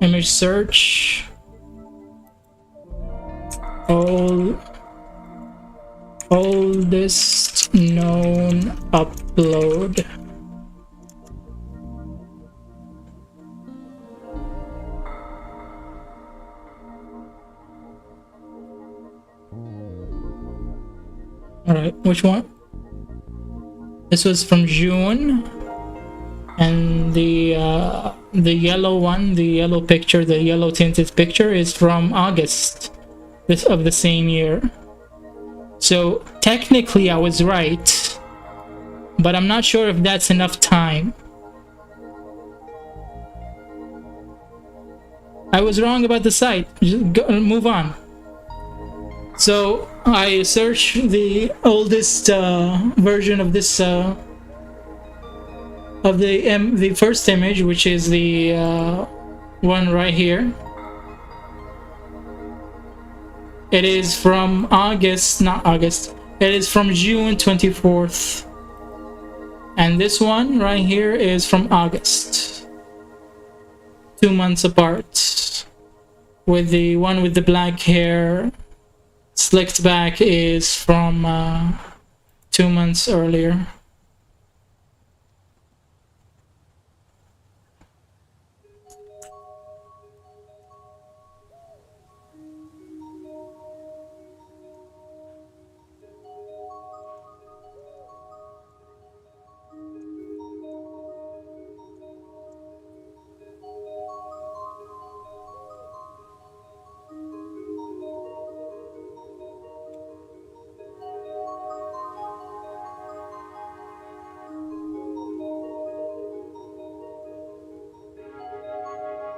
Image search. Oldest known upload. All right, which one? This was from June, and the yellow one, the yellow picture, the yellow tinted picture, is from August of the same year. So technically, I was right, but I'm not sure if that's enough time. I was wrong about the site. Just go, move on. So I searched the oldest version of this of the first image, which is the one right here. It is from not August. It is from June 24th, and this one right here is from August. 2 months apart. With the one with the black hair slicked back is from 2 months earlier.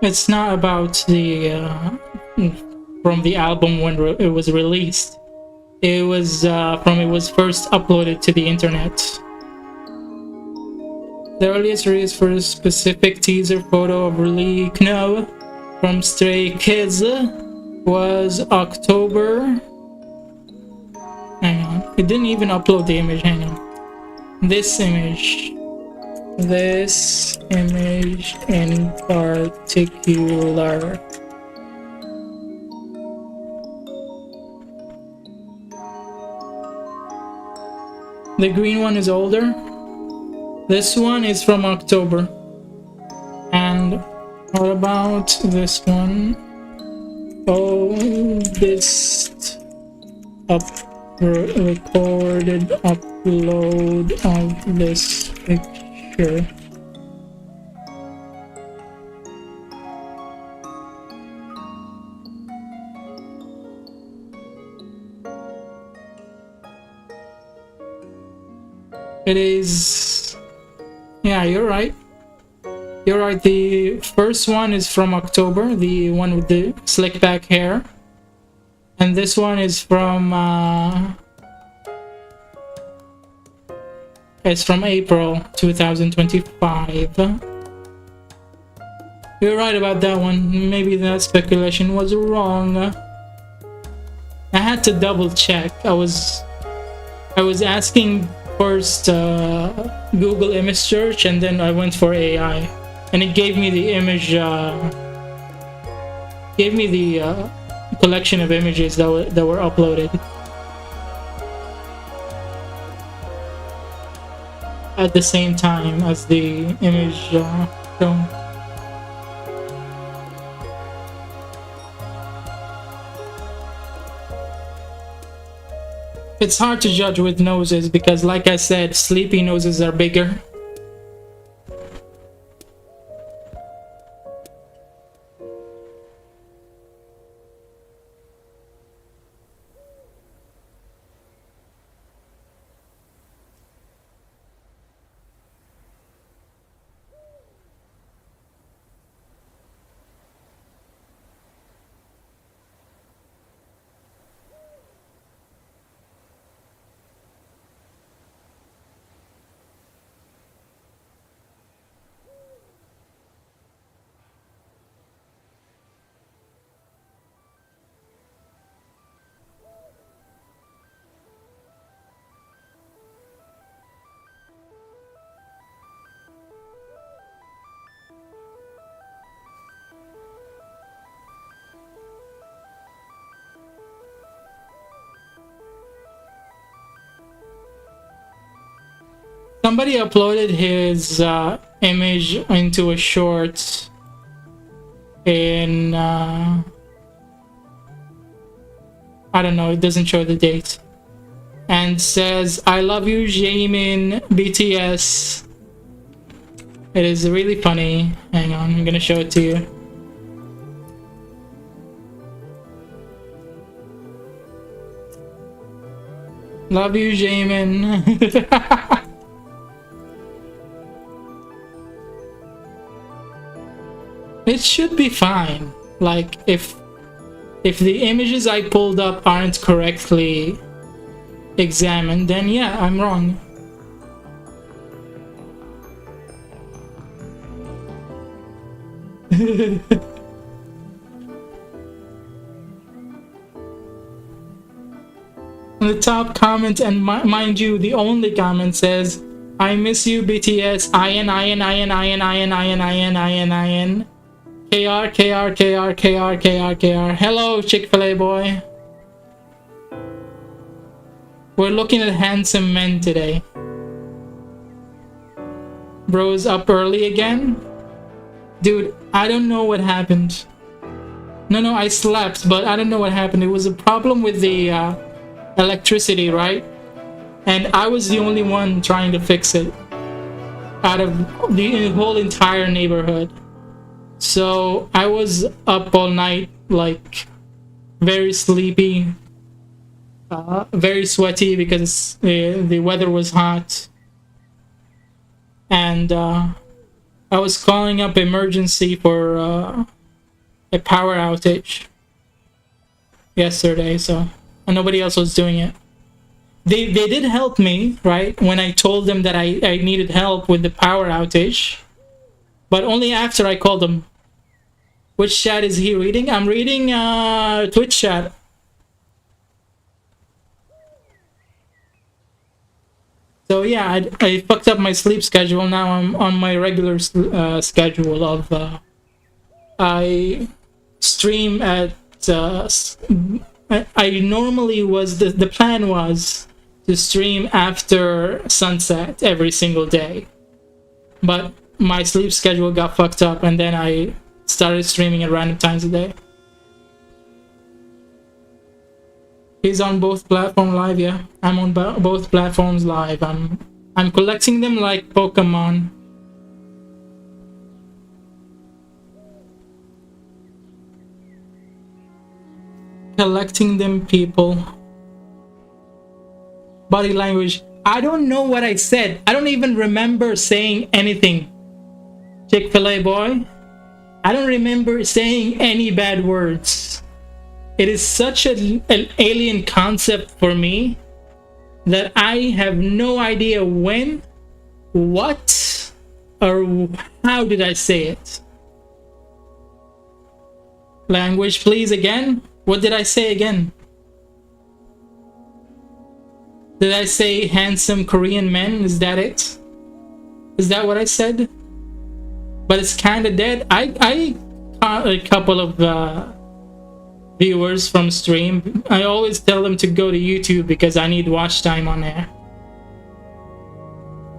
It's not about the from the album when it was released. It was from it was first uploaded to the internet. The earliest release for a specific teaser photo of Release No from Stray Kids was October. Hang on, it didn't even upload the image. Hang on, this image in particular. The green one is older. This one is from October. And what about this one? Oldest recorded upload of this picture. It is, yeah, you're right. You're right. The first one is from October, the one with the slick back hair. And this one is from it's from April 2025. You're right about that one. Maybe that speculation was wrong. I had to double check. I was asking first Google image search, and then I went for AI, and it gave me the image, gave me the collection of images that were uploaded at the same time as the image shown. It's hard to judge with noses because, like I said, sleepy noses are bigger. Somebody uploaded his image into a short in I don't know, it doesn't show the date. and says, "I love you, Jamin BTS." It is really funny. Hang on, I'm gonna show it to you. Love you, Jamin. It should be fine. Like, if the images I pulled up aren't correctly examined, then yeah, I'm wrong. The top comment, and mind you, the only comment says, "I miss you, BTS. IN IN IN IN IN IN IN IN IN KR KR KR KR KR KR." Hello, Chick-fil-A boy. We're looking at handsome men today. Bro's up early again? Dude, I don't know what happened. No, I slept, but I don't know what happened. It was a problem with the electricity, right? And I was the only one trying to fix it out of the whole entire neighborhood. So I was up all night, like, very sleepy, very sweaty because the weather was hot. And I was calling up emergency for a power outage yesterday, so and nobody else was doing it. They did help me, right, when I told them that I needed help with the power outage, but only after I called them. Which chat is he reading? I'm reading Twitch chat. So yeah, I fucked up my sleep schedule. Now I'm on my regular schedule of I stream at I normally was the plan was to stream after sunset every single day, but my sleep schedule got fucked up, and then I started streaming at random times a day. He's on both platforms live, yeah. I'm on both platforms live. I'm collecting them like Pokemon. Collecting them, people. Body language. I don't know what I said. I don't even remember saying anything. Chick-fil-A boy. I don't remember saying any bad words. It is such an alien concept for me that I have no idea when, what, or how did I say it. Language, please, again. What did I say again? Did I say handsome Korean men? Is that it? Is that what I said? But it's kind of dead. I caught a couple of viewers from stream. I always tell them to go to YouTube because I need watch time on there.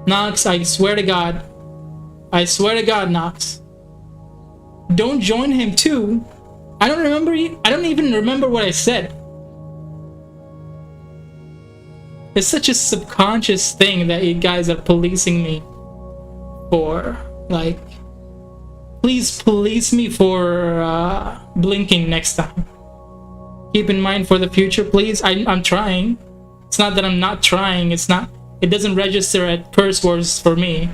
Nox, I swear to God. I swear to God, Nox. Don't join him too. I don't remember. I don't even remember what I said. It's such a subconscious thing that you guys are policing me for. Like, please police me for blinking next time. Keep in mind for the future, please. I'm trying. It's not that I'm not trying. It's not. It doesn't register at curse words for me.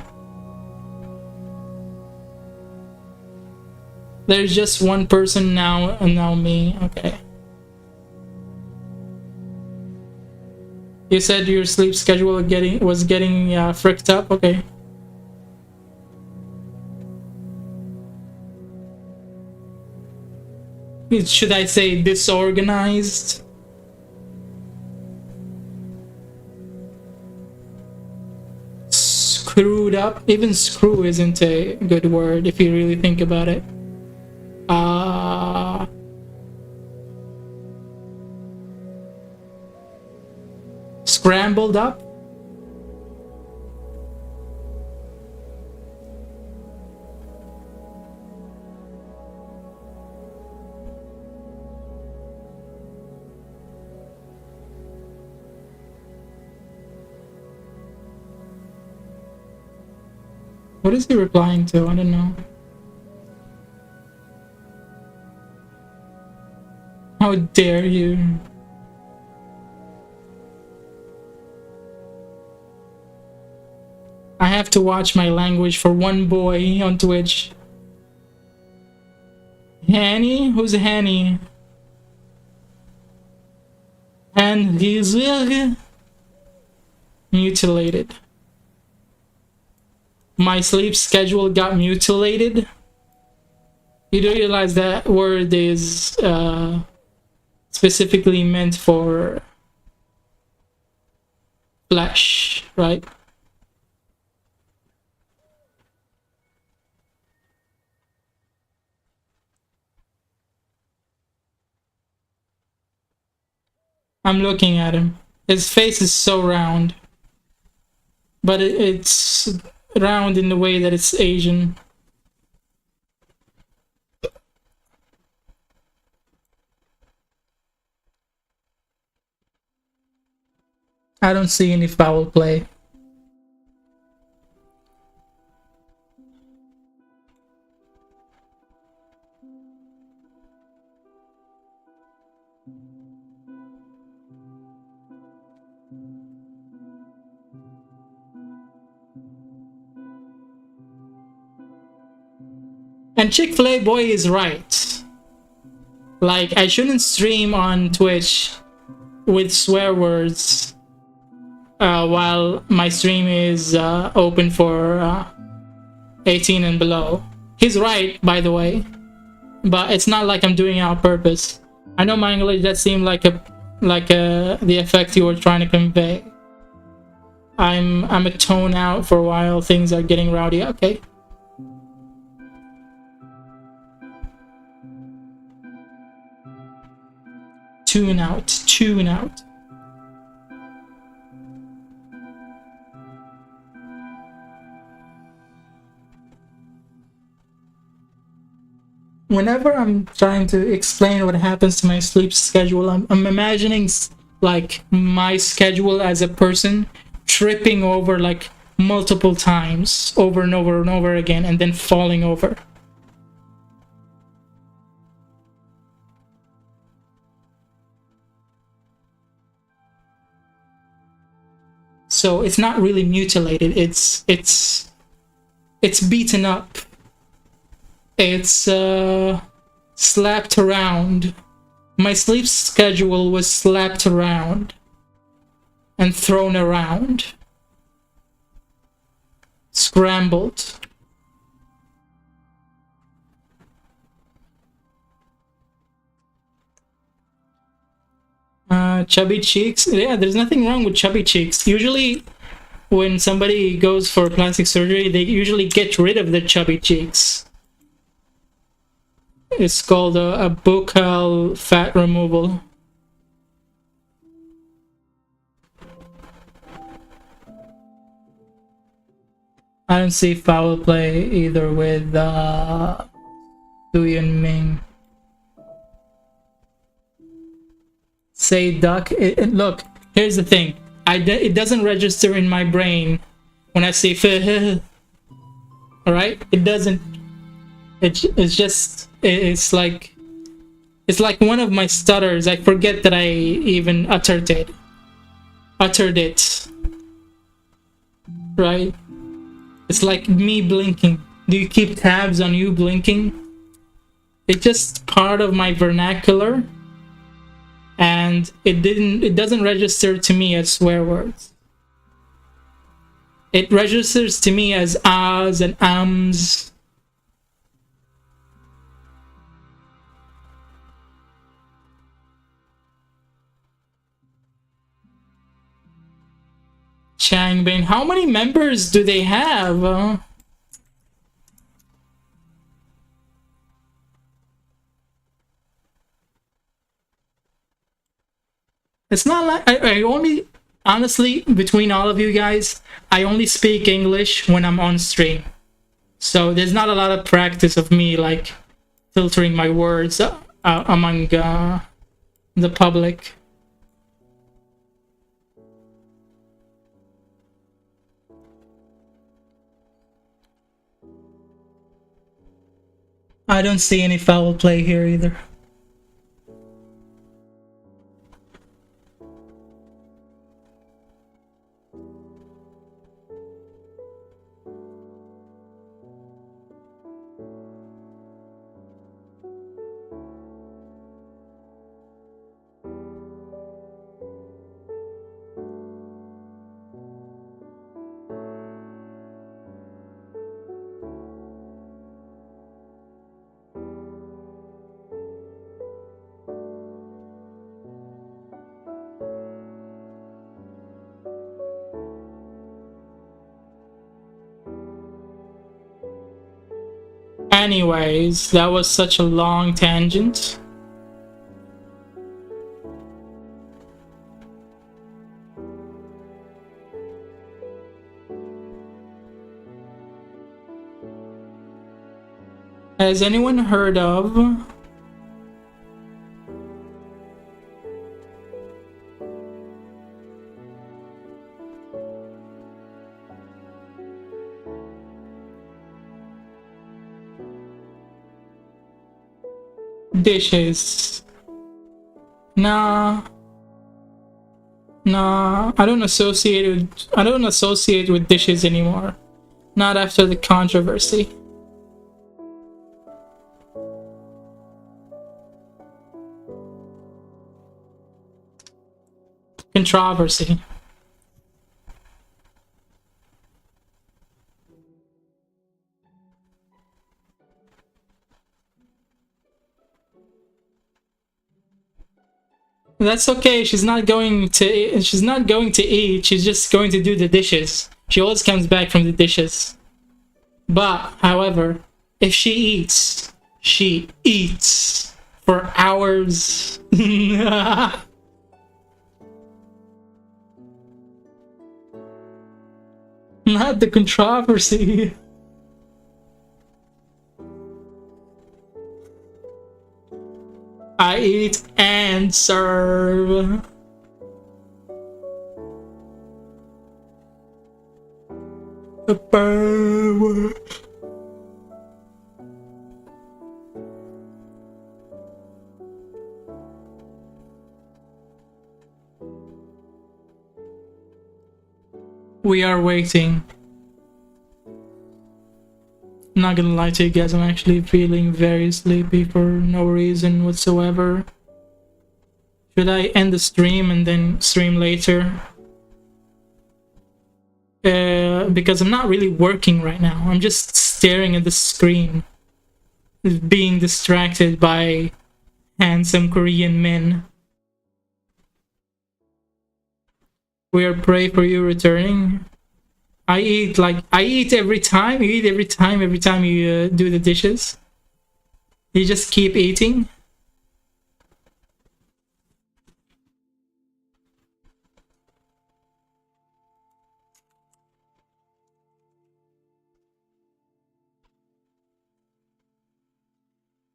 There's just one person now, and now me. Okay. You said your sleep schedule was getting fricked up. Okay. Should I say disorganized? Screwed up? Even screw isn't a good word if you really think about it. Scrambled up? What is he replying to? I don't know. How dare you? I have to watch my language for one boy on Twitch. Hanny? Who's Hanny? And he's mutilated. My sleep schedule got mutilated. You do realize that word is specifically meant for flesh, right? I'm looking at him. His face is so round. But it's round in the way that it's Asian. I don't see any foul play. And Chick-fil-A boy is right. Like, I shouldn't stream on Twitch with swear words while my stream is open for 18 and below. He's right, by the way, but it's not like I'm doing it on purpose. I know my English, that seemed like the effect you were trying to convey. I'm a tone out for a while. Things are getting rowdy. Okay. Tune out. Tune out. Whenever I'm trying to explain what happens to my sleep schedule, I'm imagining like my schedule as a person tripping over like multiple times over and over and over again and then falling over. So it's not really mutilated, it's beaten up. It's slapped around. My sleep schedule was slapped around and thrown around. Scrambled. Chubby cheeks. Yeah, there's nothing wrong with chubby cheeks. Usually when somebody goes for plastic surgery, they usually get rid of the chubby cheeks. It's called a buccal fat removal. I don't see foul play either with Dui and Ming. Say duck. Look, here's the thing. It doesn't register in my brain when I say all right? It doesn't. It's just. It's like one of my stutters. I forget that I even uttered it. Right? It's like me blinking. Do you keep tabs on you blinking? It's just part of my vernacular. And it doesn't register to me as swear words. It registers to me as ahs and ums. Changbin. How many members do they have? It's not like I only, honestly, between all of you guys, I only speak English when I'm on stream. So there's not a lot of practice of me like filtering my words among the public. I don't see any foul play here either. Anyways, that was such a long tangent. Has anyone heard of dishes? Nah, I don't associate with dishes anymore. Not after the controversy. Controversy. That's okay. She's not going to eat. She's just going to do the dishes. She always comes back from the dishes. But, however, if she eats for hours. Not the controversy. I eat and serve. The power. We are waiting. I'm not gonna lie to you guys, I'm actually feeling very sleepy for no reason whatsoever. Should I end the stream and then stream later? Because I'm not really working right now. I'm just staring at the screen, being distracted by handsome Korean men. We are pray for you returning. I eat every time. You eat every time you do the dishes. You just keep eating.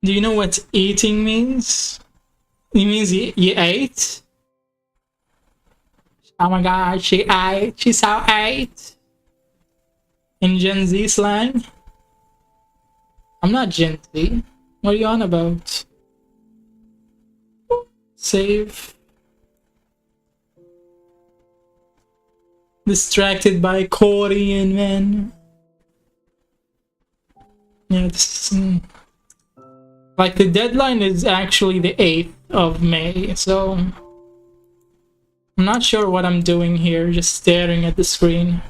Do you know what eating means? It means you ate. Oh my god, she ate. She saw ate. In Gen Z slang? I'm not Gen Z. What are you on about? Save. Distracted by Korean men. Yeah, this is... like, the deadline is actually the 8th of May, so... I'm not sure what I'm doing here, just staring at the screen.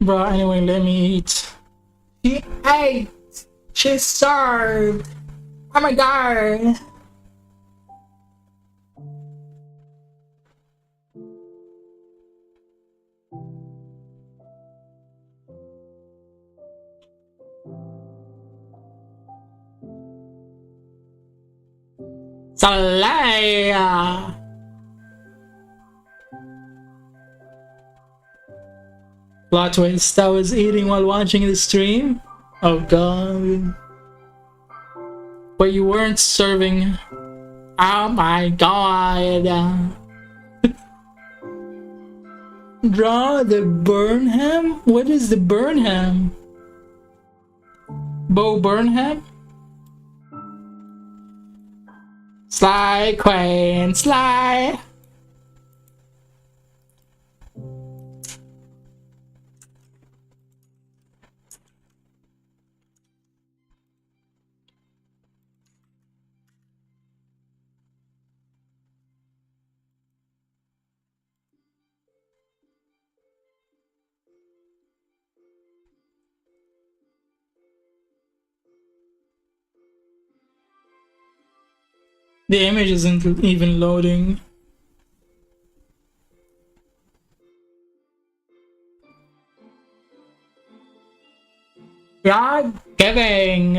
Bro, anyway, let me eat. She ate! She served! Oh my god! Salaya! Plot twist, I was eating while watching the stream. Oh god. But you weren't serving. Oh my god. Draw the Burnham? What is the Burnham? Bo Burnham? Sly Queen, Sly! The image isn't even loading. God giving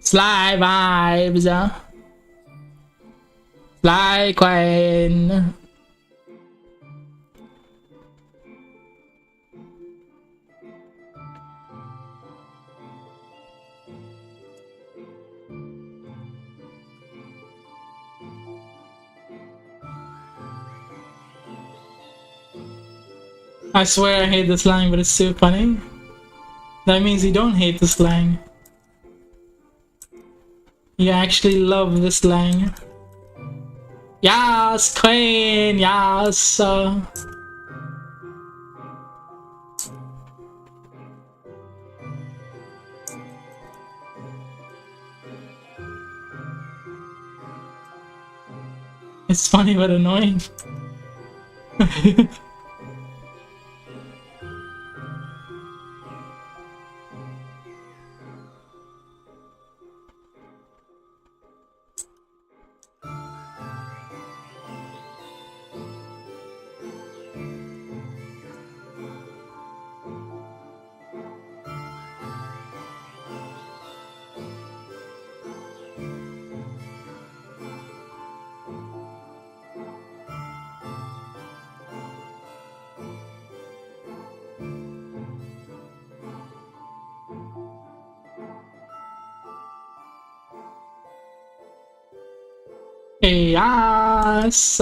Sly vibes. Sly Queen. I swear I hate the slang, but it's so funny. That means you don't hate the slang. You actually love the slang. Yes, Queen, yes. It's funny but annoying. Yes.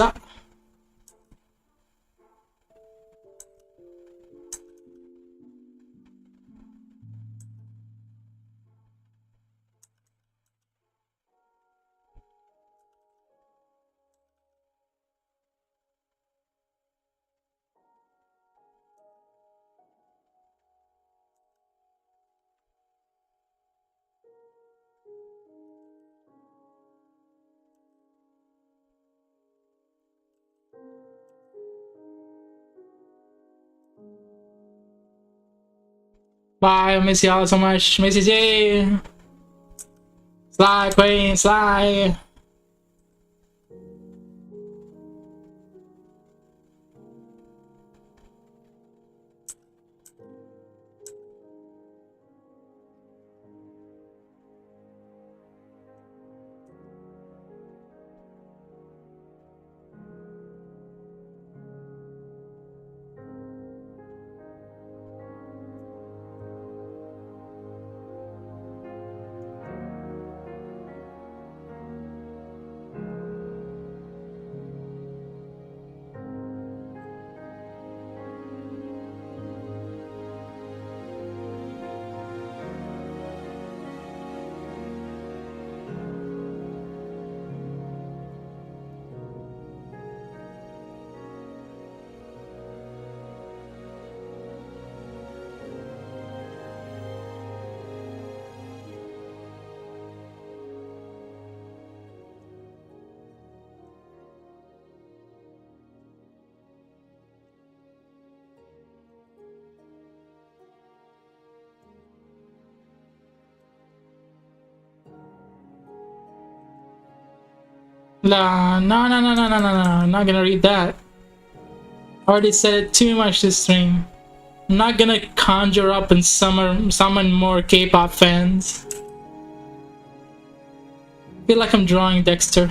Bye, I miss y'all so much. Missy J. Sly Queen, Sly. No, no, no, no, no, no, no, no. I'm not gonna read that. I already said it too much this stream. I'm not gonna conjure up and summon more K-pop fans. I feel like I'm drawing Dexter.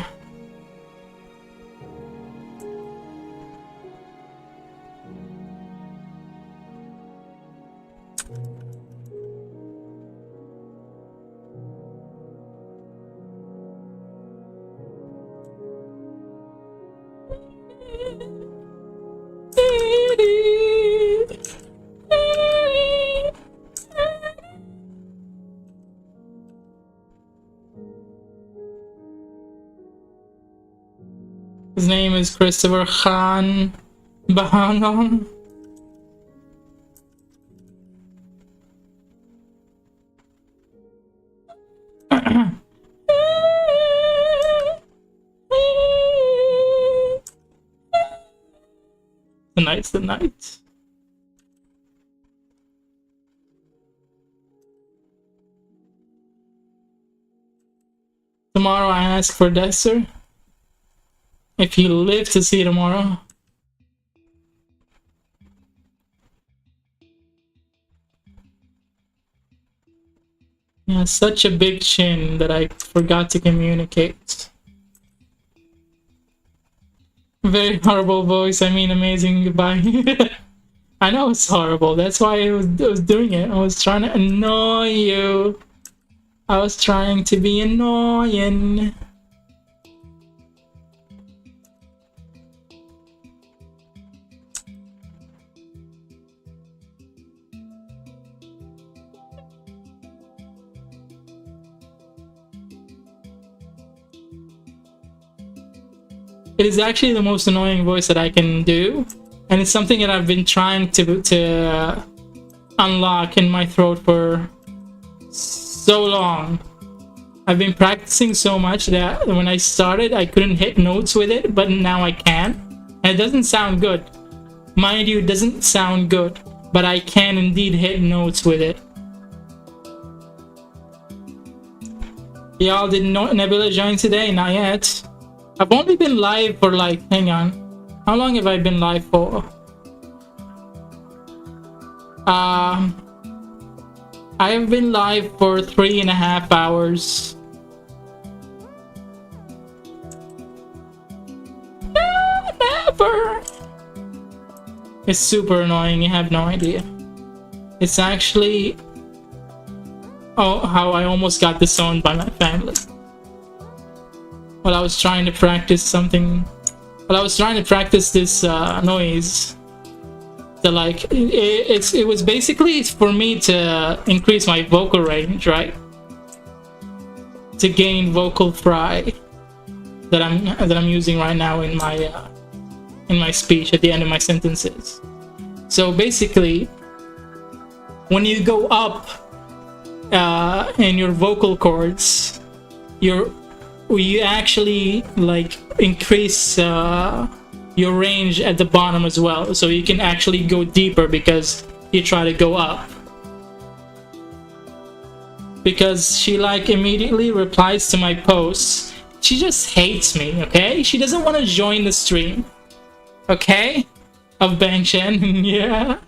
His name is Christopher Khan Bahangong. The night. Tomorrow I ask for Dexter. If he live to see tomorrow. Yeah, such a big chin that I forgot to communicate. Very horrible voice, I mean amazing, goodbye. I know it's horrible, that's why I was doing it. I was trying to annoy you. I was trying to be annoying. It is actually the most annoying voice that I can do, and it's something that I've been trying to unlock in my throat for so long. I've been practicing so much that when I started I couldn't hit notes with it, but now I can, and it doesn't sound good. Mind you, it doesn't sound good, but I can indeed hit notes with it. Y'all did Nebula join today? Not yet. I've only been live for like, hang on, how long have I been live for? I have been live for 3.5 hours. Never. It's super annoying, you have no idea. It's actually, oh, how I almost got disowned by my family. While I was trying to practice something, while I was trying to practice this noise, that like it was basically for me to increase my vocal range, right? To gain vocal fry that I'm using right now in my speech at the end of my sentences. So basically, when you go up in your vocal cords, you actually like increase your range at the bottom as well, so you can actually go deeper because you try to go up. Because she like immediately replies to my posts. She just hates me, okay? She doesn't want to join the stream, okay? Of Bang Chen. Yeah.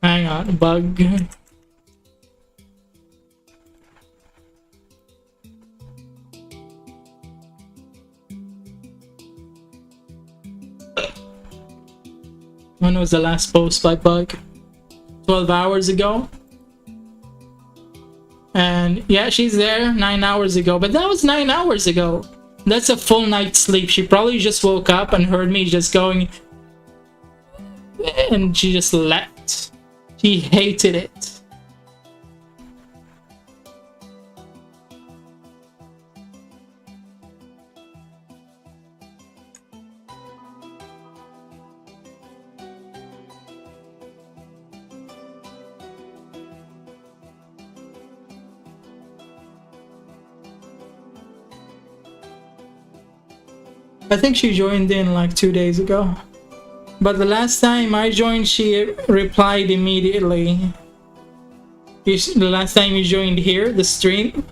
Hang on, bug. When was the last post by Bug? 12 hours ago. And yeah, she's there 9 hours ago, but that was 9 hours ago. That's a full night's sleep. She probably just woke up and heard me just going, and she just left. She hated it. I think she joined in like 2 days ago. But the last time I joined, she replied immediately. The last time you joined here, the stream.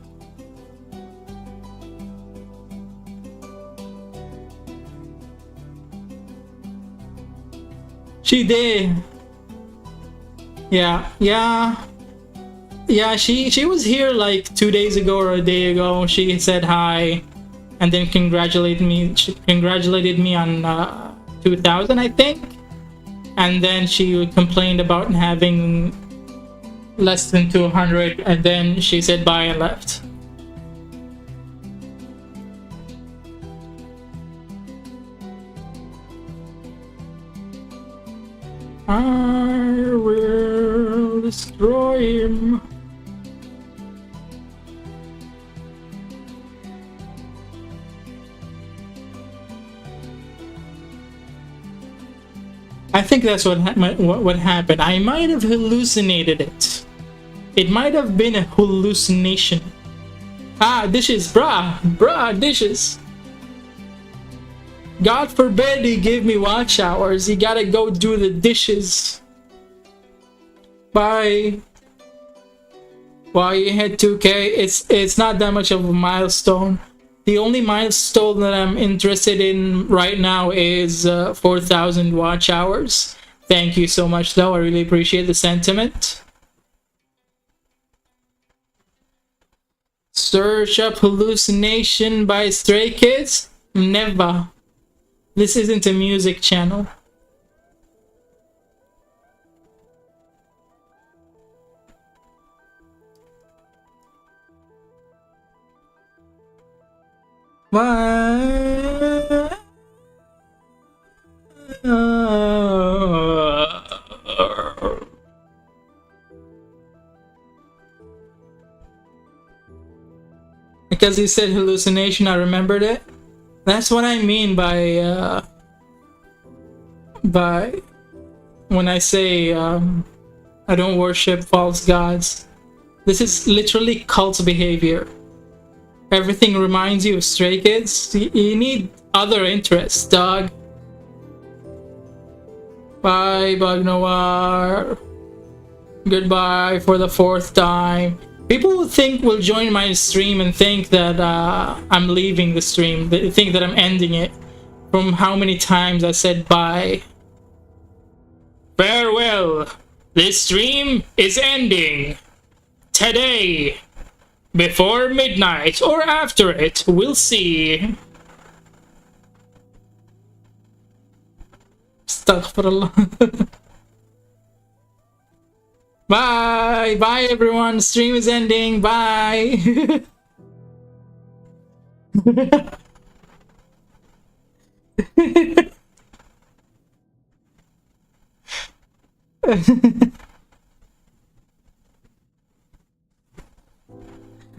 She did. Yeah, she was here like 2 days ago or a day ago. She said hi. And then congratulated me on 2000, I think. And then she complained about having less than 200, and then she said bye and left. I will destroy him. I think that's what happened. I might have hallucinated it. It might have been a hallucination. Ah, dishes, bruh, dishes. God forbid he give me watch hours. He gotta go do the dishes. Bye. Wow, you hit 2K. It's not that much of a milestone. The only milestone that I'm interested in right now is 4,000 watch hours. Thank you so much, though. I really appreciate the sentiment. Search up hallucination by Stray Kids? Never. This isn't a music channel. Bye. Because you said hallucination, I remembered it. That's what I mean by when I say I don't worship false gods. This is literally cult behavior. Everything reminds you of Stray Kids. You need other interests, dog. Bye, Bug Noir. Goodbye for the 4th time. People will join my stream and think that I'm leaving the stream. They think that I'm ending it from how many times I said bye. Farewell. This stream is ending today. Before midnight or after it, we'll see. Astaghfirullah. Bye! Bye everyone! The stream is ending. Bye!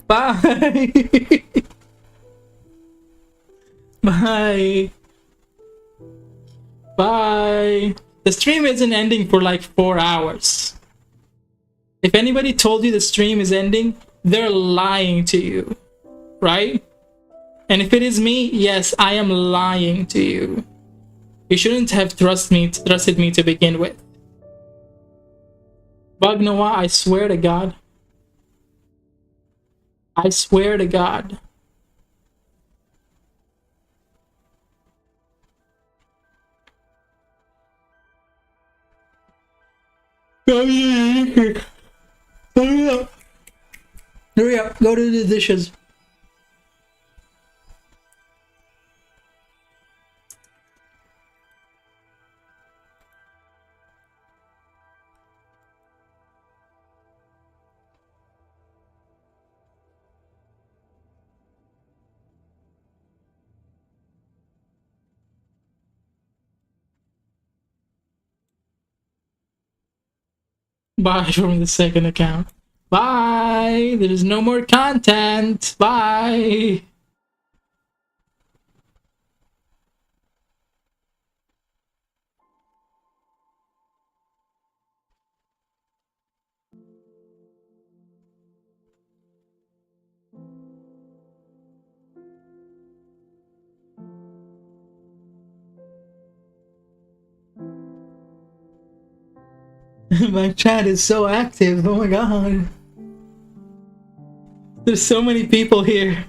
Bye! Bye! Bye! The stream isn't ending for like 4 hours. If anybody told you the stream is ending, they're lying to you, right? And if it is me, yes, I am lying to you. You shouldn't have trusted me to begin with. Bug Noah, I swear to God. I swear to God. Hurry up. Hurry up. Go to the dishes. Bye from the second account. Bye. There is no more content. Bye. My chat is so active. Oh my god. There's so many people here.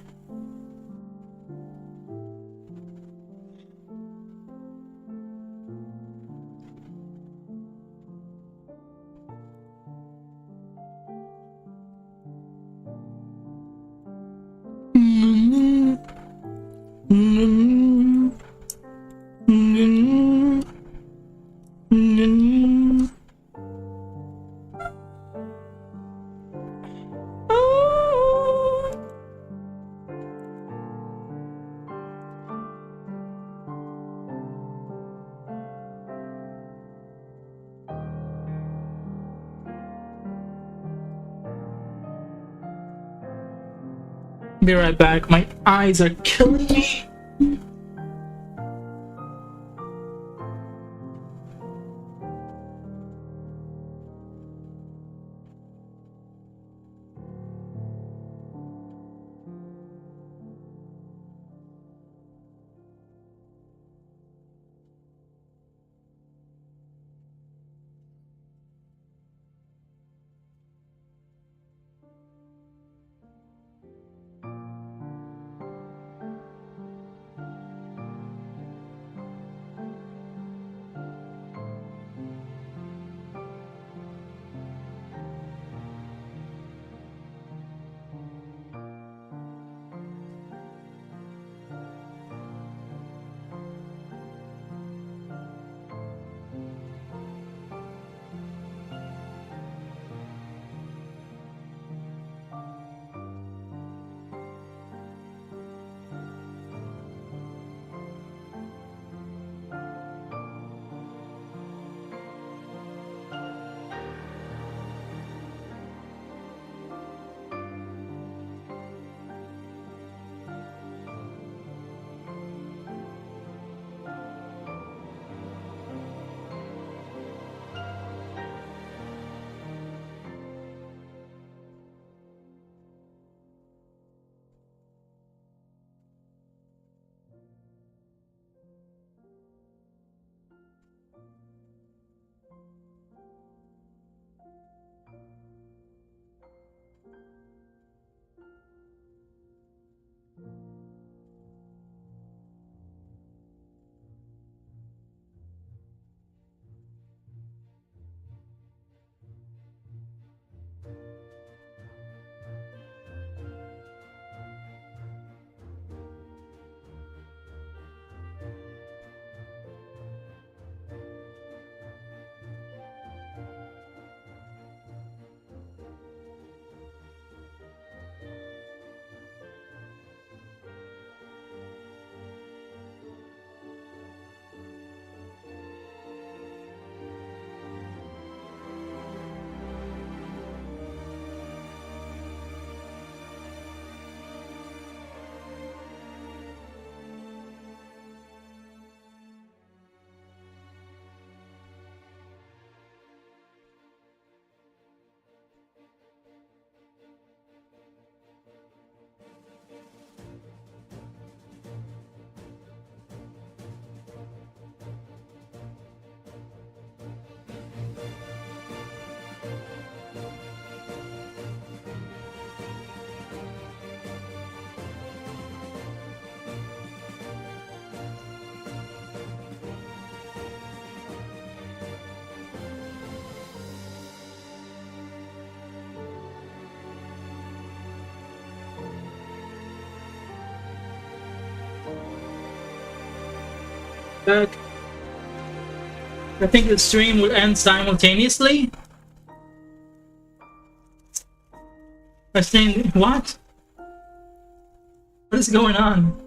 Be right back. My eyes are killing me. But I think the stream will end simultaneously. I think, what? What is going on?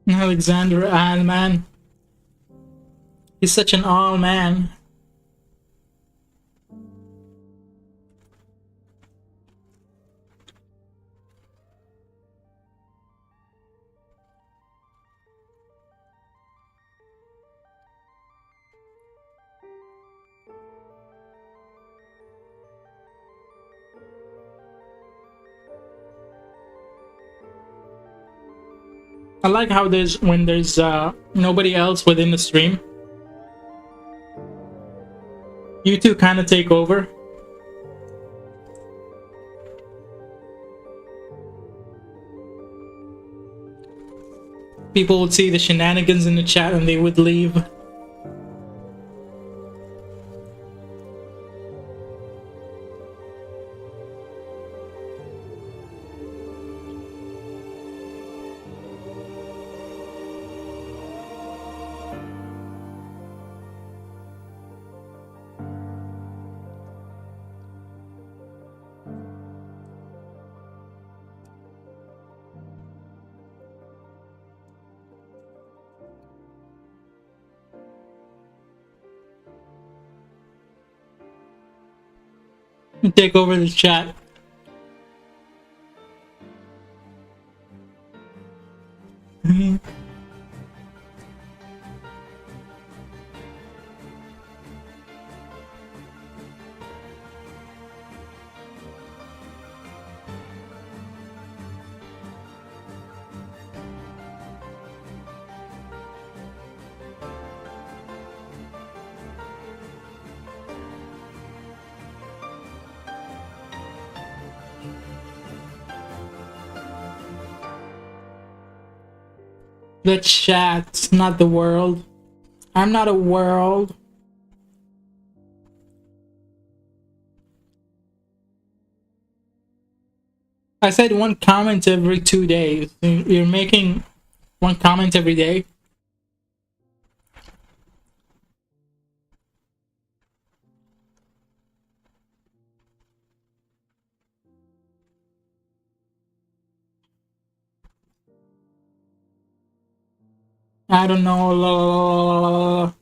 Alexander Allman. He's such an all man. I like how when there's nobody else within the stream, you two kind of take over. People would see the shenanigans in the chat and they would leave. Take over the chat. The chat, not the world. I'm not a world. I said one comment every 2 days. You're making one comment every day. I don't know.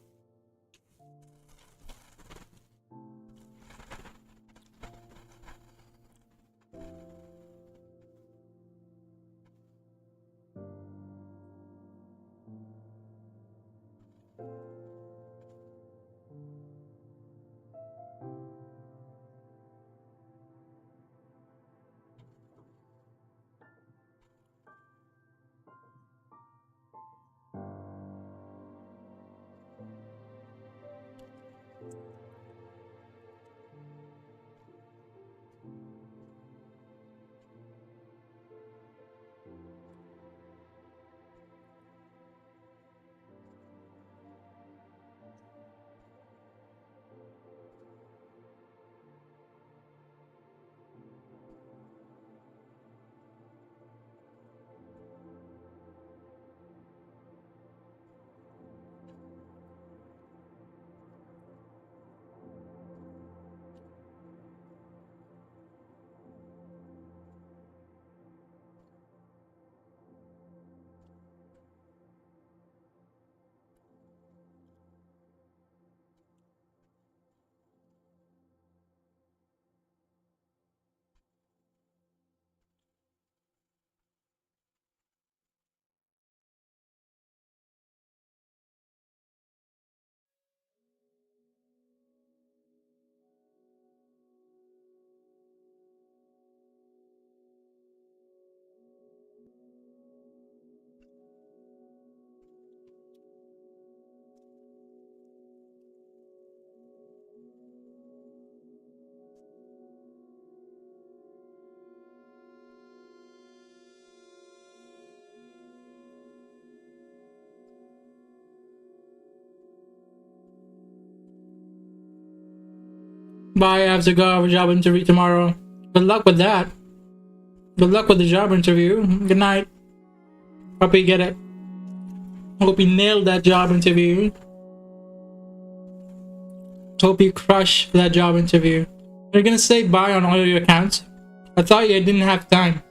Bye. I have to go. I have a job interview tomorrow. Good luck with that. Good luck with the job interview. Good night. Hope you get it. Hope you nailed that job interview. Hope you crush that job interview. You're gonna say bye on all your accounts? I thought you didn't have time.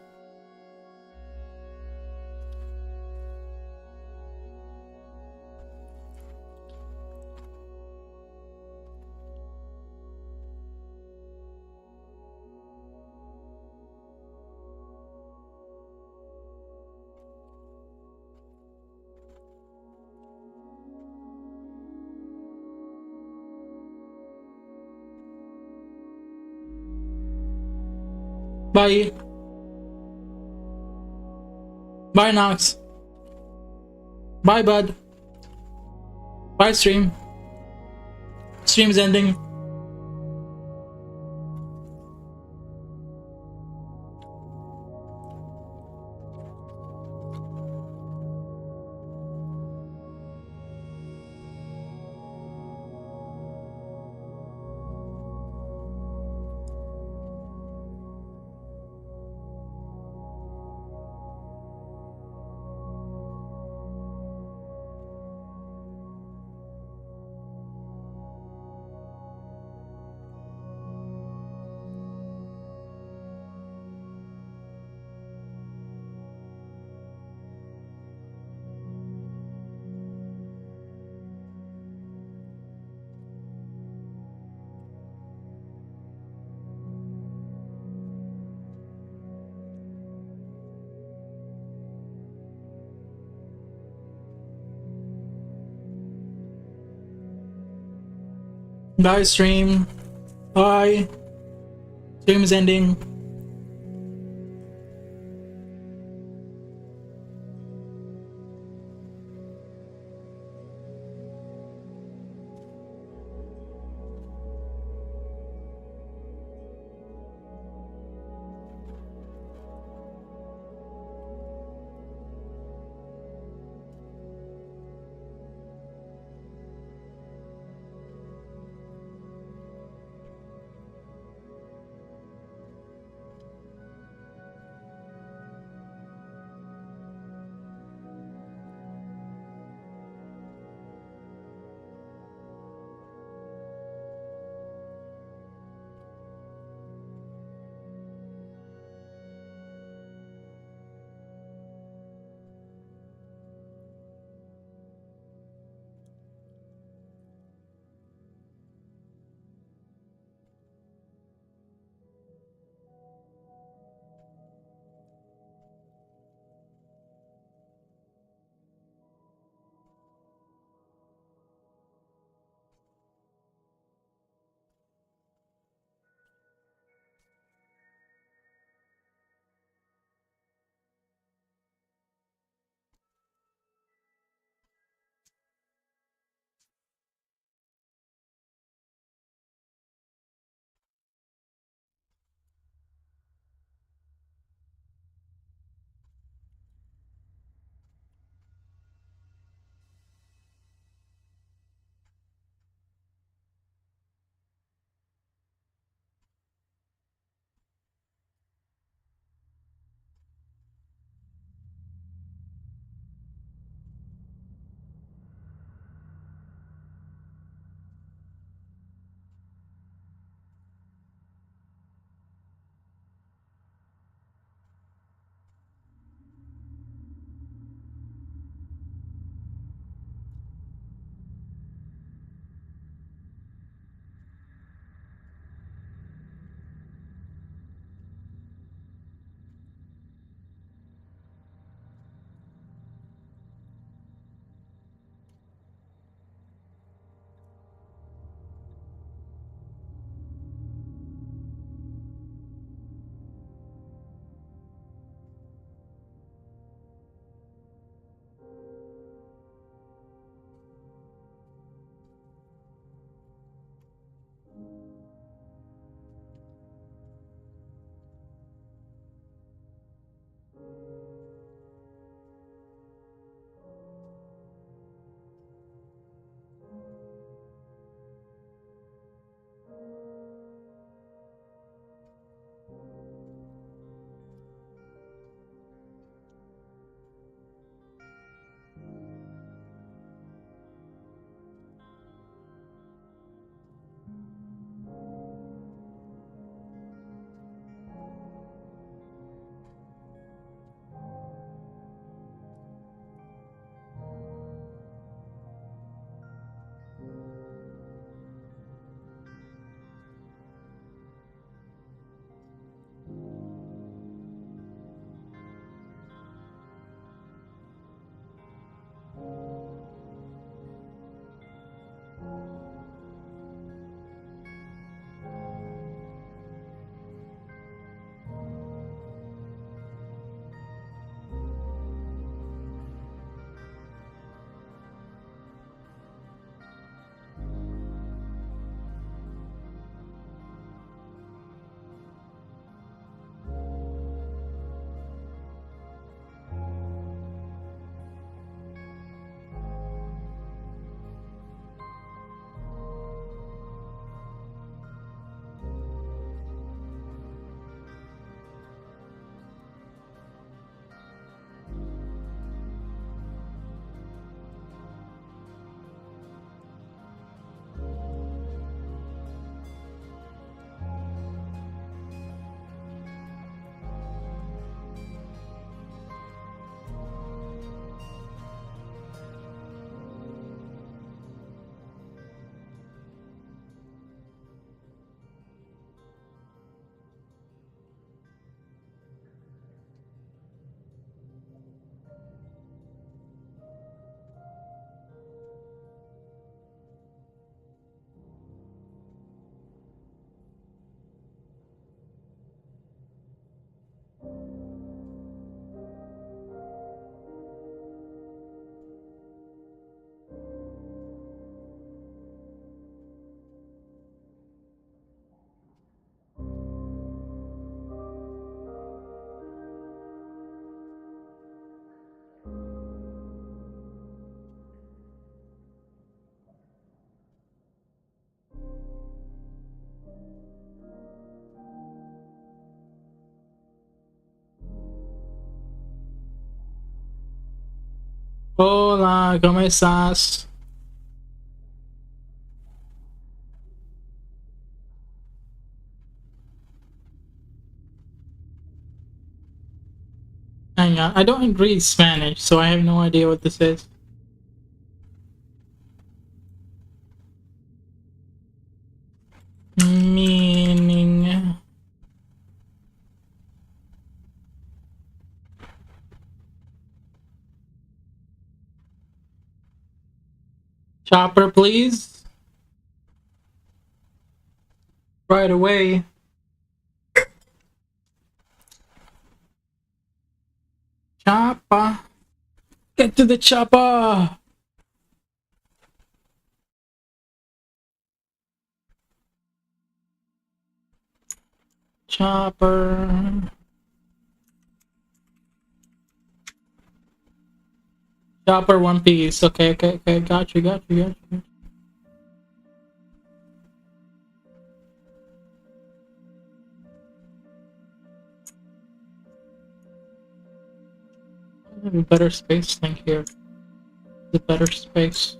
Bye. Bye, Nox. Bye, bud. Bye, stream. Stream's ending. Bye, stream. Bye. Stream is ending. Hola, ¿cómo estás? Hang on, I don't read Spanish, so I have no idea what this is. Meaning. Chopper, please. Right away. Chopper. Get to the chopper. Chopper. Chopper One Piece. Okay, okay, okay. Got you, got you, got you. I have a better space thing here. The better space.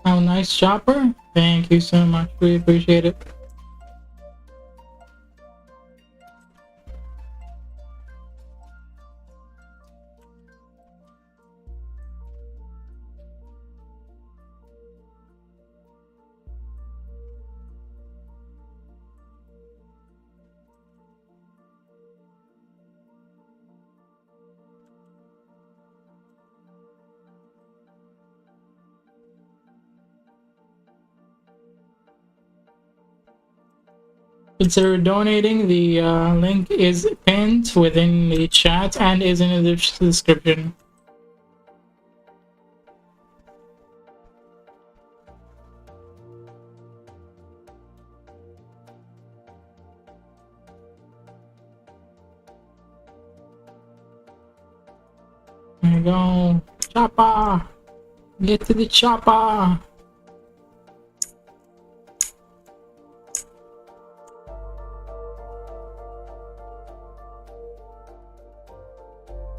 Oh, nice chopper. Thank you so much. We appreciate it. Consider donating. The link is pinned within the chat and is in the description. we go. Chopper! Get to the chopper!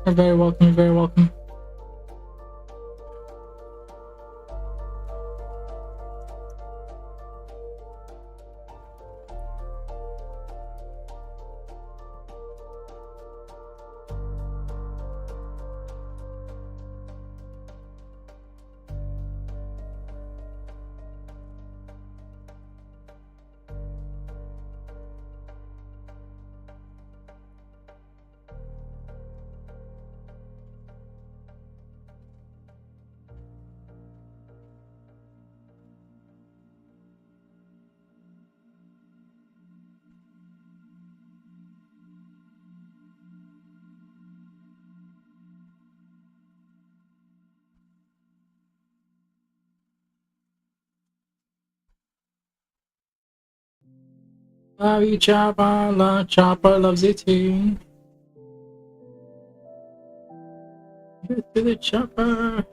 You're very welcome, you're very welcome. Love you, Chopper. Chopper loves you too. Get to the chopper.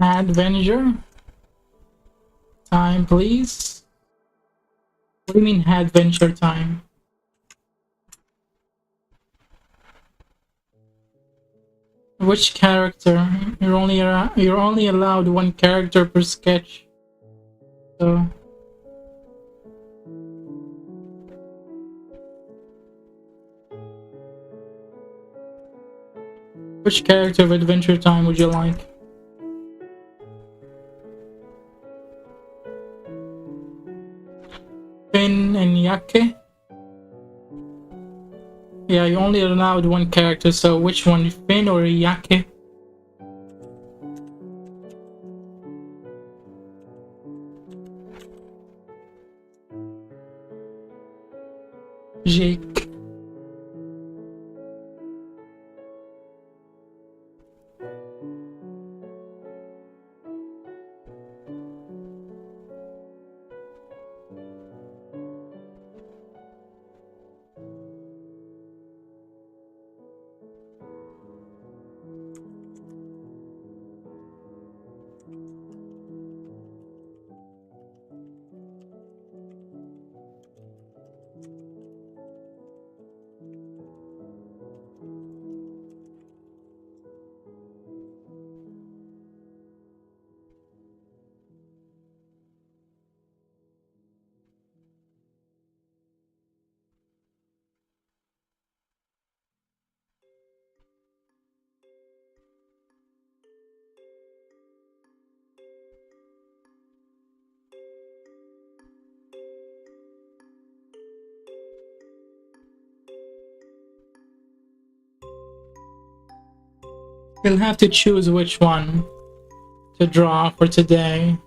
Adventure time, please. What do you mean adventure time? Which character? You're only allowed one character per sketch. So which character of Adventure Time would you like? Finn and Yake? Yeah, you only allowed one character, so which one? Finn or Yake? Jake. You'll have to choose which one to draw for today.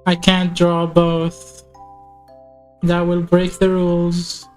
I can't draw both. That will break the rules.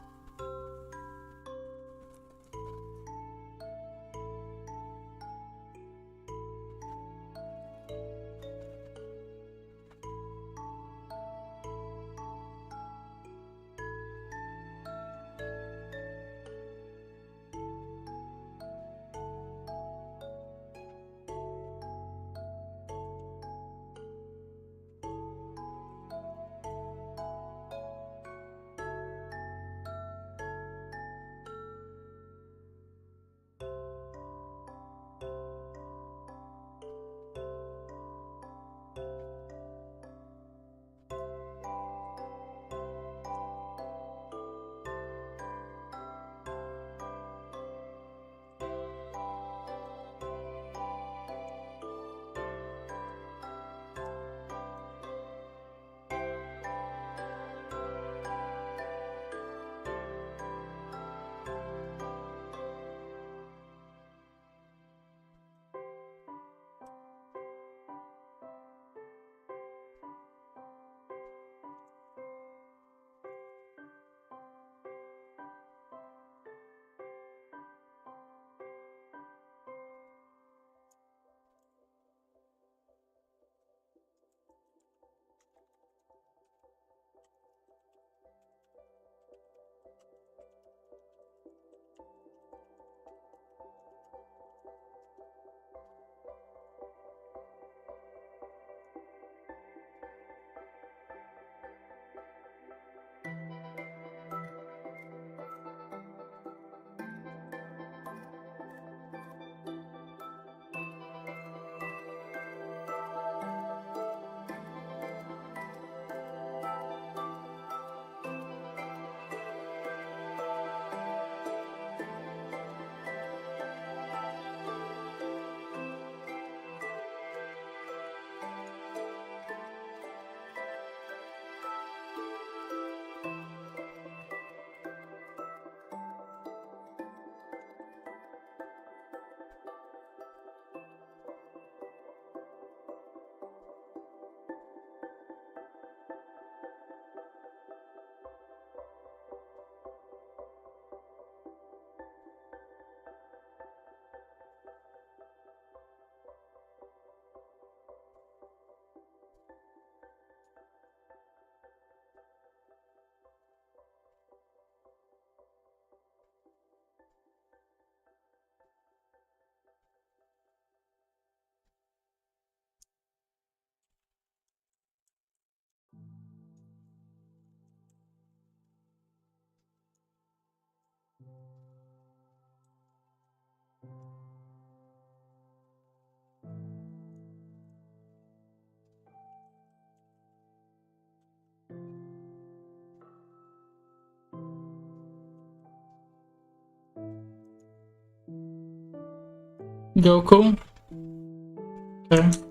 Goku. Okay.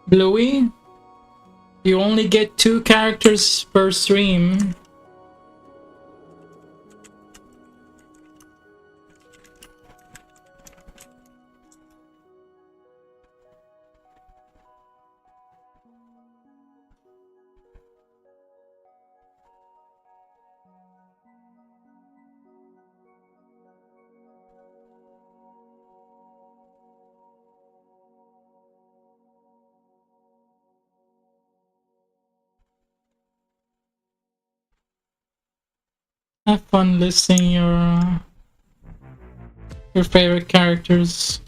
Bluey, you only get 2 characters per stream. Have fun listing your favorite characters.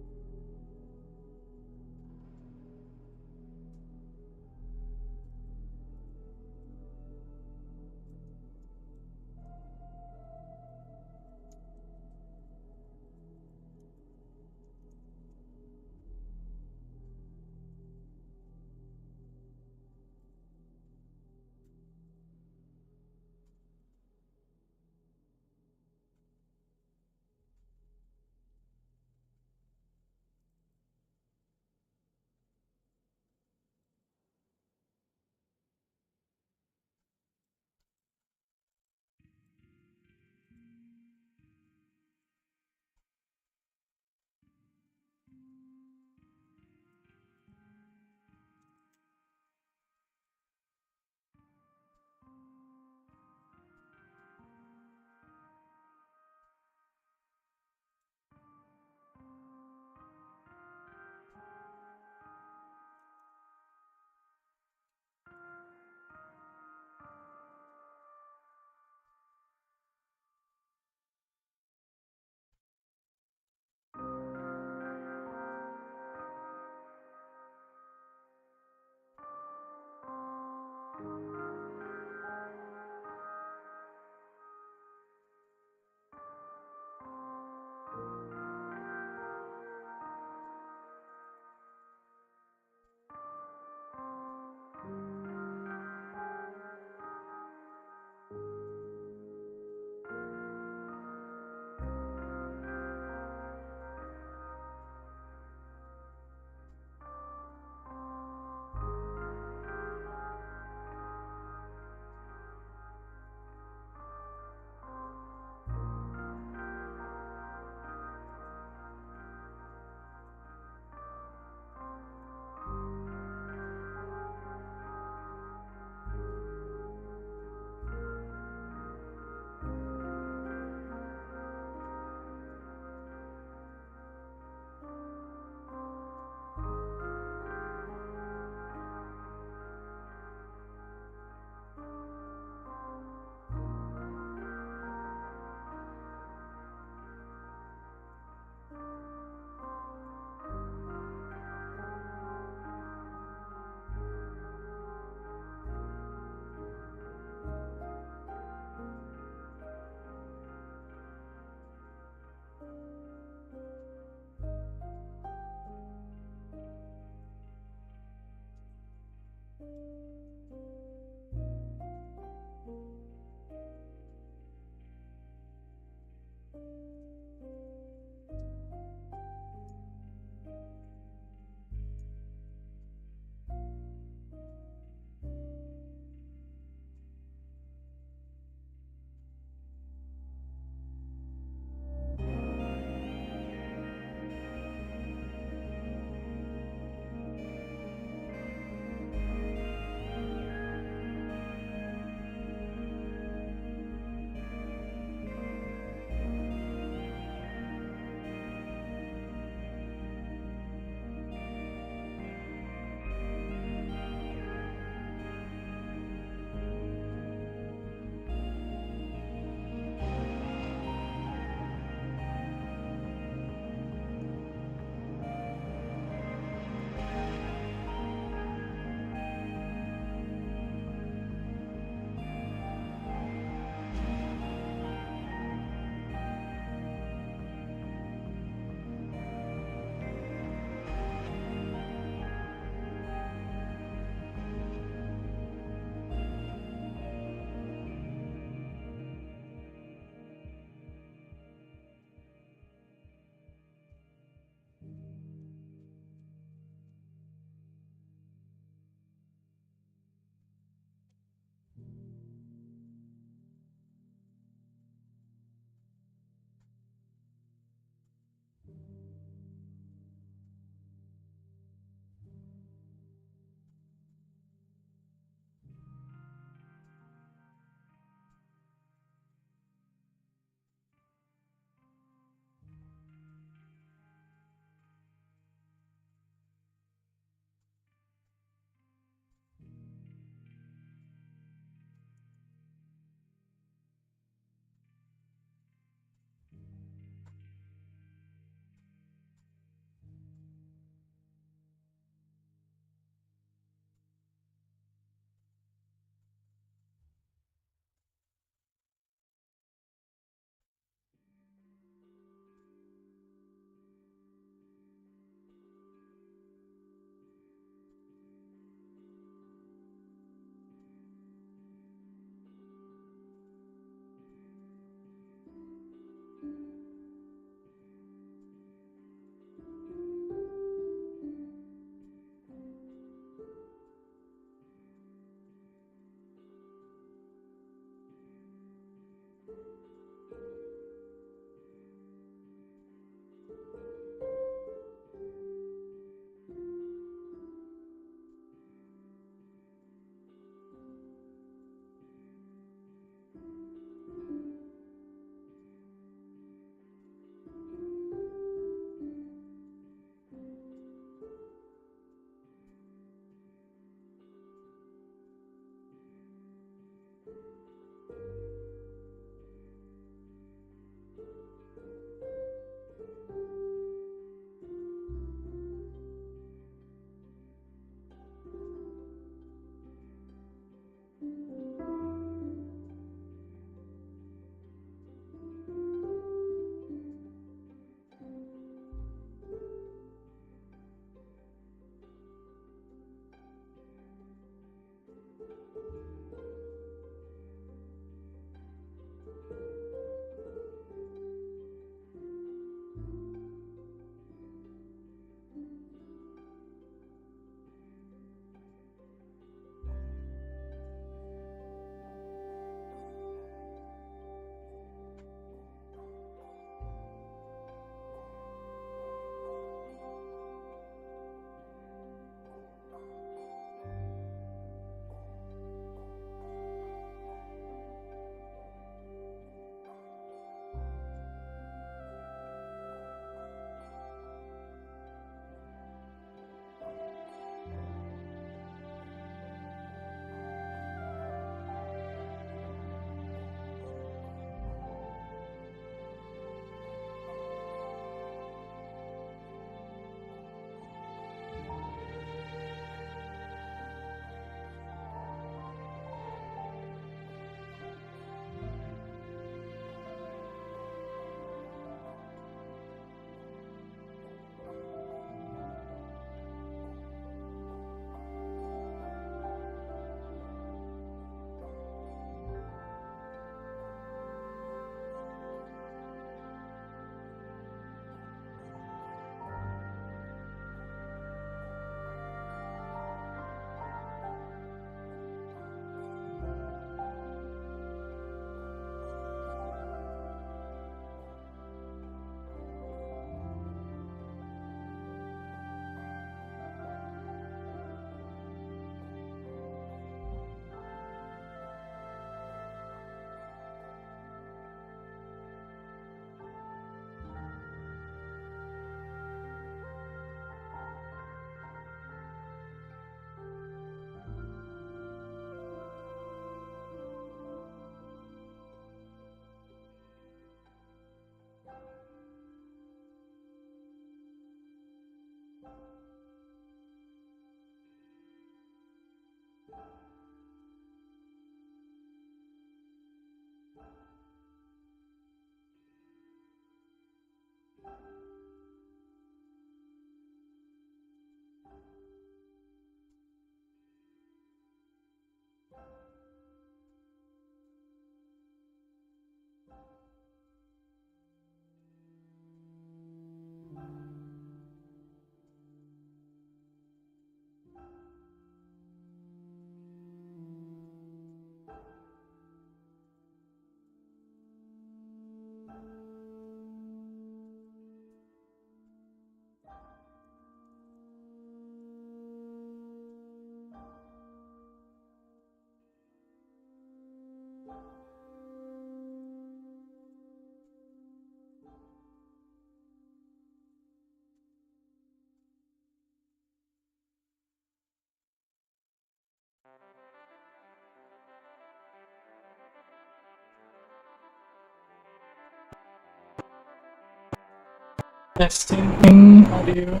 Testing audio.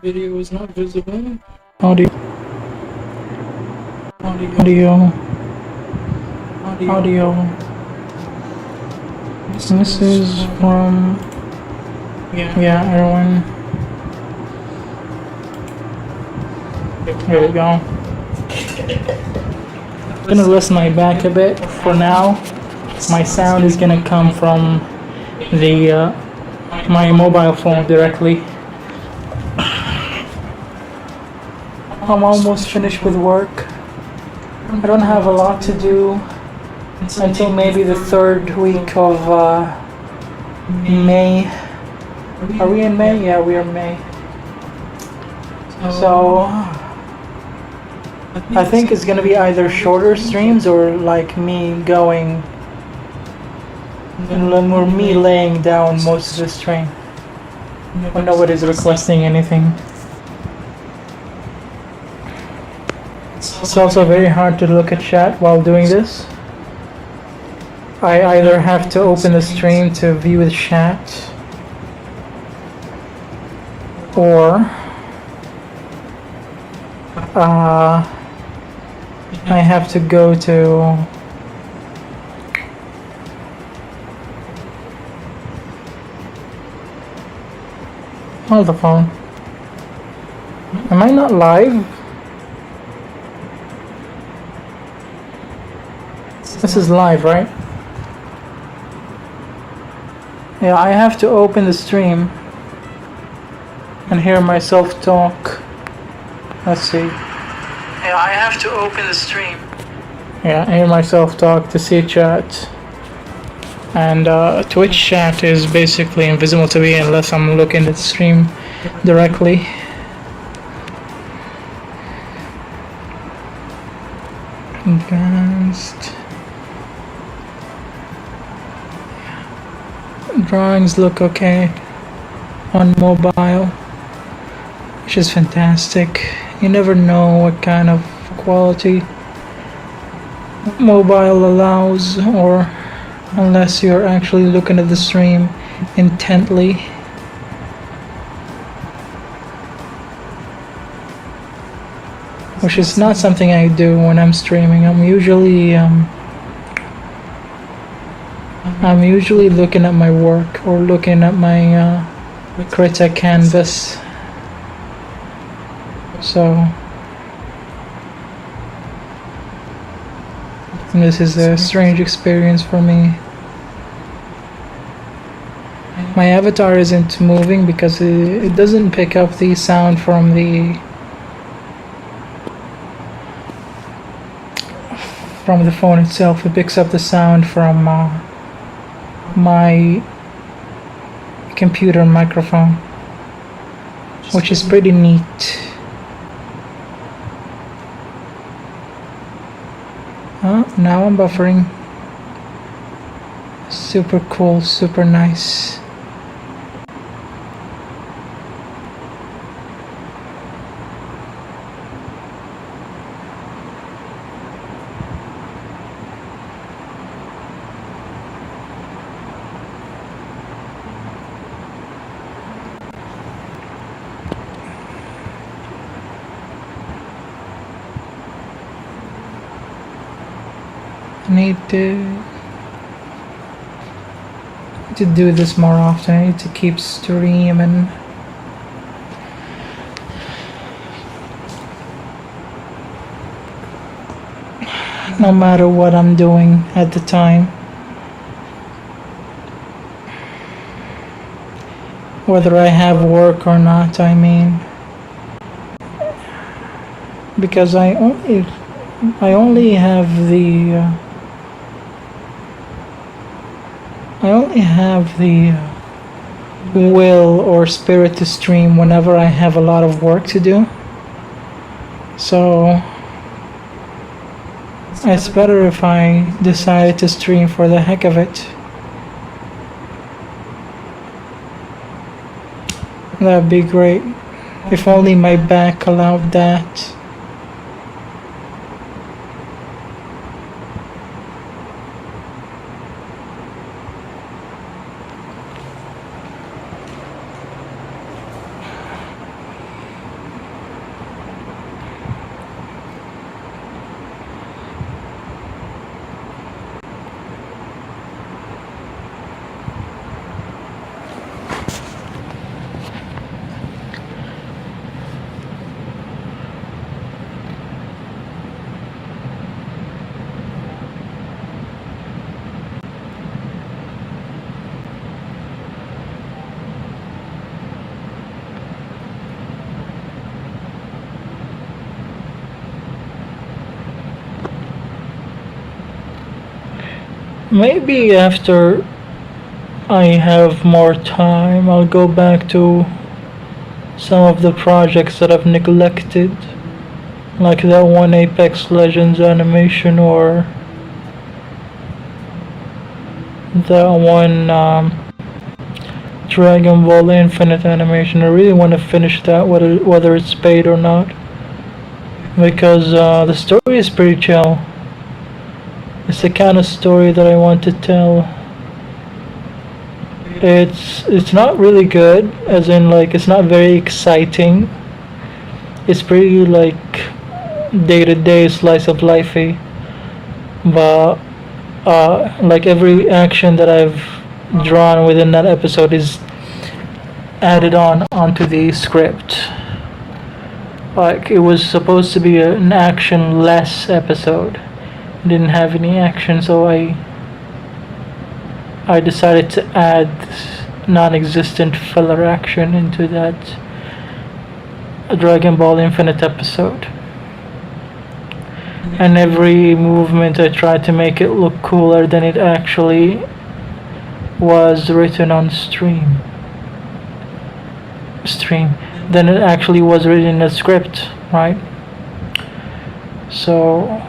Video is not visible. Audio. Audio. Audio. This is from. Yeah, everyone. Here we go. I'm gonna rest my back a bit for now. My sound is gonna come from the my mobile phone directly. I'm almost finished with work. I don't have a lot to do until maybe the third week of May. Are we in May? Yeah, we are in May. So I think it's gonna be either shorter streams or like me going or me laying down most of the stream when nobody's requesting anything. It's also very hard to look at chat while doing this. I either have to open the stream to view the chat, or I have to go to hold the phone. Am I not live? This is live, right? Yeah, I have to open the stream and hear myself talk. Let's see. Yeah, I have to open the stream. Yeah, I hear myself talk to see chat. And Twitch chat is basically invisible to me unless I'm looking at the stream directly. Advanced. Drawings look okay on mobile, which is fantastic. You never know what kind of quality mobile allows, or unless you're actually looking at the stream intently. Which is not something I do when I'm streaming. I'm usually looking at my work or looking at my Krita canvas. So this is a strange experience for me. My avatar isn't moving because it doesn't pick up the sound from the phone itself. It picks up the sound from my computer microphone, which is pretty neat. Now I'm buffering. Super cool, super nice. I need to do this more often. I need to keep streaming. No matter what I'm doing at the time. Whether I have work or not, I mean. Because I only have the will or spirit to stream whenever I have a lot of work to do. So it's better if I decide to stream for the heck of it. That'd be great. If only my back allowed that. Maybe after I have more time, I'll go back to some of the projects that I've neglected, like that one Apex Legends animation, or that one Dragon Ball Infinite animation. I really want to finish that, whether it's paid or not, because the story is pretty chill. It's the kind of story that I want to tell. It's not really good, as in like it's not very exciting. It's pretty like day-to-day slice of lifey, but like every action that I've drawn within that episode is added onto the script. Like it was supposed to be an action-less episode. It didn't have any action, so I decided to add non-existent filler action into that Dragon Ball Infinite episode. And every movement I tried to make it look cooler than it actually was written on stream. Then it actually was written in the script, right? So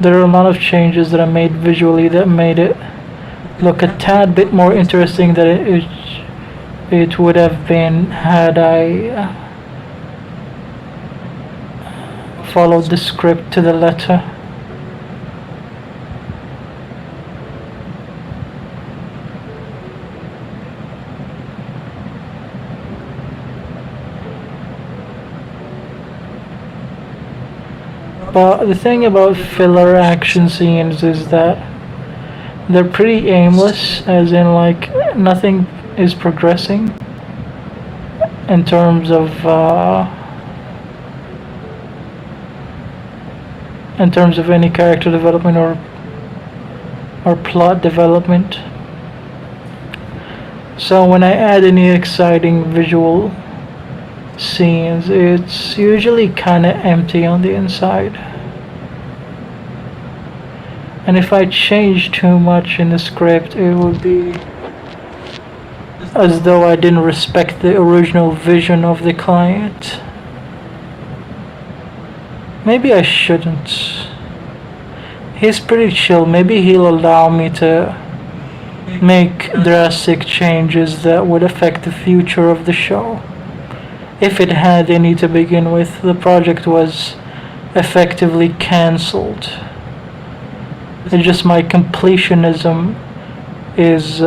there are a lot of changes that I made visually that made it look a tad bit more interesting than it would have been had I followed the script to the letter. But the thing about filler action scenes is that they're pretty aimless, as in like nothing is progressing in terms of any character development or plot development. So when I add any exciting visual scenes, it's usually kind of empty on the inside. And if I change too much in the script, it would be as though I didn't respect the original vision of the client. Maybe I shouldn't. He's pretty chill. Maybe he'll allow me to make drastic changes that would affect the future of the show. If it had any to begin with, the project was effectively cancelled. It's just my completionism is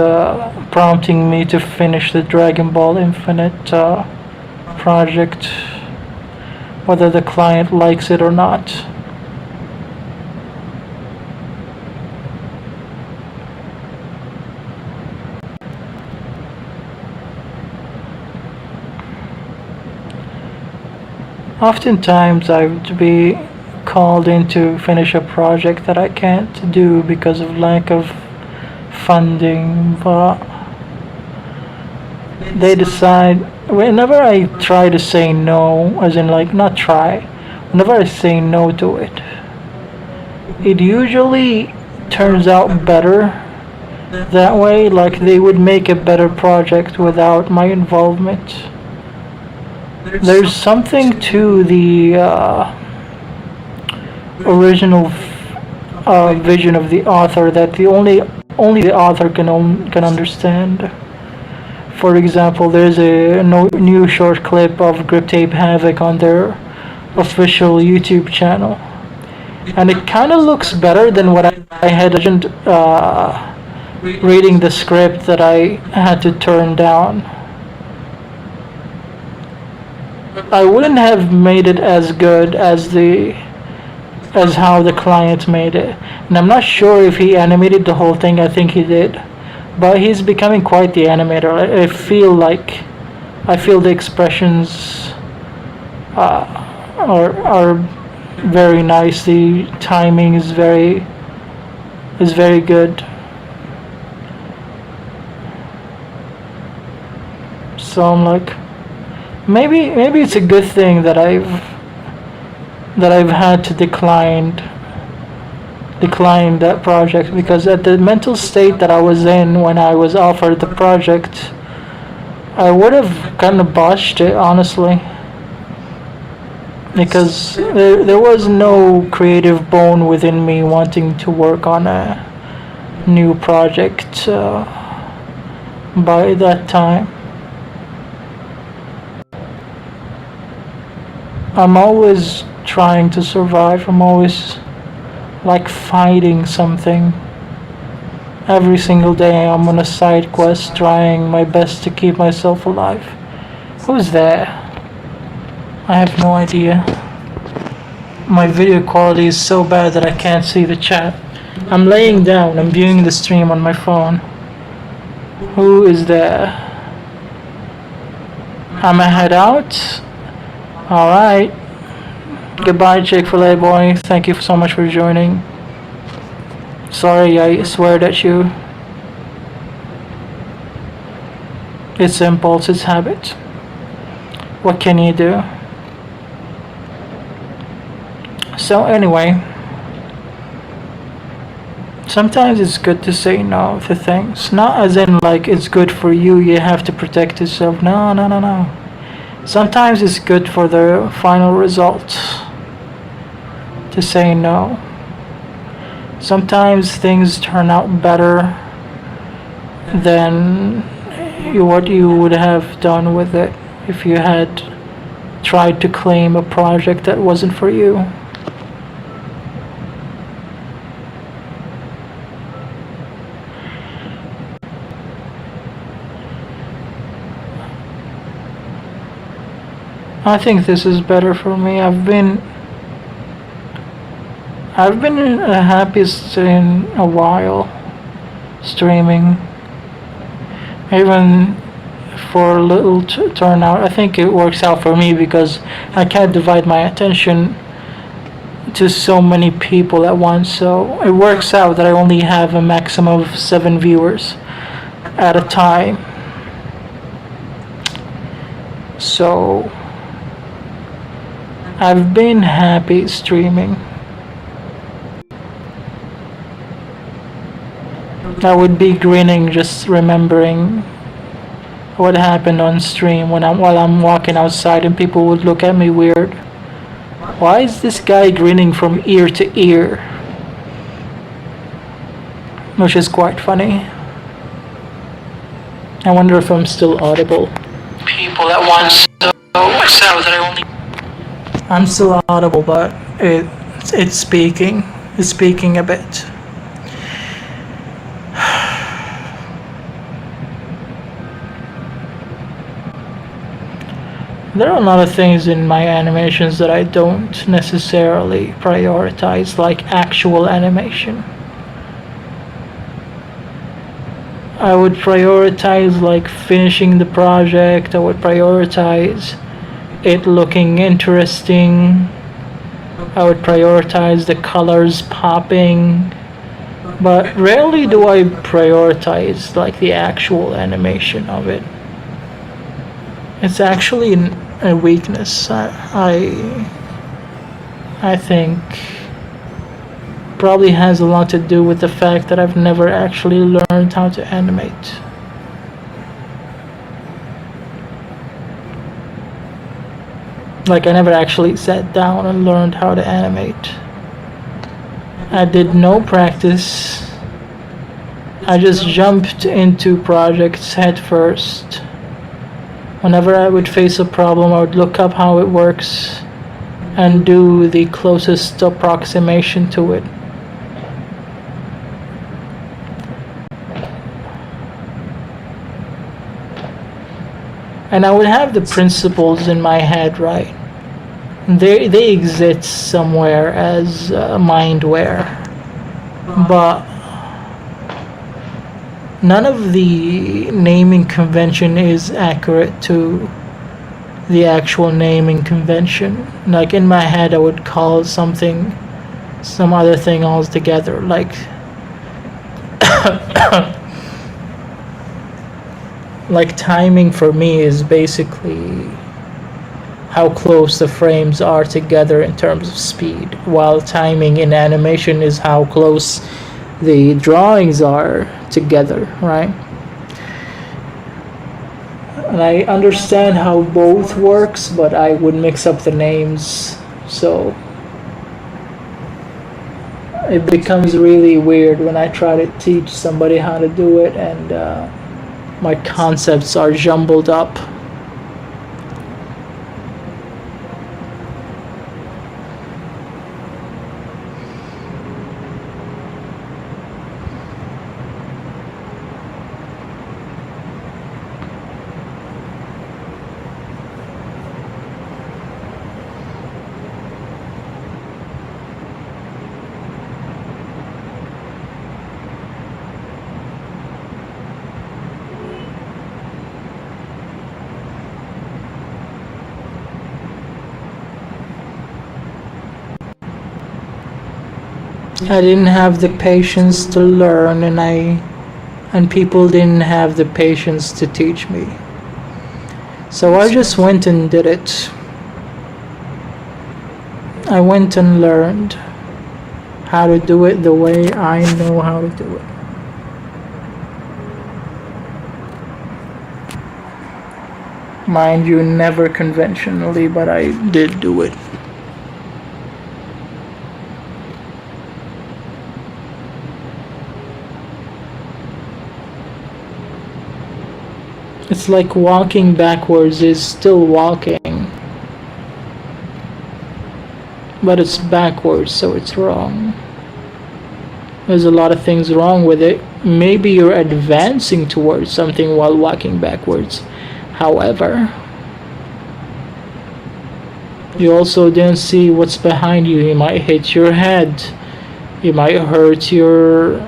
prompting me to finish the Dragon Ball Infinite project, whether the client likes it or not. Oftentimes I would be called in to finish a project that I can't do because of lack of funding, but they decide, whenever I try to say no, as in like not try, whenever I say no to it, it usually turns out better that way. Like they would make a better project without my involvement. There's something to the original vision of the author that the only the author can understand. For example, there's a new short clip of Grip Tape Havoc on their official YouTube channel, and it kind of looks better than what I had imagined reading the script that I had to turn down. I wouldn't have made it as good as how the client made it. And I'm not sure if he animated the whole thing. I think he did. But he's becoming quite the animator. I feel the expressions are very nice. The timing is very good. So I'm like, maybe it's a good thing that I've had to decline declined that project, because at the mental state that I was in when I was offered the project, I would have kind of botched it, honestly, because there was no creative bone within me wanting to work on a new project by that time. I'm always trying to survive. I'm always like fighting something. Every single day I'm on a side quest trying my best to keep myself alive. Who's there? I have no idea. My video quality is so bad that I can't see the chat. I'm laying down, I'm viewing the stream on my phone. Who is there? I'ma head out. Alright. Goodbye, Chick-fil-A boy. Thank you so much for joining. Sorry, I sweared at you. It's impulse, it's habit. What can you do? So anyway, sometimes it's good to say no to things. Not as in like it's good for you, you have to protect yourself. No, no, no, no. Sometimes it's good for the final result to say no. Sometimes things turn out better than what you would have done with it if you had tried to claim a project that wasn't for you. I think this is better for me. I've been the happiest in a while streaming, even for a little turnout. I think it works out for me because I can't divide my attention to so many people at once, so it works out that I only have a maximum of 7 viewers at a time. So I've been happy streaming. I would be grinning just remembering what happened on stream while I'm walking outside and people would look at me weird. Why is this guy grinning from ear to ear? Which is quite funny. I wonder if I'm still audible. People at once, so that I only... I'm still audible, but it's speaking. It's speaking a bit. There are a lot of things in my animations that I don't necessarily prioritize, like actual animation. I would prioritize like finishing the project. I would prioritize it looking interesting. I would prioritize the colors popping, but rarely do I prioritize like the actual animation of it. It's actually a weakness. I think probably has a lot to do with the fact that I've never actually learned how to animate. Like I never actually sat down and learned how to animate. I did no practice. I just jumped into projects head first. Whenever I would face a problem, I would look up how it works and do the closest approximation to it. And I would have the principles in my head, right? They exist somewhere as mindware, but none of the naming convention is accurate to the actual naming convention. Like in my head, I would call something some other thing altogether. Like like timing for me is basically how close the frames are together in terms of speed, while timing in animation is how close the drawings are together, right? And I understand how both works, but I would mix up the names, so it becomes really weird when I try to teach somebody how to do it and my concepts are jumbled up. I didn't have the patience to learn, and people didn't have the patience to teach me. So I just went and did it. I went and learned how to do it the way I know how to do it. Mind you, never conventionally, but I did do it. It's like walking backwards is still walking, but it's backwards, so it's wrong. There's a lot of things wrong with it. Maybe you're advancing towards something while walking backwards. However, you also didn't see what's behind you. You might hit your head. You might hurt your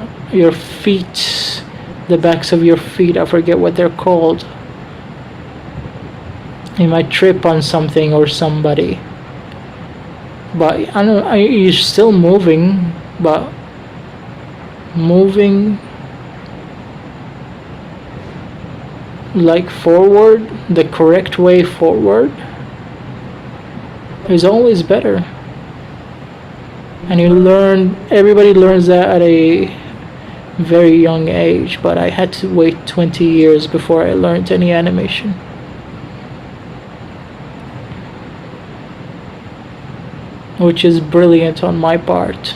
feet, the backs of your feet. I forget what they're called. You might trip on something or somebody. But I know you're still moving, but moving like forward, the correct way forward is always better. And everybody learns that at a very young age, but I had to wait 20 years before I learned any animation. Which is brilliant on my part.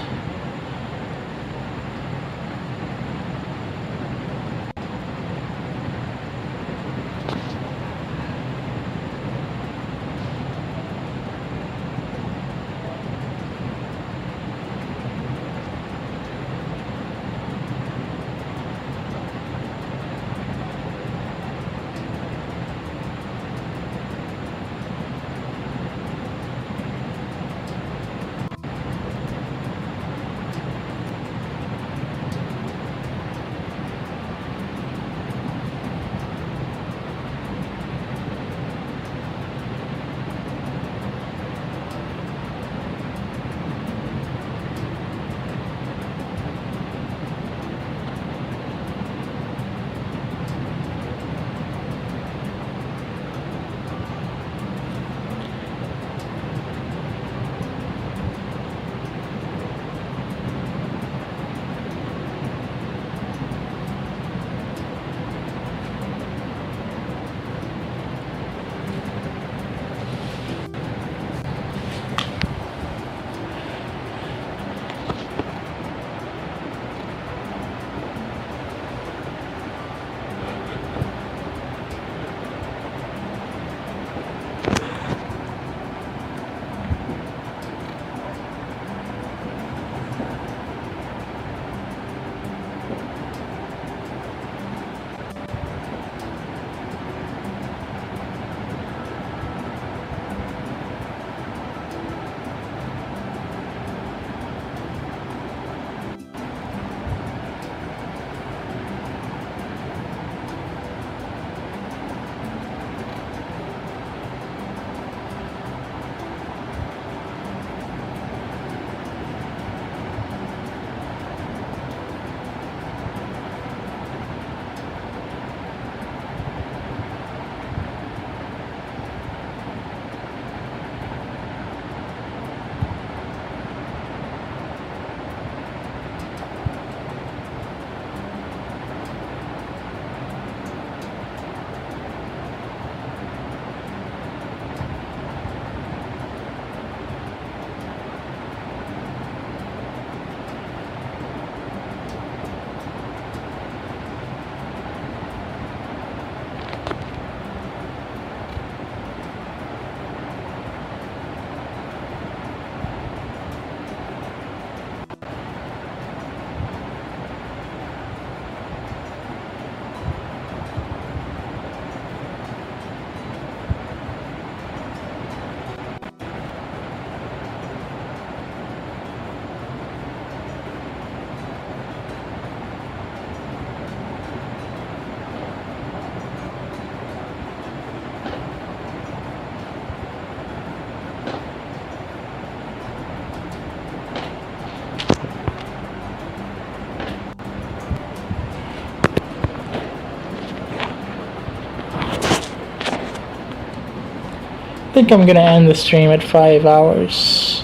think I'm gonna end the stream at 5 hours.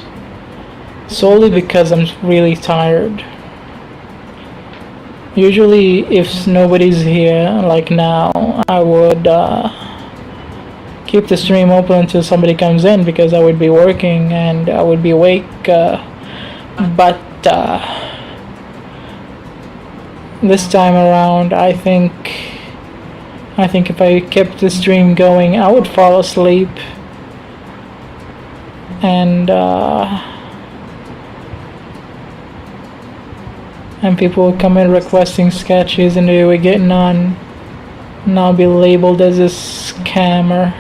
Solely because I'm really tired. Usually, if nobody's here, like now, I would keep the stream open until somebody comes in because I would be working and I would be awake. But this time around, I think if I kept the stream going, I would fall asleep. And people would come in requesting sketches and they would get none. And I'll be labeled as a scammer.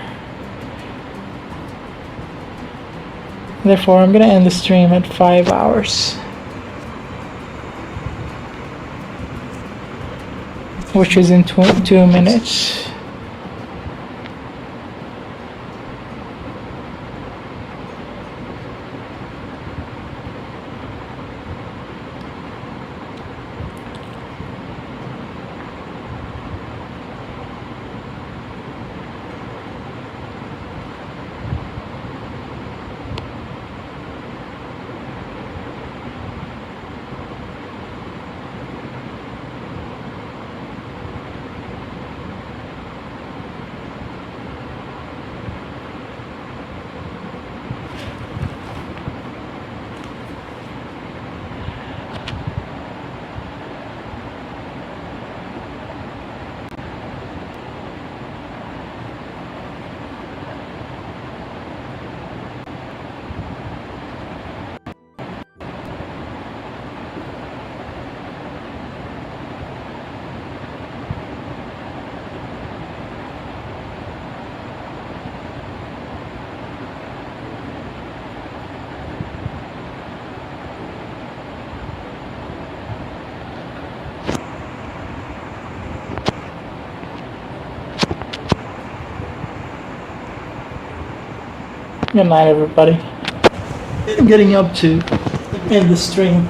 Therefore, I'm gonna end the stream at 5 hours. Which is in 2 minutes. Good night, everybody. I'm getting up to end the stream.